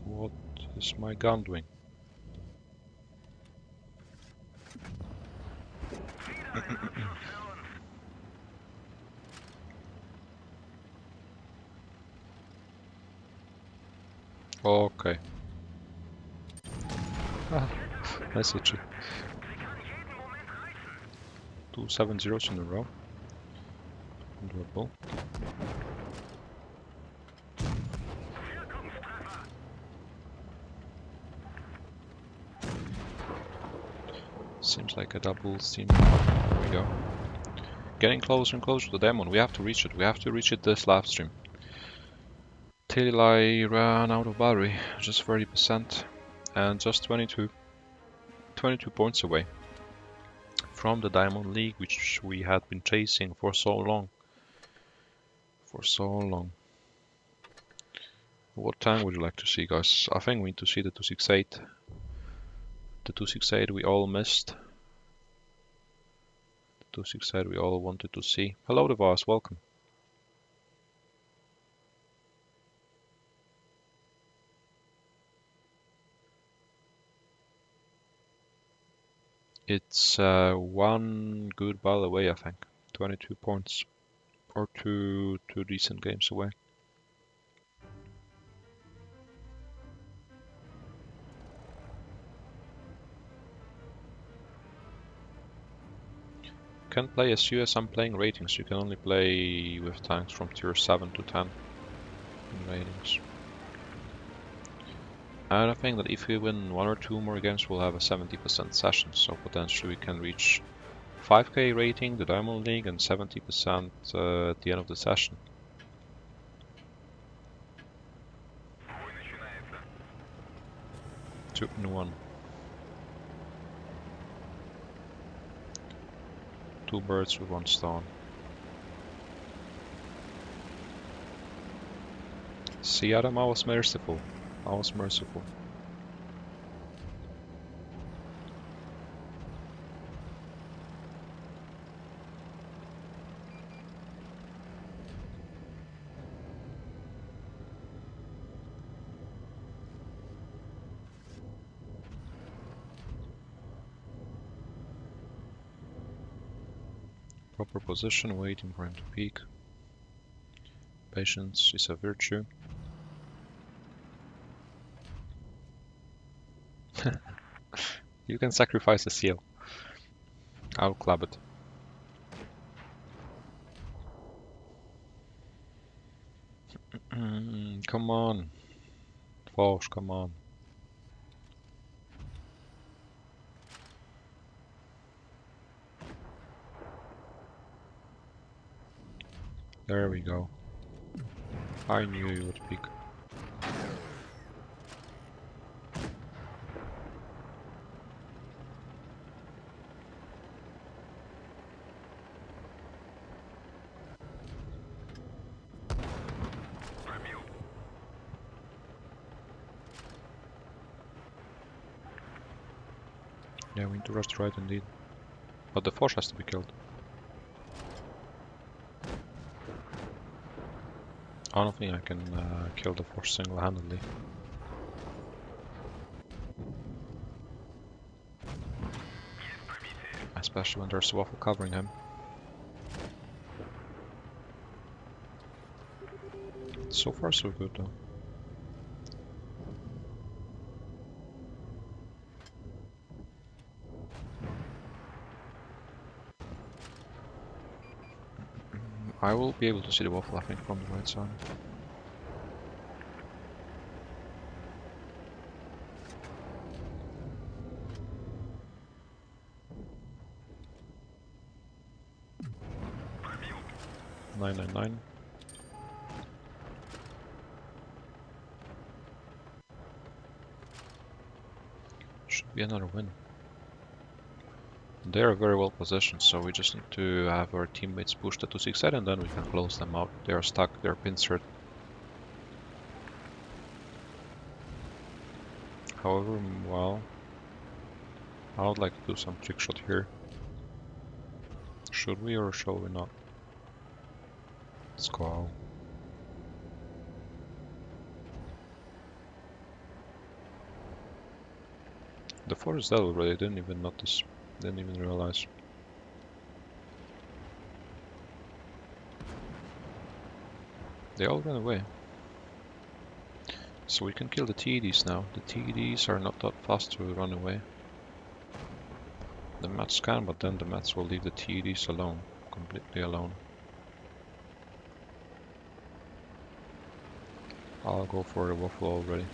What is my gun doing? Okay. Ah, nice hit. 2 7-0s in a row. Doable. Seems like a double team. There we go. Getting closer and closer to the diamond. We have to reach it. We have to reach it this live stream. Till I ran out of battery. Just 30% and just 22 points away from the Diamond League, which we had been chasing for so long. What tank would you like to see, guys? I think we need to see the 268. The 268 we all missed. The 268 we all wanted to see. Hello, Devas, welcome. It's one good battle away, I think. 22 points. Or two decent games away. Can play as you as I'm playing ratings. You can only play with tanks from tier 7 to 10 in ratings. And I think that if we win 1 or 2 more games, we'll have a 70% session. So potentially we can reach 5k rating, the Diamond League, and 70% at the end of the session. Two in one. Two birds with one stone. See, Adam, I was merciful. Proper position, waiting for him to peek. Patience is a virtue. You can sacrifice a seal. I'll club it. Come on. Fosh, come on. There we go. I knew you would peek. Yeah, we need to rush to right indeed. But the Fosh has to be killed. I don't think I can kill the Fosh single-handedly. Especially when there's a Waffle covering him. So far so good though. I will be able to see the Waffle, I think, from the right side. $999. Should be another win. They are very well positioned, so we just need to have our teammates push the 268 and then we can close them out. They are stuck, they're pincered. However, well, I would like to do some trick shot here. Should we or shall we not? Let's go. The forest dead already, didn't even notice, didn't even realize. They all ran away. So we can kill the TEDs now. The TEDs are not that fast to run away. The mats can, but then the mats will leave the TEDs alone. Completely alone. I'll go for the waffle already.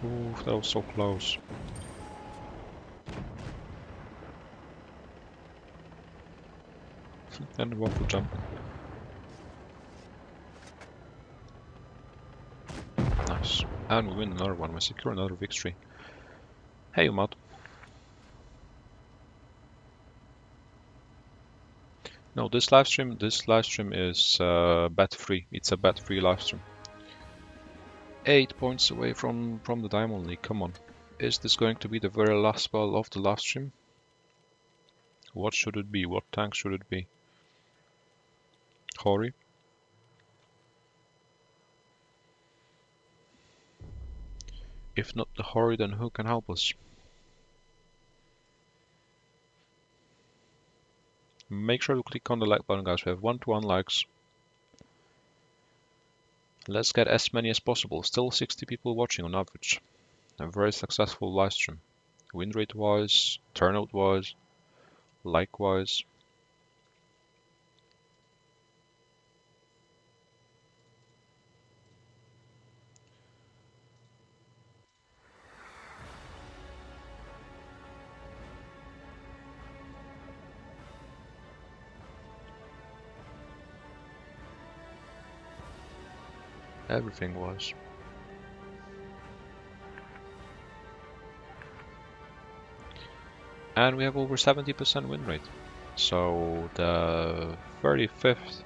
Ooh, that was so close. And the waffle jumping. Nice. And we win another one. We secure another victory. Hey, Umad. No, this live stream is bet free. It's a bet free live stream. 8 points away from the Diamond League. Come on. Is this going to be the very last spell of the live stream? What should it be? What tank should it be? Hori? If not the Hori, then who can help us? Make sure to click on the like button, guys. We have 1 to 1 likes. Let's get as many as possible. Still 60 people watching on average. A very successful live stream. Win rate wise, turnout wise, like wise. Everything was. And we have over 70% win rate. So the 35th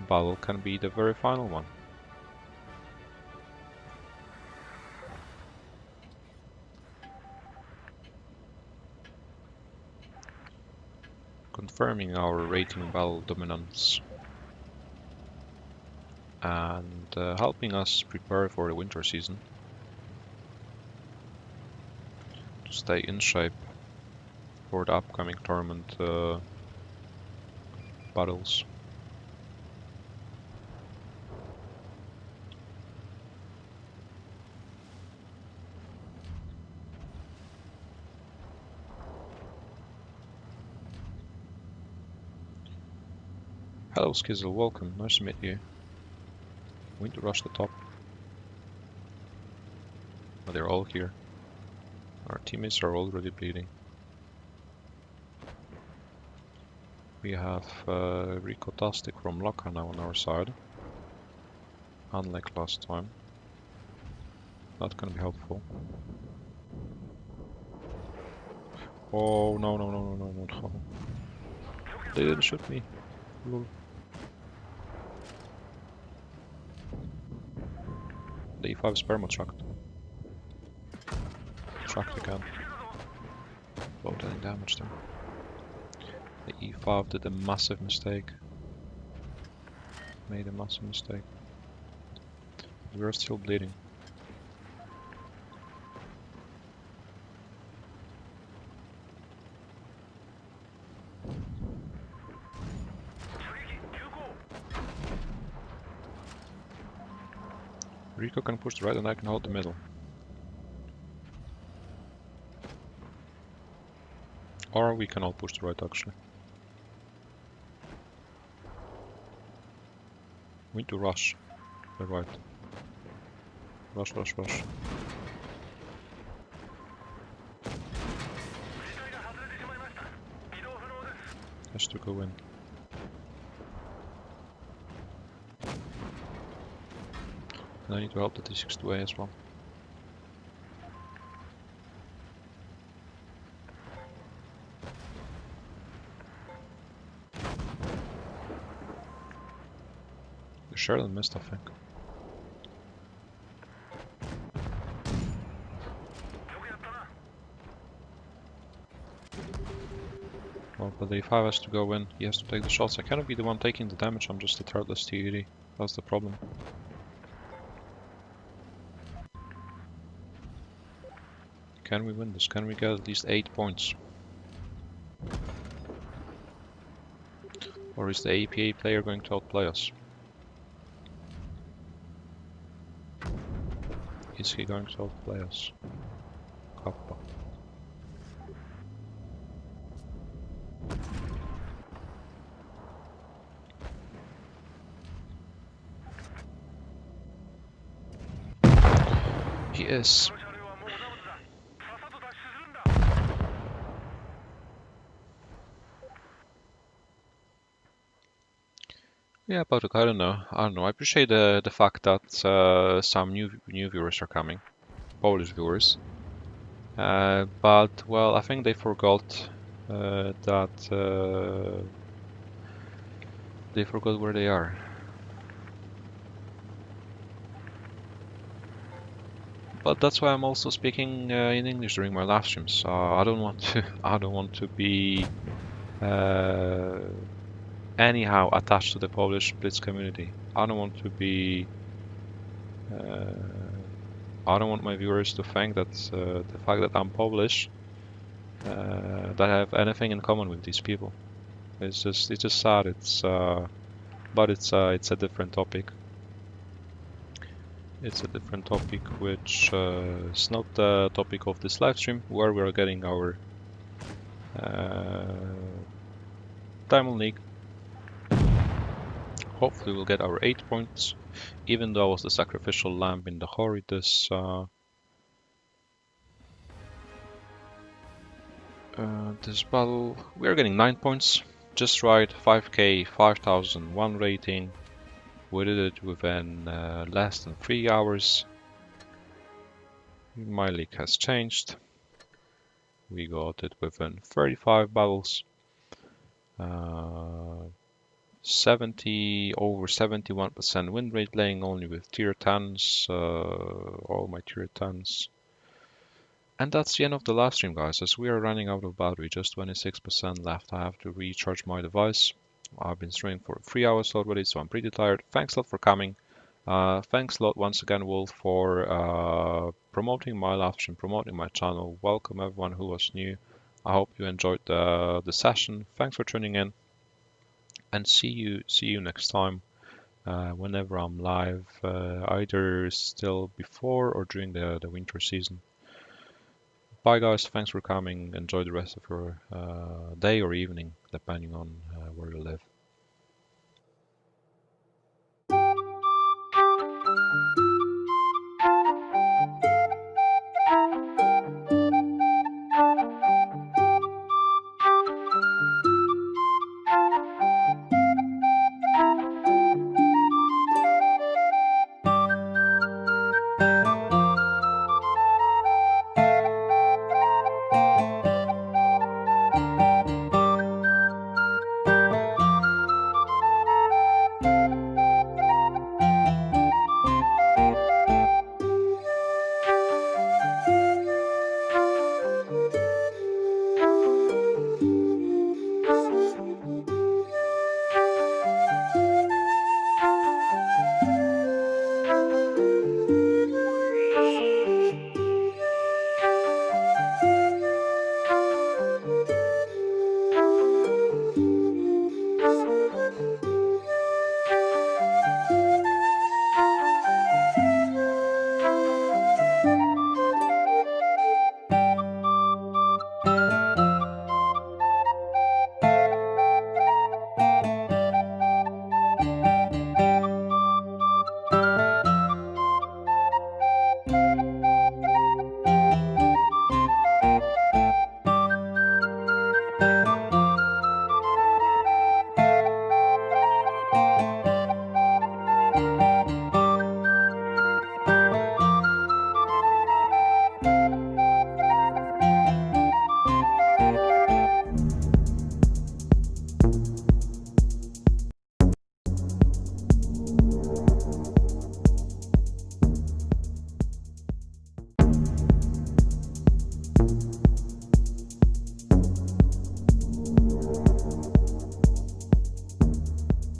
battle can be the very final one. Confirming our rating battle dominance. And helping us prepare for the winter season. To stay in shape for the upcoming tournament battles. Hello Skizzle, welcome, nice to meet you. We need to rush the top. Oh, they're all here. Our teammates are already bleeding. We have Rico Tastic from Laka now on our side. Unlike last time. That can be helpful. Oh no no no no no no no. They didn't shoot me. Lol. The E5 is perma tracked. Tracked again. Without any damage there. The E5 did a massive mistake. Made a massive mistake. We're still bleeding. Rico can push the right and I can hold the middle. Or we can all push the right actually. We need to rush the right. Rush, rush, rush. Has to go in. And I need to help the T62A as well. Sheridan missed, I think. Well, but the E5 has to go in, he has to take the shots. I cannot be the one taking the damage, I'm just a threadless TED. That's the problem. Can we win this? Can we get at least 8 points? Or is the APA player going to outplay us? Is he going to outplay us? Kappa. He is. Yeah, but I don't know. I appreciate the fact that some new viewers are coming, Polish viewers. But well, I think they forgot that they forgot where they are. But that's why I'm also speaking in English during my live streams. I don't want to. I don't want to be anyhow attached to the Polish Blitz community. I don't want to be. I don't want my viewers to think that the fact that I'm Polish that I have anything in common with these people. It's just sad. But it's a different topic. It's a different topic, which is not the topic of this live stream, where we are getting our Diamond League. Hopefully we'll get our 8 points, even though I was the sacrificial lamb in the Hori this battle. We are getting 9 points, just right, 5k, 5001 rating. We did it within less than 3 hours. My league has changed. We got it within 35 battles. 70 over 71% win rate, playing only with tier 10s, all my tier 10s. And that's the end of the live stream, guys, as we are running out of battery, just 26% left. I have to recharge my device. I've been streaming for 3 hours already, so I'm pretty tired. Thanks a lot for coming. Thanks a lot once again, Wolf, for promoting my live stream, promoting my channel. Welcome everyone who was new. I hope you enjoyed the session. Thanks for tuning in, and see you next time whenever I'm live, either still before or during the winter season. Bye guys, thanks for coming. Enjoy the rest of your day or evening, depending on where you live.